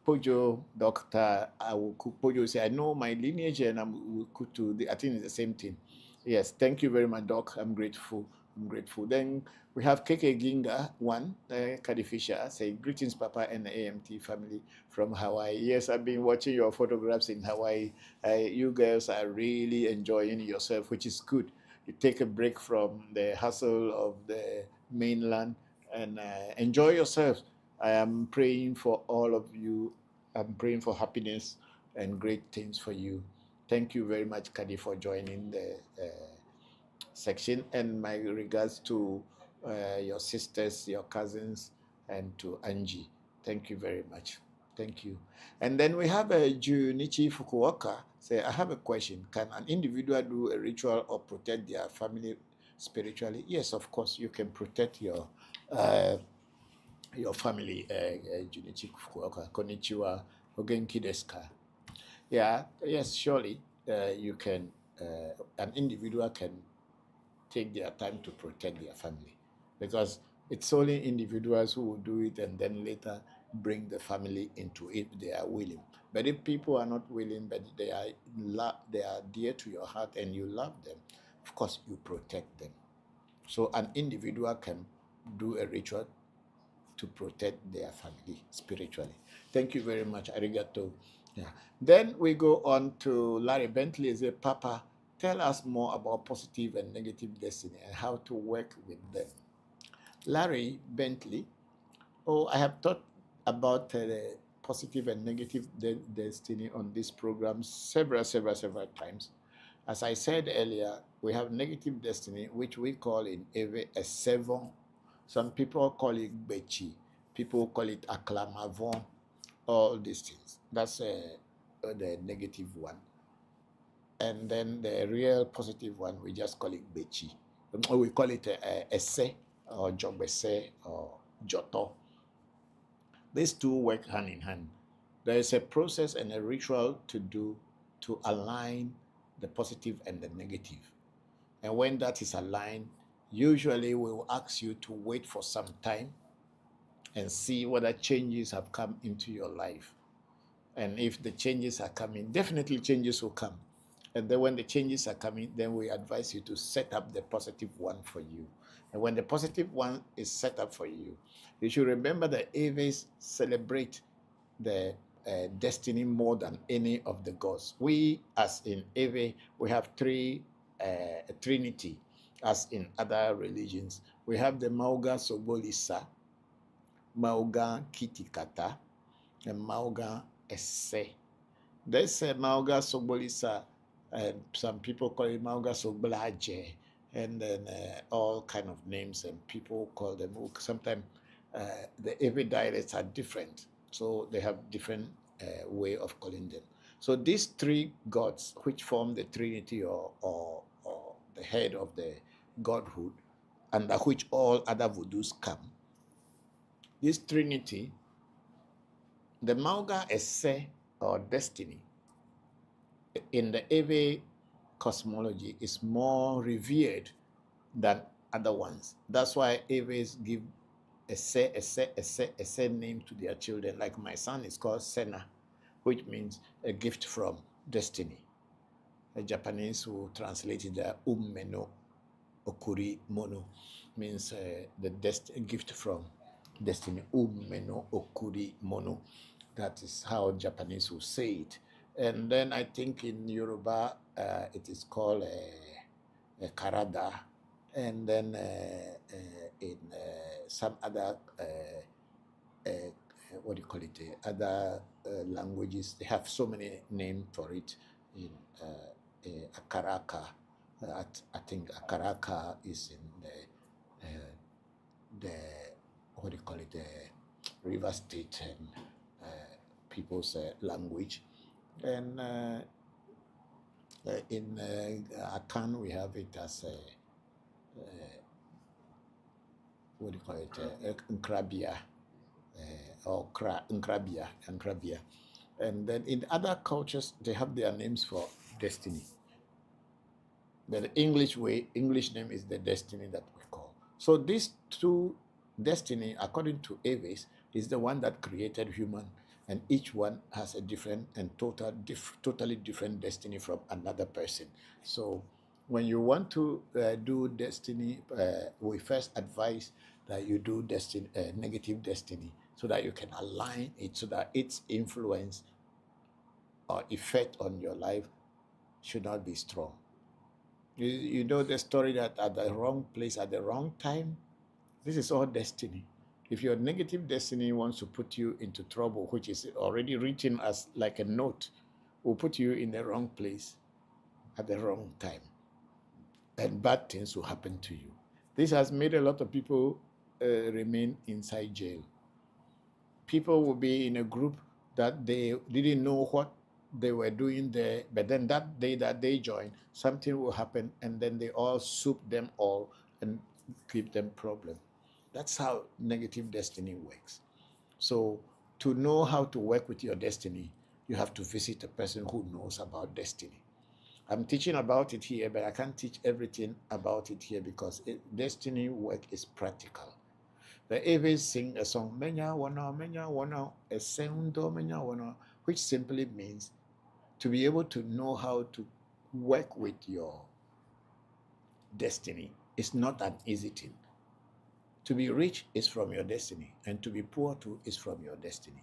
Pojo, Dr. Awuku Pojo say, I know my lineage and I'm Awuku too. I think it's the same thing. Yes, thank you very much, Doc. I'm grateful. I'm grateful. Then we have KK Ginga, one, Kadi Fisher, say, greetings, Papa and the AMT family from Hawaii. Yes, I've been watching your photographs in Hawaii. You girls are really enjoying yourself, which is good. You take a break from the hustle of the mainland and enjoy yourself. I am praying for all of you. I'm praying for happiness and great things for you. Thank you very much, Kadi, for joining the section, and my regards to your sisters, your cousins, and to Angie. Thank you very much. Thank you. And then we have Junichi Fukuoka say, I have a question. Can an individual do a ritual or protect their family spiritually? Yes, of course, you can protect your family, Junichi Fukuoka. Konnichiwa, ogenki desu ka? Yeah, yes, surely you can, an individual can take their time to protect their family, because it's only individuals who will do it and then later bring the family into it if they are willing. But if people are not willing, but they are dear to your heart and you love them, of course you protect them. So an individual can do a ritual to protect their family spiritually. Thank you very much. Arigato. Yeah. Then we go on to Larry Bentley. Say, Papa, tell us more about positive and negative destiny and how to work with them. Larry Bentley, I have thought about the positive and negative destiny on this program several times. As I said earlier, we have negative destiny, which we call in Ewe a seven. Some people call it Bechi. People call it Acclamavon. All these things. That's the negative one. And then the real positive one, we just call it Bechi. We call it Esse or Jogbese or Joto. These two work hand in hand. There is a process and a ritual to do to align the positive and the negative. And when that is aligned, usually we will ask you to wait for some time and see whether changes have come into your life. And if the changes are coming, definitely changes will come. And then when the changes are coming, then we advise you to set up the positive one for you. And when the positive one is set up for you, you should remember that Eves celebrate the destiny more than any of the gods. We, as in Ewe, we have three trinity, as in other religions. We have the Mauga Sobolisa, Mauga Kitikata, and Mauga Esse. There's a Mauga Sobolisa, and some people call it Mauga Soblaje, and then all kind of names, and people call them. Sometimes the Ewe dialects are different, so they have different way of calling them. So these three gods, which form the Trinity or the head of the godhood, under which all other voodoos come, this Trinity, the Mauga Esse or destiny, in the Ewe cosmology is more revered than other ones. That's why Ewes give a name to their children. Like my son is called Sena, which means a gift from destiny. A Japanese will translate it as Ummeno Okuri Mono, means the gift from destiny. Ummeno Okuri Mono. That is how Japanese will say it. And then I think in Yoruba, it is called a Karada. And then in some other, what do you call it, other languages, they have so many names for it. In Akaraka, I think Akaraka is in the what do you call it, the River State and people's language. And in Akan, we have it as what do you call it, Nkrabia, or Nkrabia. And then in other cultures, they have their names for destiny. The English way, English name is the destiny that we call. So these two destiny, according to Ewe, is the one that created human, and each one has a different and totally different destiny from another person. So when you want to do destiny, we first advise that you do destiny, negative destiny, so that you can align it, so that its influence or effect on your life should not be strong. You know the story that at the wrong place at the wrong time? This is all destiny. If your negative destiny wants to put you into trouble, which is already written as like a note, will put you in the wrong place at the wrong time. And bad things will happen to you. This has made a lot of people remain inside jail. People will be in a group that they didn't know what they were doing there, but then that day that they join, something will happen, and then they all soup them all and give them problem. That's how negative destiny works. So to know how to work with your destiny, you have to visit a person who knows about destiny. I'm teaching about it here, but I can't teach everything about it here because destiny work is practical. The Ewe sing a song, Menya wana, a seundo menya wana, which simply means to be able to know how to work with your destiny. It's not an easy thing. To be rich is from your destiny, and to be poor too is from your destiny.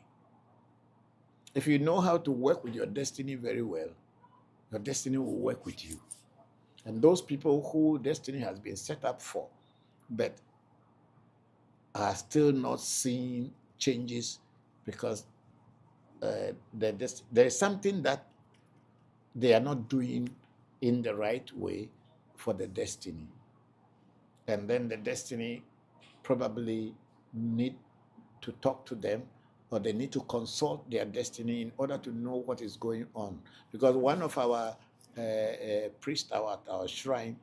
If you know how to work with your destiny very well, your destiny will work with you. And those people who destiny has been set up for, but are still not seeing changes because there is something that they are not doing in the right way for the destiny. And then the destiny probably need to talk to them, or they need to consult their destiny in order to know what is going on. Because one of our priests at our shrine,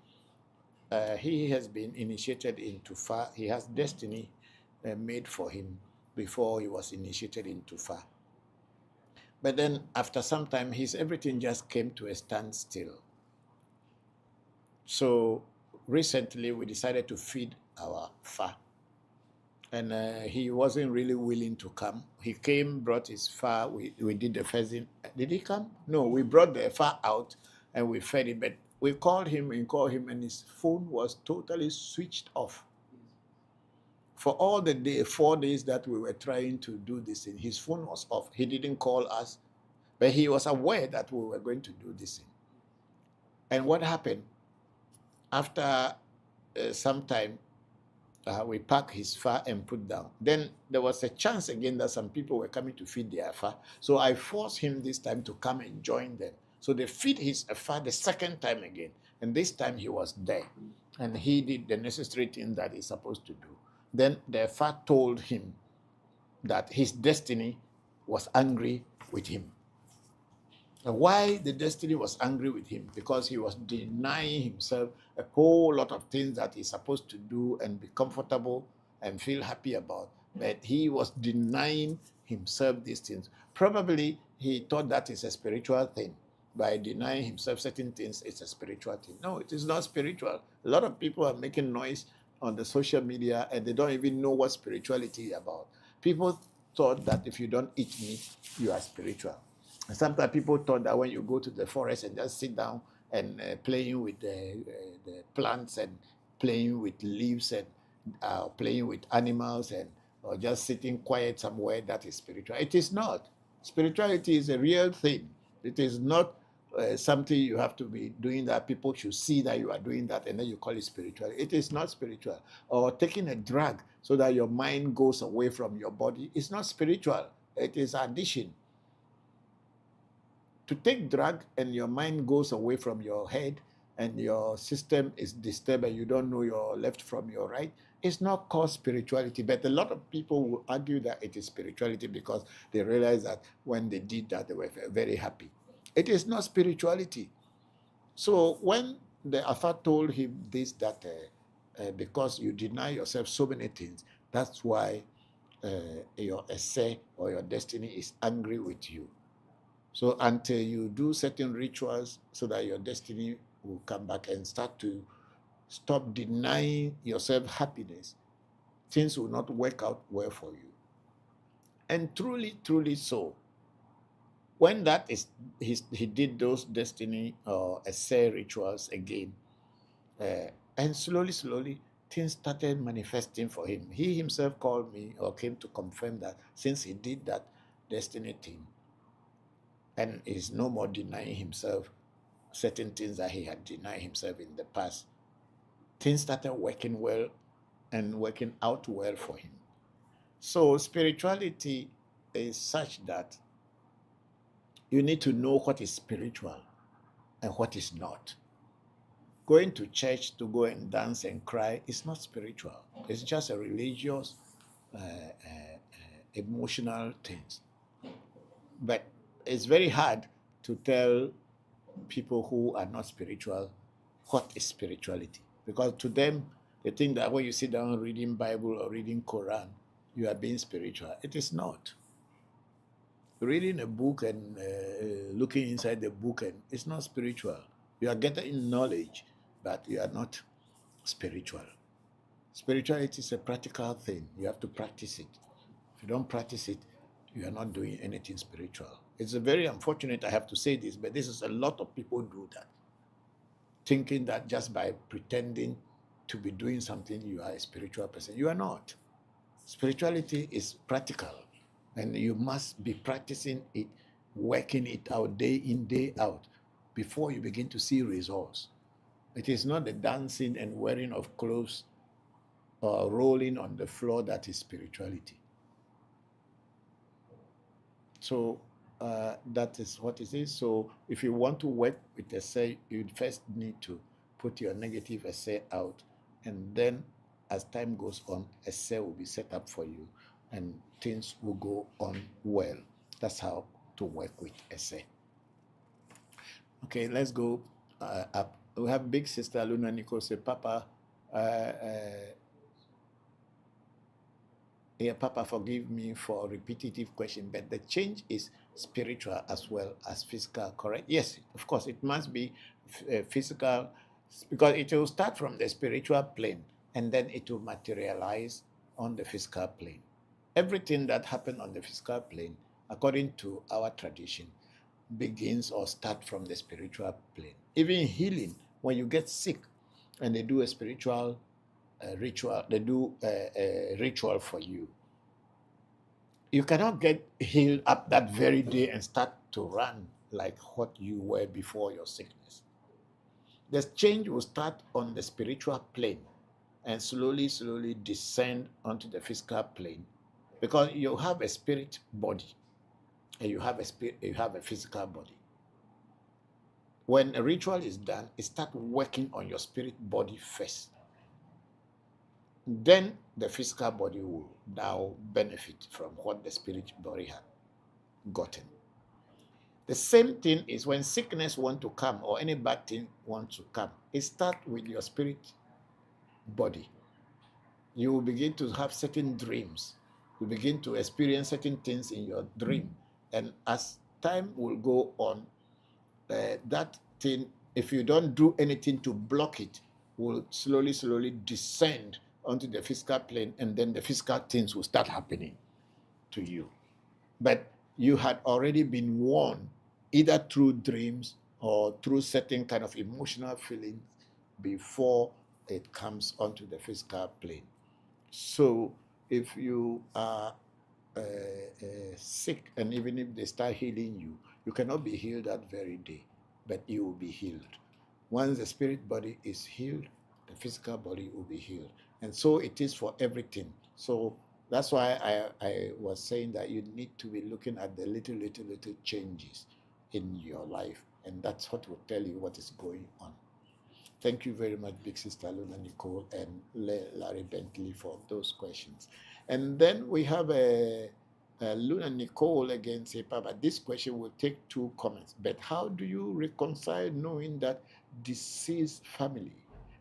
he has been initiated into Fa. He has destiny made for him before he was initiated into Fa. But then after some time, everything just came to a standstill. So recently we decided to feed our Fa. And he wasn't really willing to come. He came, brought his Fa. We did the feeding. Did he come? No, we brought the Fa out and we fed it. But we called him, and his phone was totally switched off. For all the 4 days that we were trying to do this thing, his phone was off. He didn't call us, but he was aware that we were going to do this thing. And what happened? After some time, we packed his Fa and put down. Then there was a chance again that some people were coming to feed their Fa. So I forced him this time to come and join them. So they feed his Fa the second time again. And this time he was there. And he did the necessary thing that he's supposed to do. Then the Fa told him that his destiny was angry with him. And why the destiny was angry with him? Because he was denying himself a whole lot of things that he's supposed to do and be comfortable and feel happy about. But he was denying himself these things. Probably he thought that is a spiritual thing. By denying himself certain things, it's a spiritual thing. No, it is not spiritual. A lot of people are making noise on the social media and they don't even know what spirituality is about. People thought that if you don't eat meat, you are spiritual. And sometimes people thought that when you go to the forest and just sit down and playing with the plants and playing with leaves and playing with animals and or just sitting quiet somewhere, that is spiritual. It is not. Spirituality is a real thing. It is not something you have to be doing that people should see that you are doing that and then you call it spiritual. It is not spiritual. Or taking a drug so that your mind goes away from your body is not spiritual. It is addiction. To take drug and your mind goes away from your head and your system is disturbed and you don't know your left from your right, it's not called spirituality. But a lot of people will argue that it is spirituality because they realize that when they did that, they were very happy. It is not spirituality. So when the Afa told him this, that because you deny yourself so many things, that's why your essay or your destiny is angry with you. So until you do certain rituals so that your destiny will come back and start to stop denying yourself happiness, things will not work out well for you. And truly, truly so. When that is, he did those destiny or essay rituals again, and slowly, slowly, things started manifesting for him. He himself called me or came to confirm that since he did that destiny thing, and is no more denying himself certain things that he had denied himself in the past, things started working well and working out well for him. So spirituality is such that you need to know what is spiritual and what is not. Going to church to go and dance and cry is not spiritual. It's just a religious, emotional things. But it's very hard to tell people who are not spiritual what is spirituality, because to them they think that when you sit down reading Bible or reading Quran, you are being spiritual. It is not. Reading a book and looking inside the book, and it's not spiritual. You are getting knowledge, but you are not spiritual. Spirituality is a practical thing. You have to practice it. If you don't practice it, you are not doing anything spiritual. It's very unfortunate I have to say this, but this is a lot of people do that, thinking that just by pretending to be doing something, you are a spiritual person. You are not. Spirituality is practical, and you must be practicing it, working it out day in, day out, before you begin to see results. It is not the dancing and wearing of clothes or rolling on the floor that is spirituality. So that is what it is. So if you want to work with essay, you first need to put your negative essay out, and then as time goes on, essay will be set up for you and things will go on well. That's how to work with essay. Okay, let's go up. We have big sister Luna Nicole say, Papa, yeah, Papa, forgive me for repetitive question, but the change is spiritual as well as physical, correct? Yes, of course, it must be physical, because it will start from the spiritual plane and then it will materialize on the physical plane. Everything that happened on the physical plane, according to our tradition, begins or start from the spiritual plane. Even healing, when you get sick and they do a spiritual ritual, they do a ritual for you. You cannot get healed up that very day and start to run like what you were before your sickness. The change will start on the spiritual plane and slowly, slowly descend onto the physical plane, because you have a spirit body and you have a physical body. When a ritual is done, it starts working on your spirit body first. Then the physical body will now benefit from what the spirit body had gotten. The same thing is when sickness wants to come or any bad thing wants to come. It starts with your spirit body. You will begin to have certain dreams. You begin to experience certain things in your dream. And as time will go on, that thing, if you don't do anything to block it, will slowly, slowly descend onto the physical plane, and then the physical things will start happening to you. But you had already been warned, either through dreams or through certain kind of emotional feelings, before it comes onto the physical plane. So if you are sick, and even if they start healing you, you cannot be healed that very day, but you will be healed. Once the spirit body is healed, the physical body will be healed. And so it is for everything. So that's why I was saying that you need to be looking at the little changes in your life, and that's what will tell you what is going on. Thank you very much, Big Sister Luna Nicole and Larry Bentley, for those questions. And then we have Luna Nicole again say, Papa, this question will take 2 comments, but how do you reconcile knowing that deceased family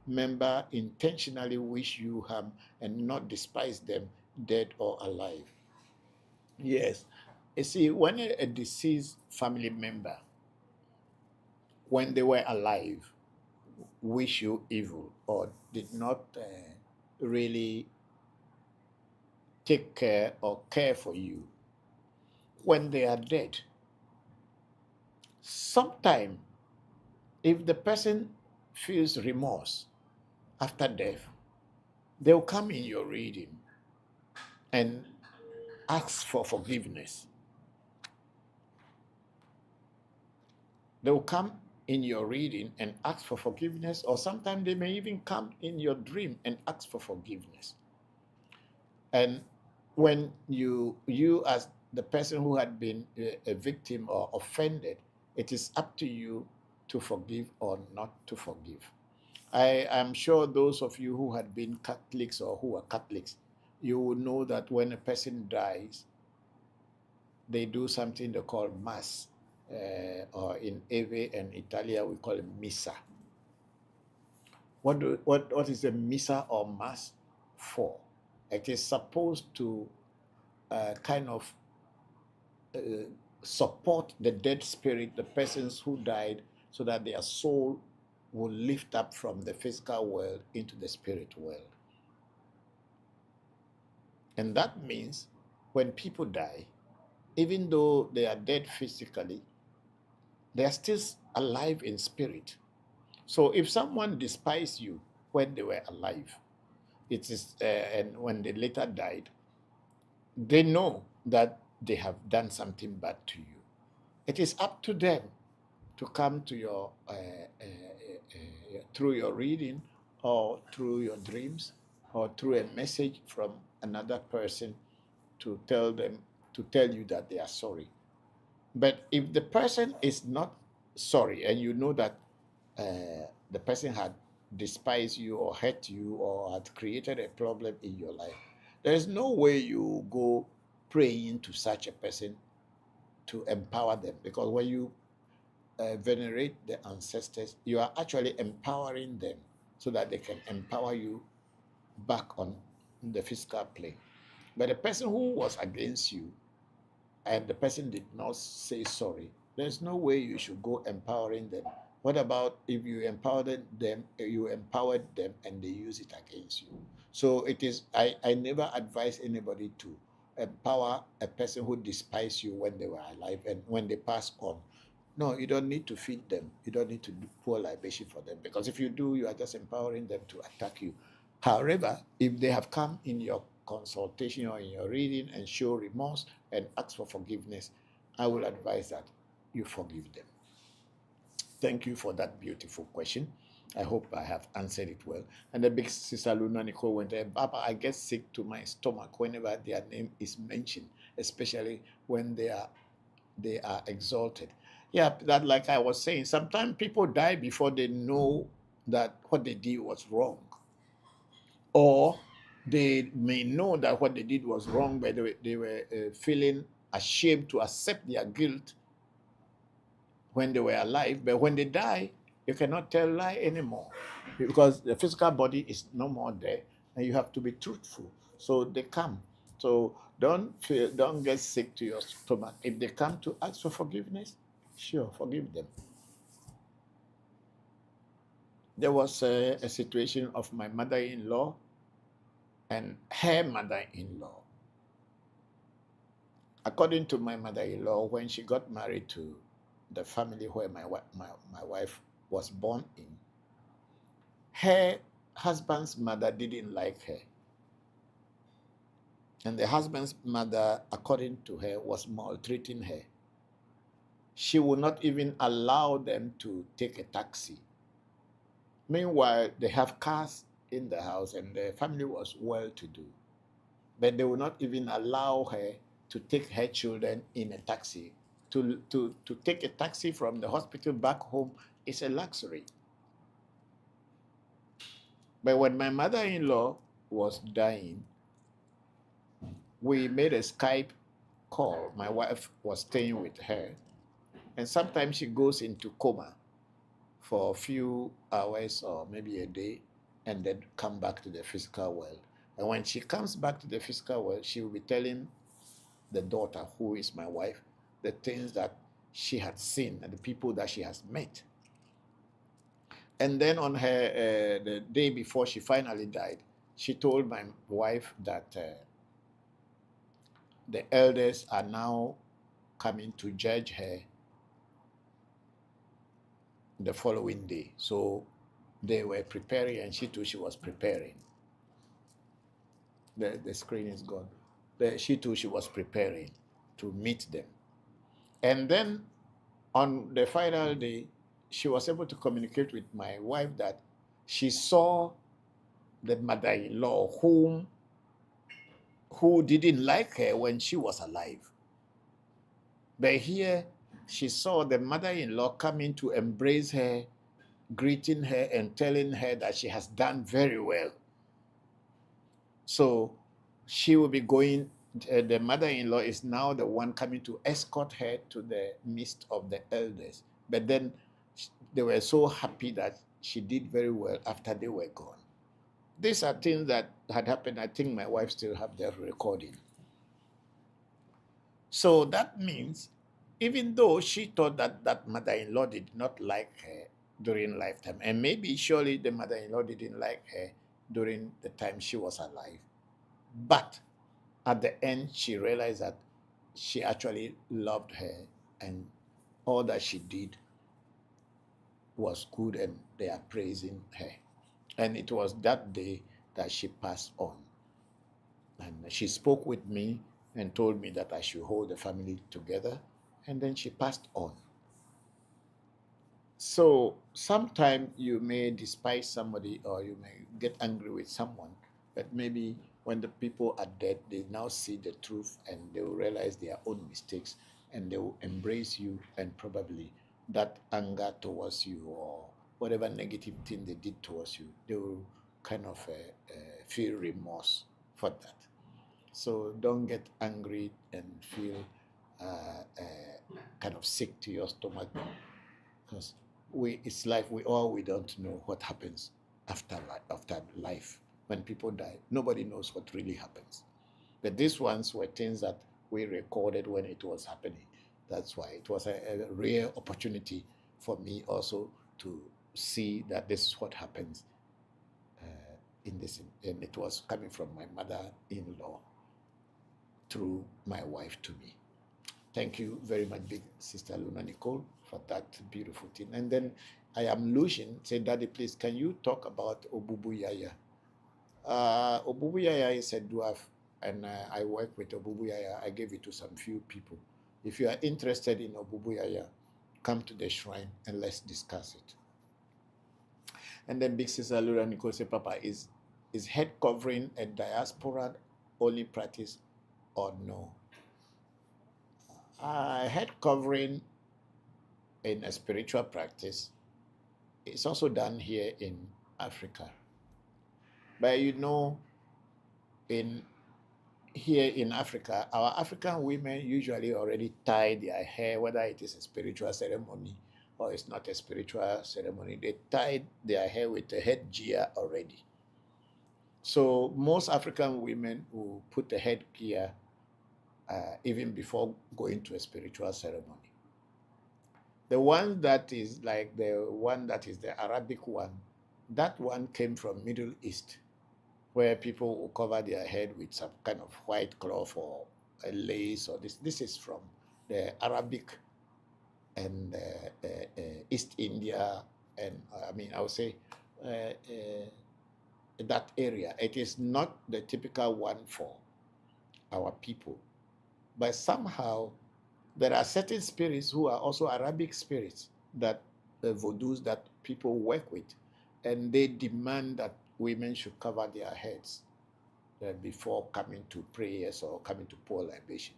member intentionally wish you harm and not despise them, dead or alive? Yes. You see, when a deceased family member, when they were alive, wish you evil or did not really take care or care for you, when they are dead, sometime if the person feels remorse after death, they'll come in your reading and ask for forgiveness. They'll come in your reading and ask for forgiveness, or sometimes they may even come in your dream and ask for forgiveness. And when you as the person who had been a victim or offended, it is up to you to forgive or not to forgive. I am sure those of you who had been Catholics or who are Catholics, you will know that when a person dies, they do something they call Mass, or in Ewe and Italia we call it Missa. What is a Missa or Mass for? It is supposed to kind of support the dead spirit, the persons who died, so that their soul will lift up from the physical world into the spirit world. And that means when people die, even though they are dead physically, they are still alive in spirit. So if someone despises you when they were alive, it is and when they later died, they know that they have done something bad to you. It is up to them to come to your through your reading or through your dreams or through a message from another person to tell you that they are sorry. But if the person is not sorry and you know that the person had despised you or hurt you or had created a problem in your life, there is no way you go praying to such a person to empower them, because when you venerate the ancestors, you are actually empowering them so that they can empower you back on the physical plane. But the person who was against you and the person did not say sorry, there's no way you should go empowering them. What about if you empowered them and they use it against you? So it is, I never advise anybody to empower a person who despised you when they were alive and when they pass on. No, you don't need to feed them. You don't need to pour libation for them, because if you do, you are just empowering them to attack you. However, if they have come in your consultation or in your reading and show remorse and ask for forgiveness, I will advise that you forgive them. Thank you for that beautiful question. I hope I have answered it well. And the big sister Luna Nicole went, Papa, I get sick to my stomach whenever their name is mentioned, especially when they are exalted. Yeah, that, like I was saying, sometimes people die before they know that what they did was wrong. Or they may know that what they did was wrong, but they were feeling ashamed to accept their guilt when they were alive. But when they die, you cannot tell lie anymore, because the physical body is no more there, and you have to be truthful. So they come. So don't get sick to your stomach. If they come to ask for forgiveness, sure, forgive them. There was a situation of my mother-in-law and her mother-in-law. According to my mother-in-law, when she got married to the family where my wife was born in, her husband's mother didn't like her. And the husband's mother, according to her, was maltreating her. She would not even allow them to take a taxi. Meanwhile, they have cars in the house and the family was well-to-do. But they would not even allow her to take her children in a taxi. To take a taxi from the hospital back home is a luxury. But when my mother-in-law was dying, we made a Skype call. My wife was staying with her. And sometimes she goes into coma for a few hours or maybe a day and then come back to the physical world. And when she comes back to the physical world, she will be telling the daughter, who is my wife, the things that she had seen and the people that she has met. And then on her the day before she finally died, she told my wife that the elders are now coming to judge her the following day. So they were preparing, and she too, she was preparing. The screen is gone. She too, she was preparing to meet them. And then on the final day, she was able to communicate with my wife that she saw the mother-in-law who didn't like her when she was alive. But here, she saw the mother-in-law coming to embrace her, greeting her and telling her that she has done very well. So she will be going, the mother-in-law is now the one coming to escort her to the midst of the elders. But then they were so happy that she did very well after they were gone. These are things that had happened. I think my wife still have their recording. So that means, even though she thought that that mother-in-law did not like her during lifetime, and maybe surely the mother-in-law didn't like her during the time she was alive, but at the end she realized that she actually loved her, and all that she did was good, and they are praising her. And it was that day that she passed on. And she spoke with me and told me that I should hold the family together, and then she passed on. So sometimes you may despise somebody, or you may get angry with someone, but maybe when the people are dead, they now see the truth and they will realize their own mistakes, and they will embrace you, and probably that anger towards you or whatever negative thing they did towards you, they will kind of feel remorse for that. So don't get angry and feel kind of sick to your stomach, because it's life. We don't know what happens after life. When people die, nobody knows what really happens. But these ones were things that we recorded when it was happening. That's why it was a rare opportunity for me also to see that this is what happens in this, and it was coming from my mother-in-law through my wife to me. Thank you very much, big sister Luna Nicole, for that beautiful thing. And then I am Lucian, say, Daddy, please, can you talk about Obubu Yaya? Obubu Yaya is a dwarf, and I work with Obubu Yaya. I gave it to some few people. If you are interested in Obubu Yaya, come to the shrine and let's discuss it. And then big sister Luna Nicole say, Papa, is head covering a diaspora only practice or no? Head covering in a spiritual practice is also done here in Africa. But you know, here in Africa, our African women usually already tie their hair, whether it is a spiritual ceremony or it's not a spiritual ceremony, they tie their hair with a headgear already. So most African women will put the headgear even before going to a spiritual ceremony. The one that is like the one that is the Arabic one, that one came from Middle East, where people will cover their head with some kind of white cloth or a lace or this. This is from the Arabic and East India, and I would say that area. It is not the typical one for our people. But somehow there are certain spirits who are also Arabic spirits, that voodoos that people work with, and they demand that women should cover their heads before coming to prayers or coming to pour libation.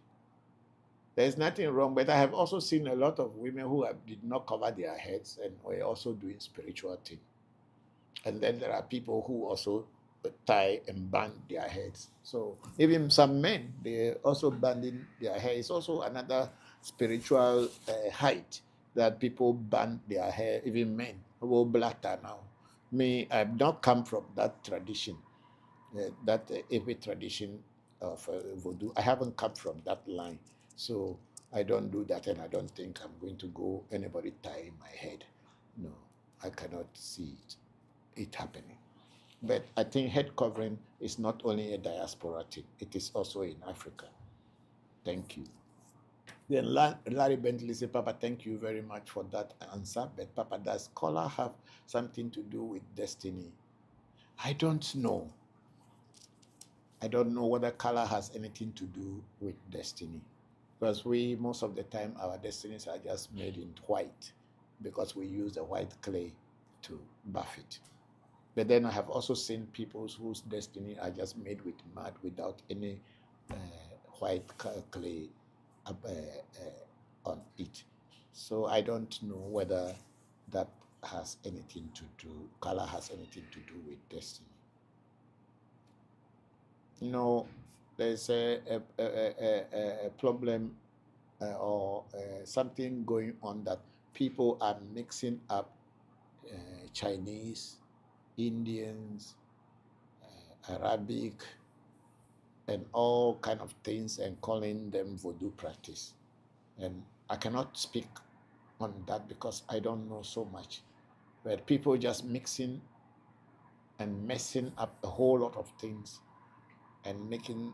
There's nothing wrong, but I have also seen a lot of women who did not cover their heads and were also doing spiritual things. And then there are people who also tie and band their heads. So even some men, they also banding their hair. It's also another spiritual height that people band their hair, even men. Who blatter now. Me, I've not come from that tradition, that Ewe tradition of voodoo. I haven't come from that line. So I don't do that, and I don't think I'm going to go anybody tying my head. No. I cannot see it happening. But I think head covering is not only a diaspora thing, it is also in Africa. Thank you. Then Larry Bentley said, Papa, thank you very much for that answer. But Papa, does color have something to do with destiny? I don't know. I don't know whether color has anything to do with destiny. Because most of the time, our destinies are just made in white because we use the white clay to buff it. But then I have also seen people whose destiny are just made with mud without any white clay on it. So I don't know whether that has anything to do, color has anything to do with destiny. You know, there's a problem or something going on that people are mixing up Chinese, Indians, Arabic, and all kind of things and calling them voodoo practice. And I cannot speak on that because I don't know so much. But people just mixing and messing up a whole lot of things and making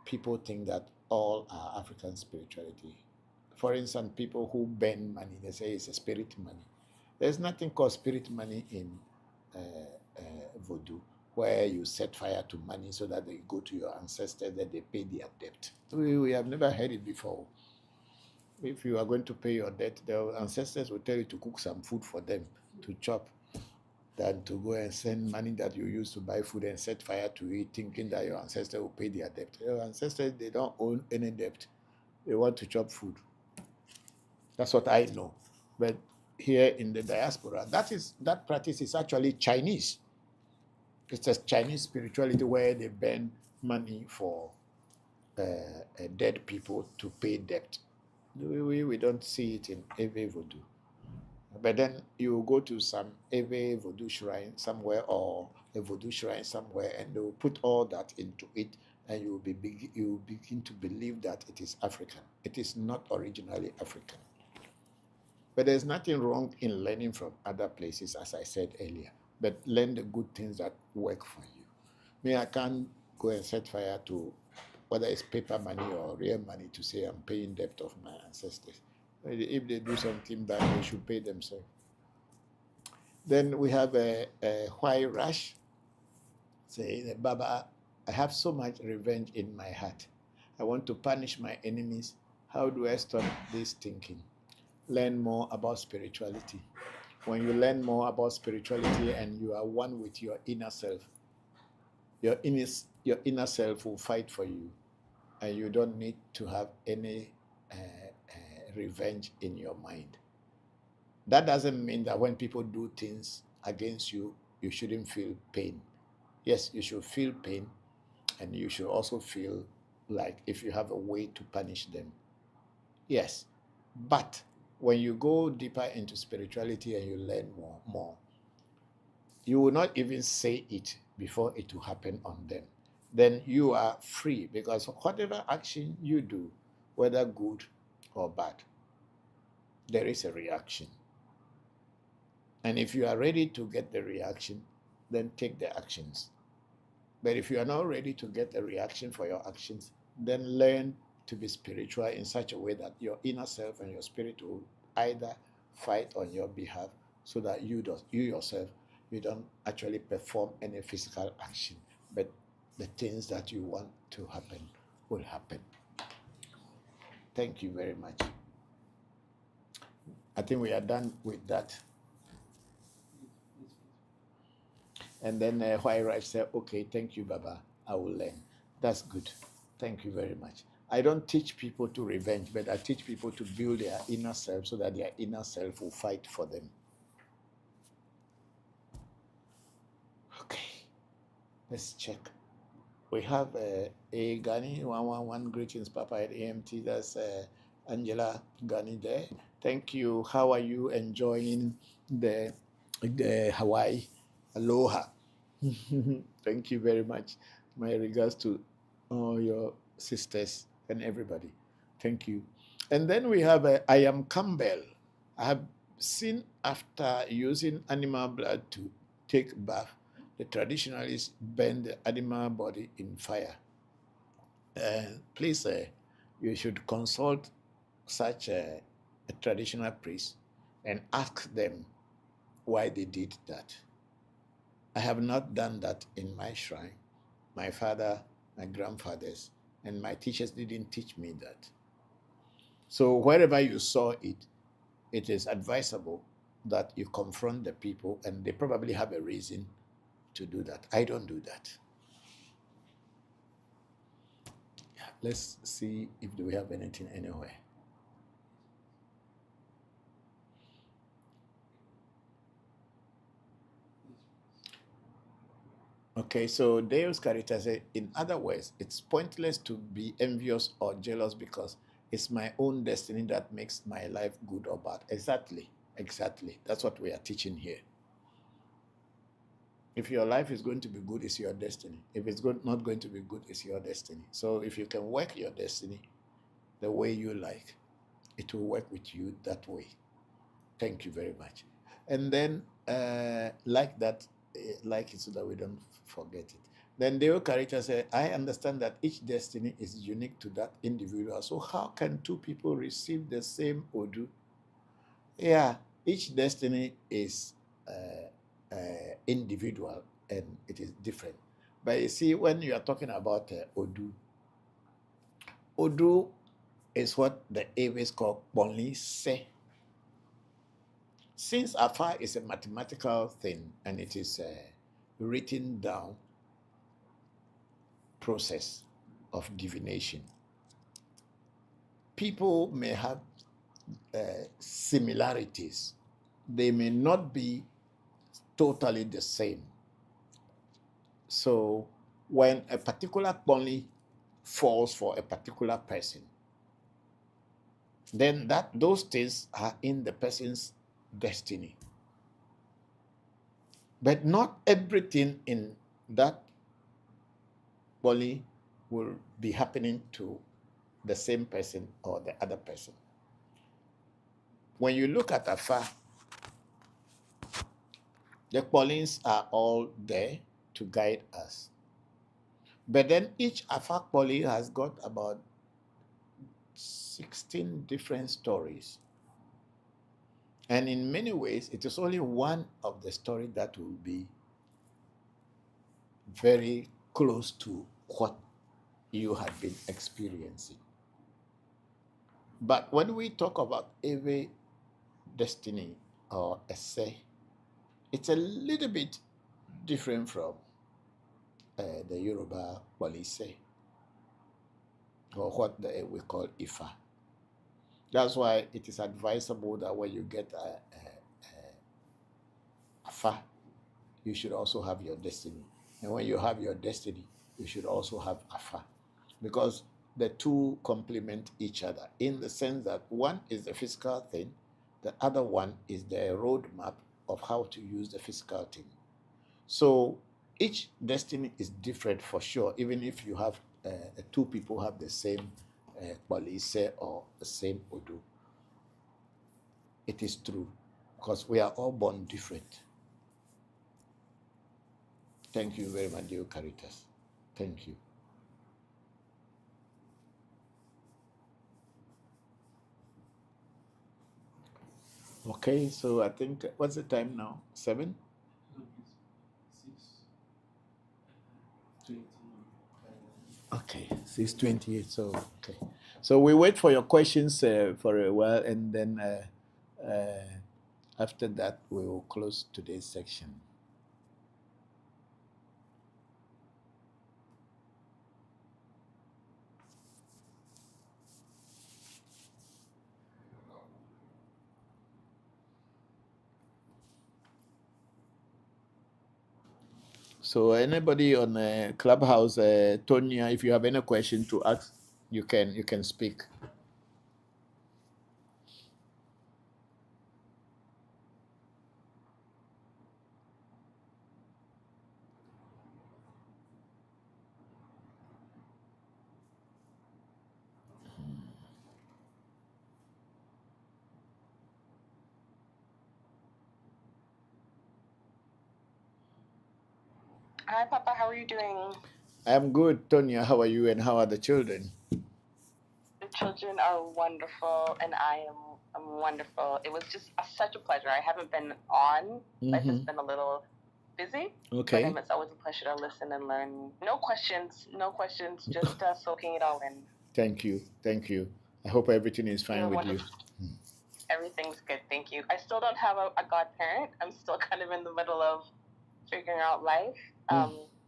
people think that all are African spirituality. For instance, people who burn money, they say it's a spirit money. There's nothing called spirit money in Voodoo, where you set fire to money so that they go to your ancestors, that they pay their debt. We have never heard it before. If you are going to pay your debt, the ancestors will tell you to cook some food for them to chop, than to go and send money that you use to buy food and set fire to it, thinking that your ancestors will pay their debt. Your ancestors, they don't own any debt. They want to chop food. That's what I know. But here in the diaspora, that practice is actually Chinese. It's a Chinese spirituality where they burn money for dead people to pay debt. We don't see it in Ewe Vodu. But then you go to some Ewe Vodu shrine somewhere or a Voodoo shrine somewhere, and they will put all that into it, and you will begin to believe that it is African. It is not originally African. But there's nothing wrong in learning from other places, as I said earlier. But learn the good things that work for you. Me, I can't go and set fire to whether it's paper money or real money to say I'm paying debt of my ancestors. If they do something bad, they should pay themselves. Then we have a why rush. Say, Baba, I have so much revenge in my heart. I want to punish my enemies. How do I stop this thinking? Learn more about spirituality. When you learn more about spirituality and you are one with your inner self, your inner self will fight for you, and you don't need to have any revenge in your mind. That doesn't mean that when people do things against you, you shouldn't feel pain. Yes, you should feel pain, and you should also feel like if you have a way to punish them. Yes, but when you go deeper into spirituality and you learn more, you will not even say it before it will happen on them. Then you are free, because whatever action you do, whether good or bad, there is a reaction. And if you are ready to get the reaction, then take the actions. But if you are not ready to get a reaction for your actions, then learn to be spiritual in such a way that your inner self and your spirit will either fight on your behalf, so that you yourself, you don't actually perform any physical action, but the things that you want to happen will happen. Thank you very much. I think we are done with that. And then Huayra said, okay, thank you, Baba, I will learn. That's good. Thank you very much. I don't teach people to revenge, but I teach people to build their inner self so that their inner self will fight for them. Okay, let's check. We have a Gani, 111 greetings, Papa at AMT. That's Angela Gani there. Thank you. How are you enjoying the Hawaii? Aloha. Thank you very much. My regards to all your sisters and everybody. Thank you. And then we have I am Campbell. I have seen after using animal blood to take bath, the traditionalists burn the animal body in fire. Please, you should consult such a traditional priest and ask them why they did that. I have not done that in my shrine. My father, my grandfathers, and my teachers didn't teach me that. So wherever you saw it, it is advisable that you confront the people, and they probably have a reason to do that. I don't do that. Let's see if we have anything anywhere. Okay, so Deus Caritas says, in other words, it's pointless to be envious or jealous because it's my own destiny that makes my life good or bad. Exactly, exactly. That's what we are teaching here. If your life is going to be good, it's your destiny. If it's not going to be good, it's your destiny. So if you can work your destiny the way you like, it will work with you that way. Thank you very much. And then like that, like it so that we don't forget it. Then Deo Karita said, I understand that each destiny is unique to that individual. So how can two people receive the same Odu? Yeah, each destiny is individual and it is different. But you see, when you are talking about Odu, Odu is what the Ewes call Bonli Se. Since Afa is a mathematical thing and it is a written down process of divination, people may have similarities. They may not be totally the same. So when a particular Bonli falls for a particular person, then those things are in the person's destiny. But not everything in that body will be happening to the same person or the other person. When you look at Afa, the Paulins are all there to guide us. But then each Afa Pauli has got about 16 different stories. And in many ways, it is only one of the stories that will be very close to what you have been experiencing. But when we talk about every destiny or essay, it's a little bit different from the Yoruba police or what we call Ifa. That's why it is advisable that when you get a Afa, you should also have your destiny. And when you have your destiny, you should also have Afa. Because the two complement each other in the sense that one is the physical thing, the other one is the roadmap of how to use the physical thing. So each destiny is different for sure, even if you have two people have the same police or the same Odu. It is true, because we are all born different. Thank you very much, dear Caritas. Thank you. Okay, so I think, what's the time now? 7? 6:20. Okay, 6:28. So okay, so we wait for your questions for a while, and then after that we will close today's section. So anybody on Clubhouse, Tonya, if you have any question to ask, you can speak. Hi, Papa. How are you doing? I'm good, Tonya. How are you and how are the children? The children are wonderful, and I'm wonderful. It was just such a pleasure. I haven't been on. Life has been a little busy. Okay. But it's always a pleasure to listen and learn. No questions, just soaking it all in. Thank you. Thank you. I hope everything is fine You're with you. wonderful. Everything's good, thank you. I still don't have a godparent. I'm still kind of in the middle of figuring out life.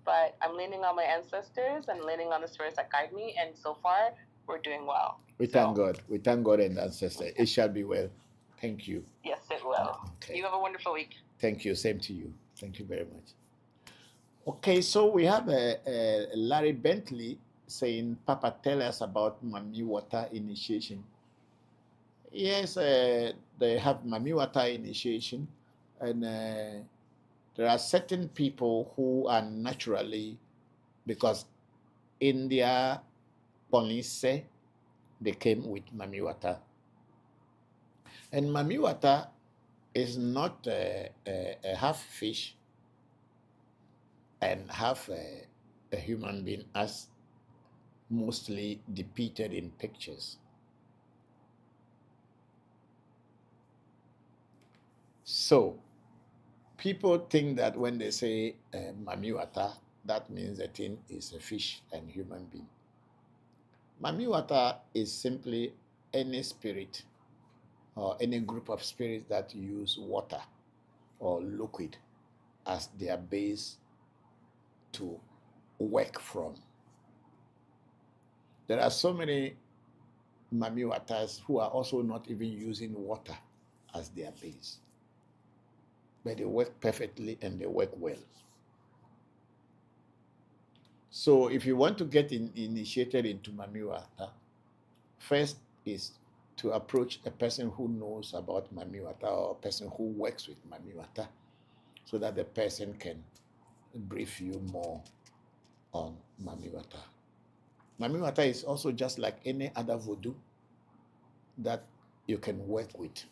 But I'm leaning on my ancestors and leaning on the spirits that guide me, and so far, we're doing well. We thank God. We thank God and ancestors. It shall be well. Thank you. Yes, it will. Okay. You have a wonderful week. Thank you. Same to you. Thank you very much. Okay, so we have Larry Bentley saying, Papa, tell us about Mami Water initiation. Yes, they have Mami Water initiation, and there are certain people who are naturally, because in their police, they came with Mami Water. And Mami Water is not a half fish and half a human being as mostly depicted in pictures. So people think that when they say Mami Water, that means the thing is a fish and human being. Mami Water is simply any spirit or any group of spirits that use water or liquid as their base to work from. There are so many Mami Waters who are also not even using water as their base, but they work perfectly and they work well. So if you want to get initiated into Mami Water, first is to approach a person who knows about Mami Water or a person who works with Mami Water, so that the person can brief you more on Mami Water. Mami Water is also just like any other voodoo that you can work with.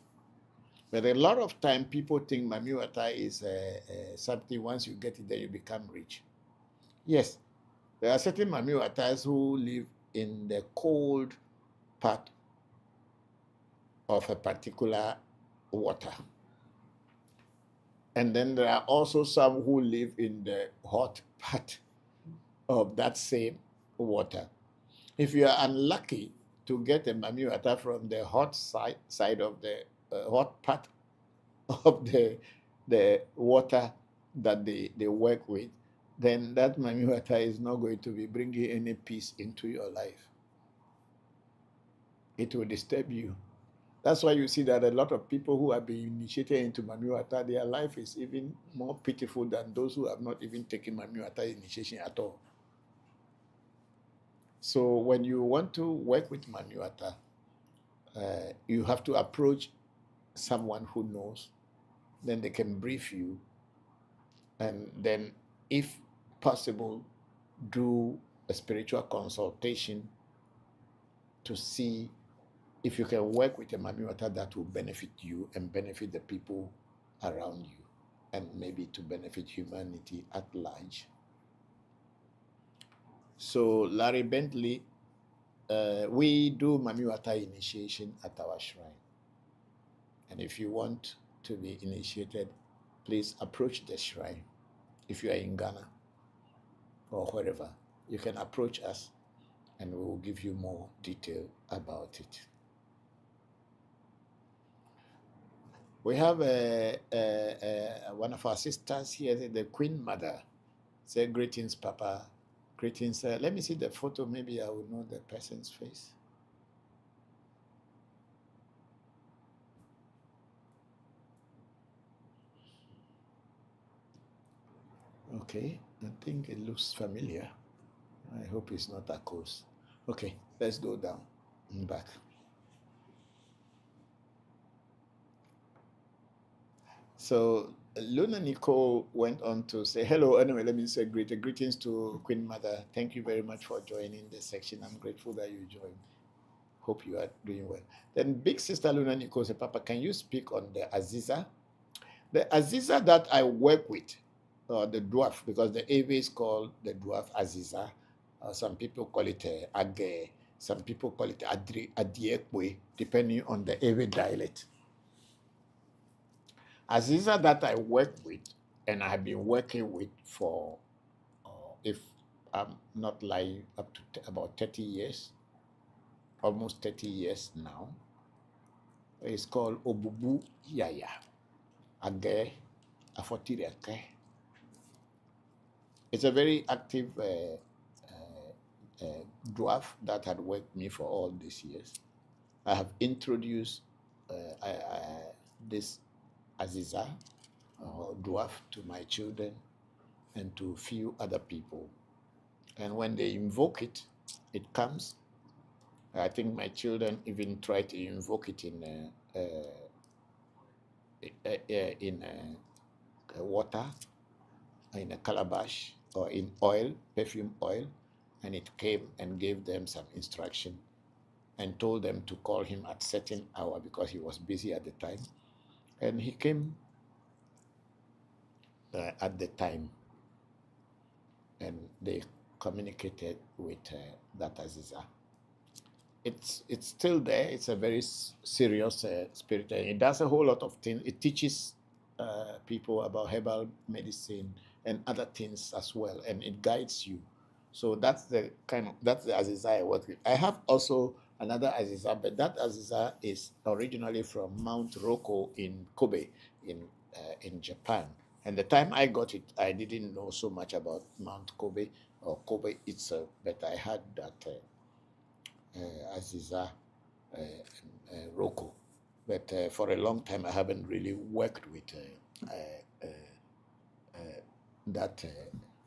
But a lot of time people think Mami Water is something, once you get it there you become rich. Yes, there are certain Mami Waters who live in the cold part of a particular water. And then there are also some who live in the hot part of that same water. If you are unlucky to get a Mami Water from the hot side of the hot part of the water that they work with, then that Mami Water is not going to be bringing any peace into your life. It will disturb you. That's why you see that a lot of people who have been initiated into Mami Water, their life is even more pitiful than those who have not even taken Mami Water initiation at all. So when you want to work with Mami Water, you have to approach someone who knows, then they can brief you, and then if possible, do a spiritual consultation to see if you can work with a Mami Water that will benefit you and benefit the people around you, and maybe to benefit humanity at large. So Larry Bentley, we do Mami Water initiation at our shrine. And if you want to be initiated, please approach the shrine. If you are in Ghana or wherever, you can approach us and we will give you more detail about it. We have one of our sisters here, the Queen Mother. Say, greetings, Papa. Greetings. Let me see the photo. Maybe I will know the person's face. Okay, I think it looks familiar. I hope it's not a cause. Okay, let's go down and back. So Luna Nicole went on to say, hello, anyway, let me say greetings to Queen Mother. Thank you very much for joining this section. I'm grateful that you joined. Hope you are doing well. Then Big Sister Luna Nicole said, Papa, can you speak on the Aziza? The Aziza that I work with, or the dwarf, because the Ewe is called the dwarf Aziza. Some people call it Age. Some people call it Adiekwe, depending on the Ewe dialect. Aziza that I work with, and I have been working with for, if I'm not lying, up to about 30 years, almost 30 years now. It's called Obubu Yaya. Age, Afotiri Ake. It's a very active dwarf that had worked with me for all these years. I have introduced this Aziza dwarf to my children and to few other people. And when they invoke it, it comes. I think my children even try to invoke it in water, in a calabash, or in oil, perfume oil, and it came and gave them some instruction and told them to call him at certain hour because he was busy at the time. And he came at the time, and they communicated with that Aziza. It's still there. It's a very serious spirit, and it does a whole lot of things. It teaches people about herbal medicine and other things as well, and it guides you. So that's the Aziza I work with. I have also another Aziza, but that Aziza is originally from Mount Roko in Kobe, in Japan. And the time I got it, I didn't know so much about Mount Kobe or Kobe itself, but I had that Aziza Roko. But for a long time, I haven't really worked with that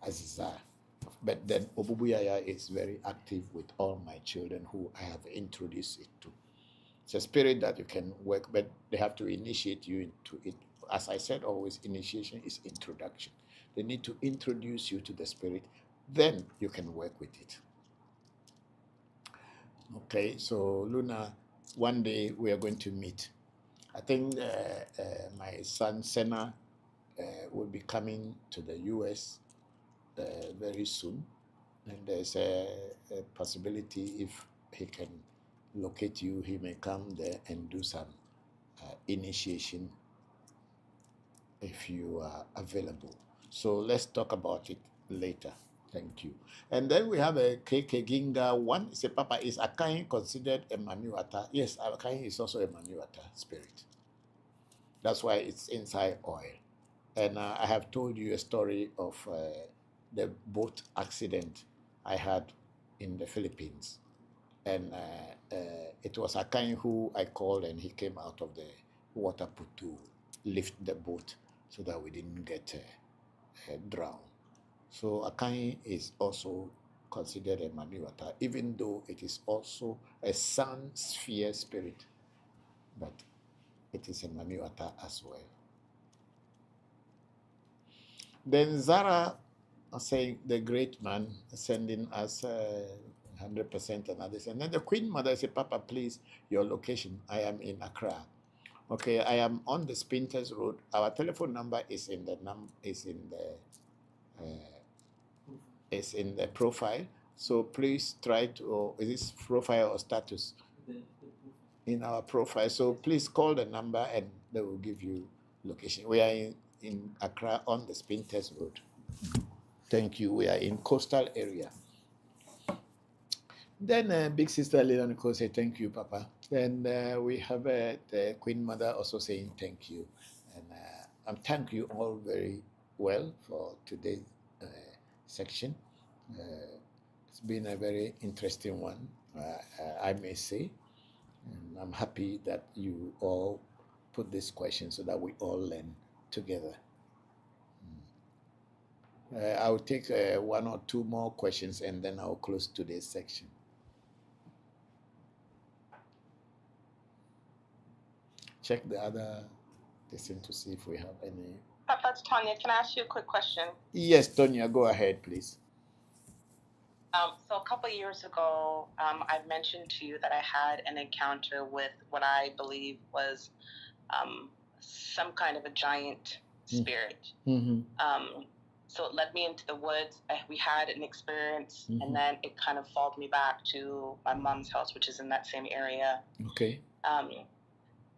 Aziza. But then Obubuyaya is very active with all my children who I have introduced it to. It's a spirit that you can work, but they have to initiate you into it. As I said, always initiation is introduction. They need to introduce you to the spirit, then you can work with it. Okay, so Luna, one day we are going to meet. I think my son Senna will be coming to the US very soon, and there's a possibility if he can locate you, he may come there and do some initiation if you are available. So let's talk about it later. Thank you. And then we have a KK Ginga. One is a Papa, is Akai considered a Manuata? Yes, Akai is also a Manuata spirit. That's why it's inside oil. And I have told you a story of the boat accident I had in the Philippines. And it was Akai who I called, and he came out of the water to lift the boat so that we didn't get drowned. So Akai is also considered a Manuata, even though it is also a sun sphere spirit, but it is a Manuata as well. Then Zara saying the great man sending us 100% and others. And then the Queen Mother said, Papa, please, your location. I am in Accra. Okay, I am on the Spinters Road. Our telephone number is in the profile. So please try to, or is this profile or status? In our profile. So please call the number and they will give you location. We are in Accra on the Spinters Road. Thank you. We are in coastal area. Then Big Sister Leoniko say thank you, Papa. Then we have the Queen Mother also saying thank you. And I thank you all very well for today's section. It's been a very interesting one, I may say. And I'm happy that you all put this question so that we all learn together. I'll take one or two more questions and then I'll close today's section. Check the other thing to see if we have any. That's Tanya. Can I ask you a quick question? Yes, Tonya, go ahead, please. So a couple of years ago, I mentioned to you that I had an encounter with what I believe was some kind of a giant spirit. Mm-hmm. So it led me into the woods. We had an experience, Mhm. and then it kind of followed me back to my mom's house, which is in that same area. Okay.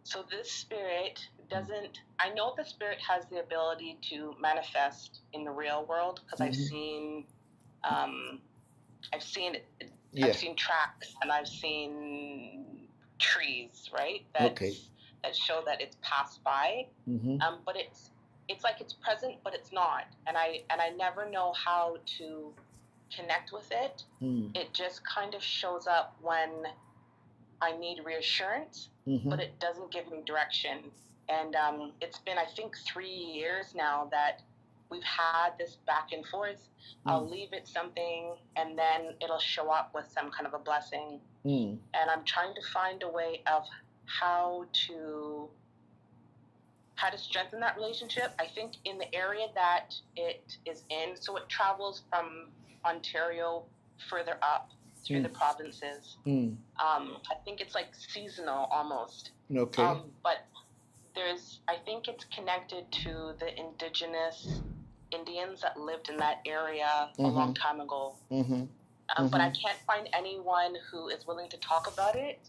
So this spirit doesn't. I know the spirit has the ability to manifest in the real world because I've Mhm. seen Yeah. I've seen tracks and I've seen trees, right? Okay. That show that it's passed by. Mhm. But it's like it's present, but it's not, and I never know how to connect with it. Mm. It just kind of shows up when I need reassurance, Mhm. but it doesn't give me direction. And it's been, I think, 3 years now that we've had this back and forth. I'll leave it something, and then it'll show up with some kind of a blessing. Mm. And I'm trying to find a way of how to strengthen that relationship. I think in the area that it is in, so it travels from Ontario further up through the provinces. Mm. I think it's like seasonal almost. Okay. But I think it's connected to the indigenous Indians that lived in that area a long time ago. Mm-hmm. But I can't find anyone who is willing to talk about it.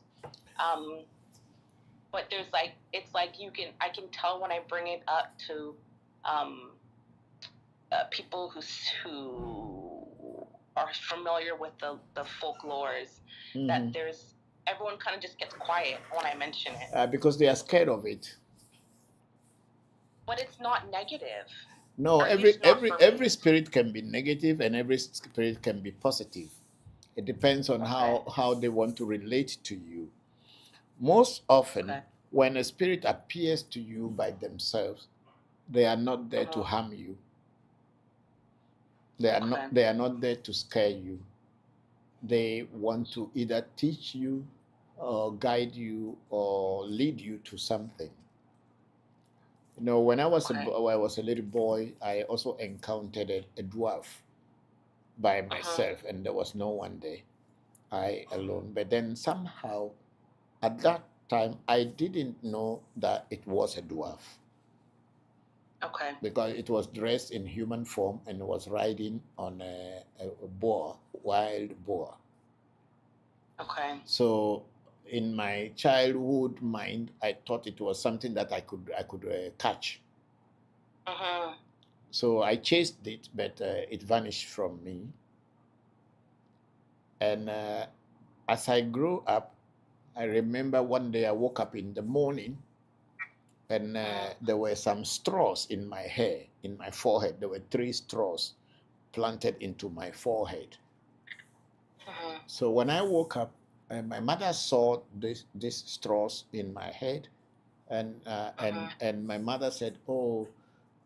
But there's like, it's like I can tell when I bring it up to people who are familiar with the folklores, that everyone kind of just gets quiet when I mention it. Because they are scared of it. But it's not negative. No, Or at least not for me. every spirit can be negative and every spirit can be positive. It depends on how they want to relate to you. Most often, when a spirit appears to you by themselves, they are not there to harm you. They are not there to scare you. They want to either teach you or guide you or lead you to something. You know, when I was a little boy, I also encountered a dwarf by myself, and there was no one there, I alone. But then somehow, at that time, I didn't know that it was a dwarf. Okay. Because it was dressed in human form and was riding on a boar, wild boar. Okay. So in my childhood mind, I thought it was something that I could catch. So I chased it, but it vanished from me. And as I grew up, I remember one day I woke up in the morning, and there were some straws in my hair, in my forehead. There were 3 straws planted into my forehead. So when I woke up, my mother saw these straws in my head, and my mother said, "Oh,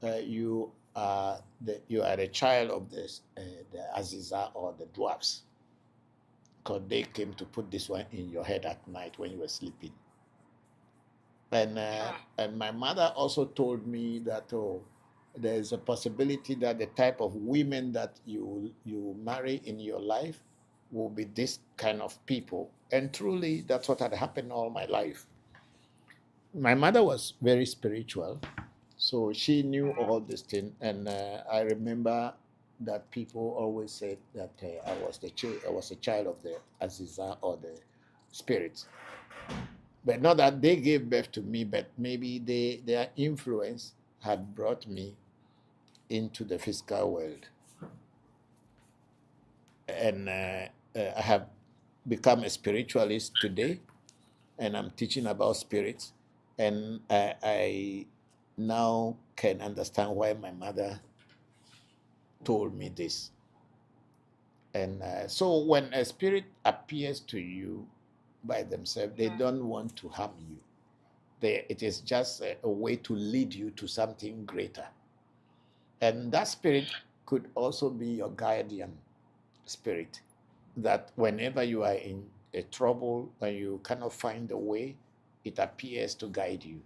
you are a child of the Aziza or the dwarfs, because they came to put this one in your head at night when you were sleeping." And my mother also told me that there's a possibility that the type of women that you marry in your life will be this kind of people. And truly, that's what had happened all my life. My mother was very spiritual, so she knew all these things. And I remember that people always said that I was a child of the Aziza or the spirits. But not that they gave birth to me, but maybe their influence had brought me into the physical world. And I have become a spiritualist today, and I'm teaching about spirits. And I now can understand why my mother told me this. And so when a spirit appears to you by themselves, they don't want to harm you. It is just a way to lead you to something greater. And that spirit could also be your guardian spirit, that whenever you are in a trouble and you cannot find a way, it appears to guide you.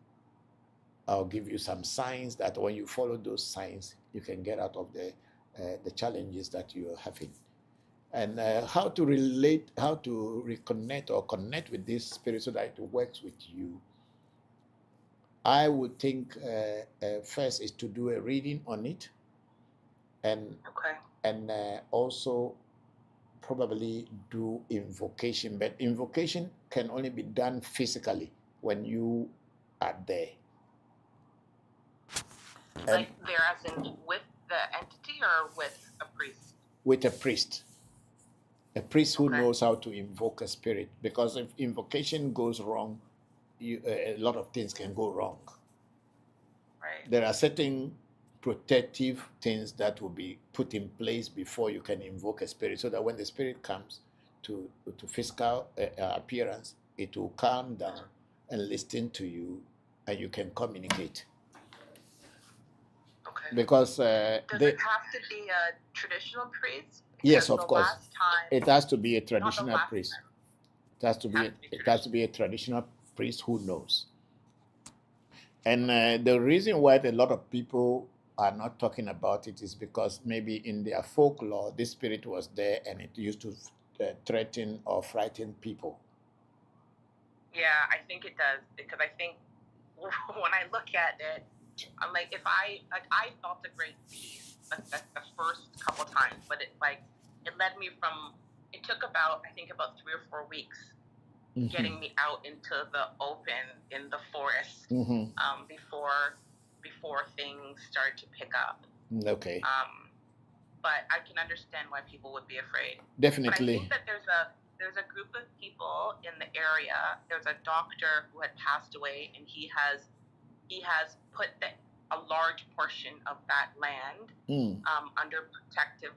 I'll give you some signs that when you follow those signs, you can get out of the challenges that you are having. And how to reconnect or connect with this spirit so that it works with you. I would think first is to do a reading on it and also probably do invocation, but invocation can only be done physically when you are there. Like there as in with the entity or with a priest? With a priest. A priest who knows how to invoke a spirit, because if invocation goes wrong, a lot of things can go wrong. Right. There are certain protective things that will be put in place before you can invoke a spirit, so that when the spirit comes to physical appearance, it will calm down and listen to you, and you can communicate. Okay. Because does it have to be a traditional priest? Yes, of course. It has to be a traditional priest. It has to be a traditional priest who knows. And the reason why a lot of people are not talking about it is because maybe in their folklore, this spirit was there and it used to threaten or frighten people. Yeah, I think it does, because I think when I look at it, I'm like, if I felt a great peace the first couple times, but it led me from, it took about 3 or 4 weeks getting me out into the open in the forest before things started to pick up. Okay. But I can understand why people would be afraid. Definitely. But I think that there's a group of people in the area. There's a doctor who had passed away, and he has put a large portion of that land under protective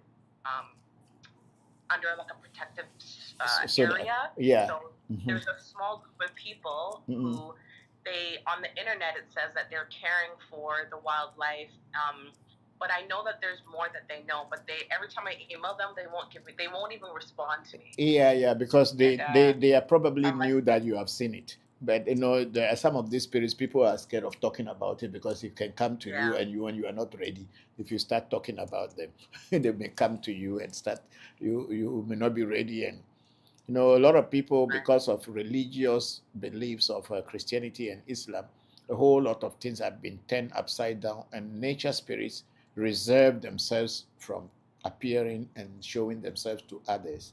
under like a protective area. So there's a small group of people who on the internet it says that they're caring for the wildlife. But I know that there's more that they know. But every time I email them, they won't even respond to me. Yeah, because they are probably knew that you have seen it. But there are some of these spirits, people are scared of talking about it because it can come to you, and when you are not ready, if you start talking about them, they may come to you and start. You may not be ready, and a lot of people, because of religious beliefs of Christianity and Islam, a whole lot of things have been turned upside down, and nature spirits reserve themselves from appearing and showing themselves to others,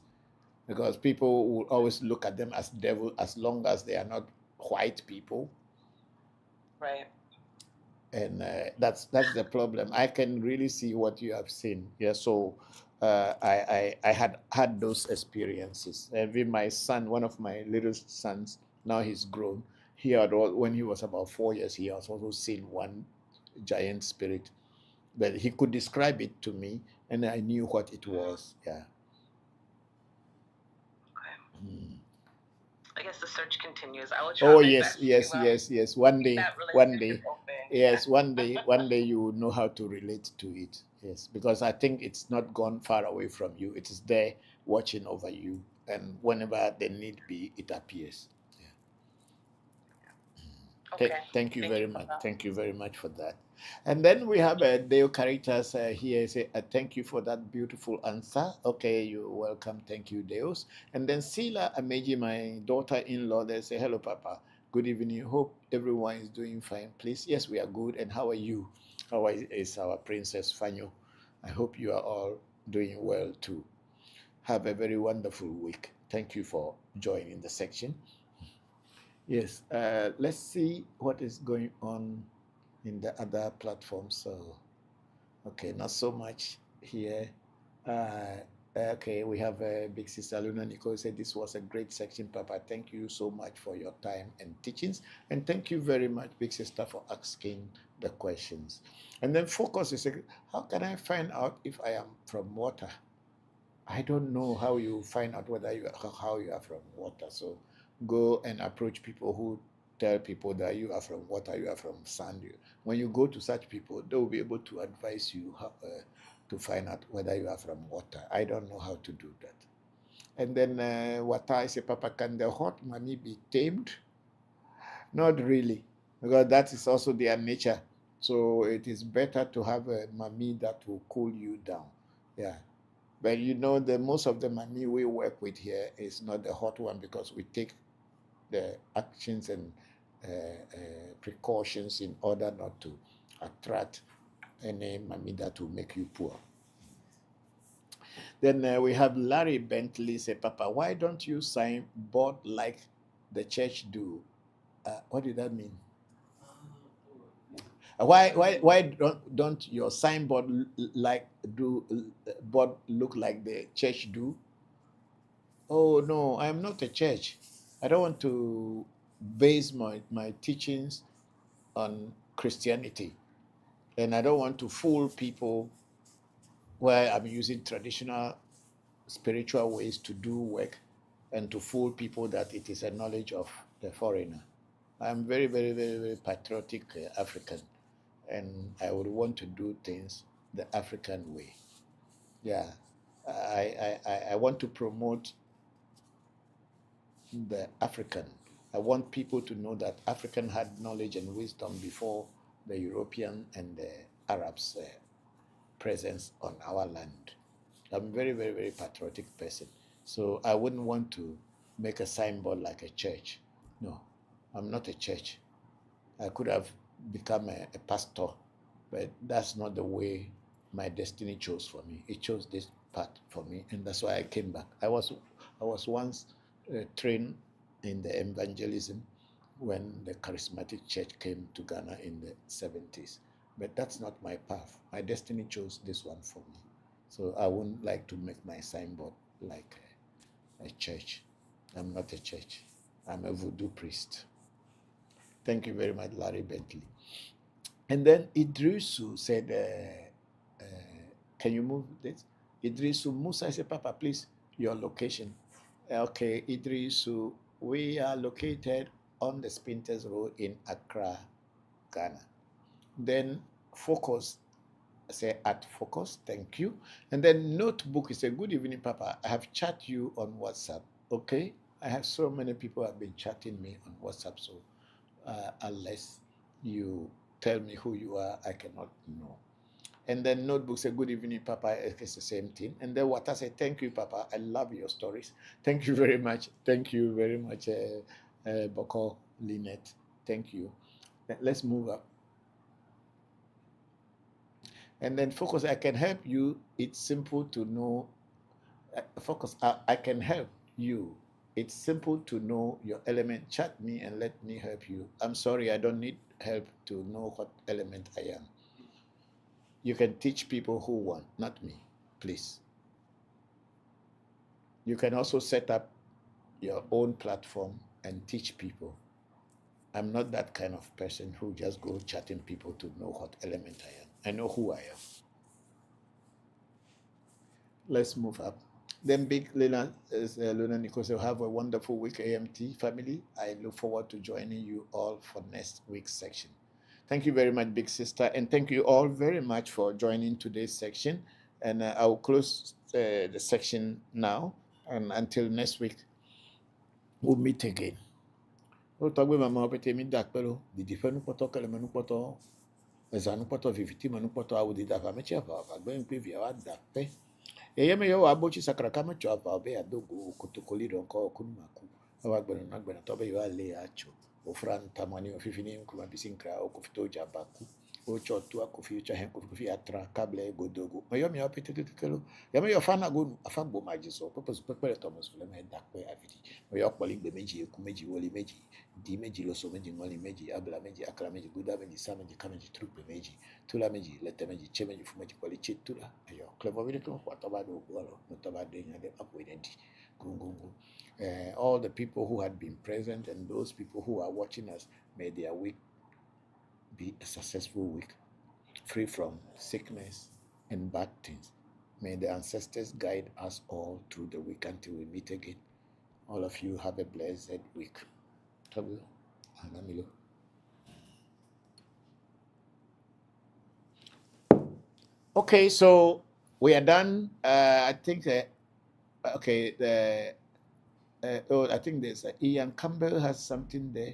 because people will always look at them as devil as long as they are not white people. Right. And that's the problem. I can really see what you have seen. Yeah. So I had those experiences. Even my son, one of my little sons, now he's grown. When he was about 4 years, he has also seen one giant spirit, but he could describe it to me, and I knew what it was. Yeah. I guess the search continues. I will try my best. Yes. One day, one day you will know how to relate to it. Yes, because I think it's not gone far away from you. It is there watching over you, and whenever the need be, it appears. Yeah. Okay. Thank you very much. Thank you very much for that. And then we have Deo Caritas here. Say, thank you for that beautiful answer. Okay, you're welcome. Thank you, Deus. And then Sila Ameji, my daughter-in-law, they say, hello, Papa. Good evening. Hope everyone is doing fine. Please, yes, we are good. And how are you? How is our Princess Fanyo? I hope you are all doing well too. Have a very wonderful week. Thank you for joining the section. Yes, let's see what is going on in the other platforms. So, okay, not so much here. Okay, we have Big Sister Luna Nicole said this was a great section, Papa. Thank you so much for your time and teachings. And thank you very much, Big Sister, for asking the questions. And then Focus is saying, how can I find out if I am from water? I don't know how you find out how you are from water. So go and approach people who tell people that you are from water, you are from sand. When you go to such people, they will be able to advise you how, to find out whether you are from water. I don't know how to do that. And then Watai say, Papa, can the hot mommy be tamed? Not really, because that is also their nature. So it is better to have a mommy that will cool you down. Yeah. But most of the mommy we work with here is not the hot one, because we take the actions and precautions in order not to attract any mommy that will make you poor. Then we have Larry Bentley say, Papa, why don't you sign board like the church do? What did that mean? Why don't your signboard board look like the church do? Oh no, I'm not a church. I don't want to base my teachings on Christianity, and I don't want to fool people where I'm using traditional spiritual ways to do work and to fool people that it is a knowledge of the foreigner. I'm very, very, very, very patriotic African, and I would want to do things the African way. Yeah, I want to promote the African. I want people to know that African had knowledge and wisdom before the European and the Arabs' presence on our land. I'm a very, very, very patriotic person. So I wouldn't want to make a signboard like a church. No, I'm not a church. I could have become a pastor, but that's not the way my destiny chose for me. It chose this path for me, and that's why I came back. I was once trained in the evangelism when the charismatic church came to Ghana in the 70s, but that's not my path. My destiny chose this one for me. So I wouldn't like to make my signboard like a church. I'm not a church. I'm a voodoo priest. Thank you very much, Larry Bentley. And then Idrisu said, can you move this? Idrisu Musa said, Papa, please, your location. Okay, Idrisu, we are located on the Spinters Road in Accra, Ghana. Then Focus, say at Focus, thank you. And then Notebook is a good evening, Papa. I have chat you on WhatsApp. Okay, I have so many people have been chatting me on WhatsApp, so unless you tell me who you are, I cannot know. And then Notebook say, good evening, Papa. It's the same thing. And then Wata say, thank you, Papa. I love your stories. Thank you very much. Thank you very much, Bokor, Lynette. Thank you. Let's move up. And then Focus, I can help you. It's simple to know. Focus, I can help you. It's simple to know your element. Chat me and let me help you. I'm sorry, I don't need help to know what element I am. You can teach people who want, not me, please. You can also set up your own platform and teach people. I'm not that kind of person who just go chatting people to know what element I am. I know who I am. Let's move up. Then Big Lena Nichols, have a wonderful week, AMT family. I look forward to joining you all for next week's section. Thank you very much, Big Sister, and thank you all very much for joining today's section. And I will close the section now, and until next week, we'll meet again. Eyeme yo abochi sakrakama chwa obe adogo kotokoli ronko kunumaku awagbena nagbena tobe yo ale acho ofran tamani ofifini kuma bisinkra okufito jabaku ocho tu akufi cha hen kufi atra kable godogo mayo mi apetetekelo yame yo fana gonu afagbo majiso purpose pepere thomas le me dakwe avidi mayo okpoli gbe meji eku meji woli meji di meji loso meji ngoli meji abla meji akra meji guda meji sa meji kameji trupe meji tula meji lete meji che meji fu meji kwali chitula ayo klevo vile ko kwatoba do golo notoba de nyade apoidendi gungungu. All the people who had been present and those people who are watching us, may their week be a successful week, free from sickness and bad things. May the ancestors guide us all through the week until we meet again. All of you have a blessed week. Okay, so we are done. I think okay, I think there's Ian Campbell has something there.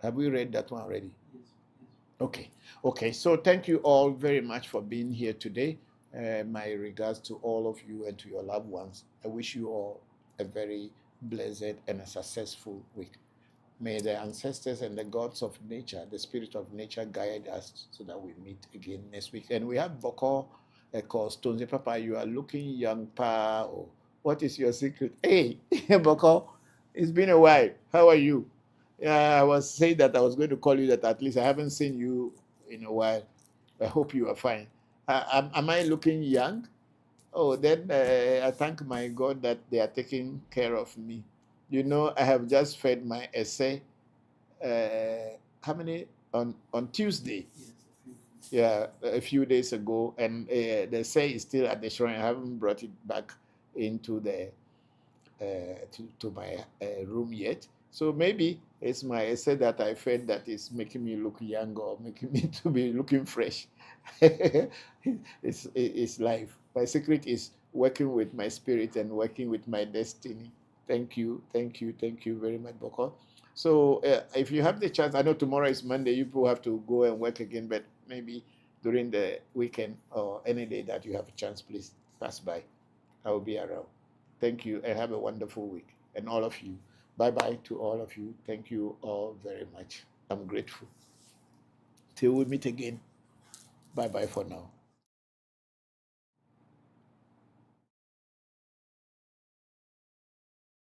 Have we read that one already? Yes. Okay. So thank you all very much for being here today. My regards to all of you and to your loved ones. I wish you all a very blessed and a successful week. May the ancestors and the gods of nature, the spirit of nature, guide us so that we meet again next week. And we have Bokor called Stones. Papa, you are looking young, pa. Or what is your secret? Hey, Bokor, it's been a while. How are you? Yeah, I was saying that I was going to call you that at least I haven't seen you in a while. I hope you are fine. Am I looking young? Oh, then I thank my God that they are taking care of me. You know, I have just fed my essay. How many? On Tuesday. Yeah, a few days ago, and the essay is still at the shrine. I haven't brought it back into the to my room yet. So maybe it's my essay that I fed that is making me look young or making me to be looking fresh. It's life. My secret is working with my spirit and working with my destiny. Thank you very much, Bokor. So if you have the chance, I know tomorrow is Monday, you people have to go and work again, but maybe during the weekend or any day that you have a chance, please pass by. I will be around. Thank you and have a wonderful week. And all of you. Bye-bye to all of you. Thank you all very much. I'm grateful. Till we meet again. Bye-bye for now.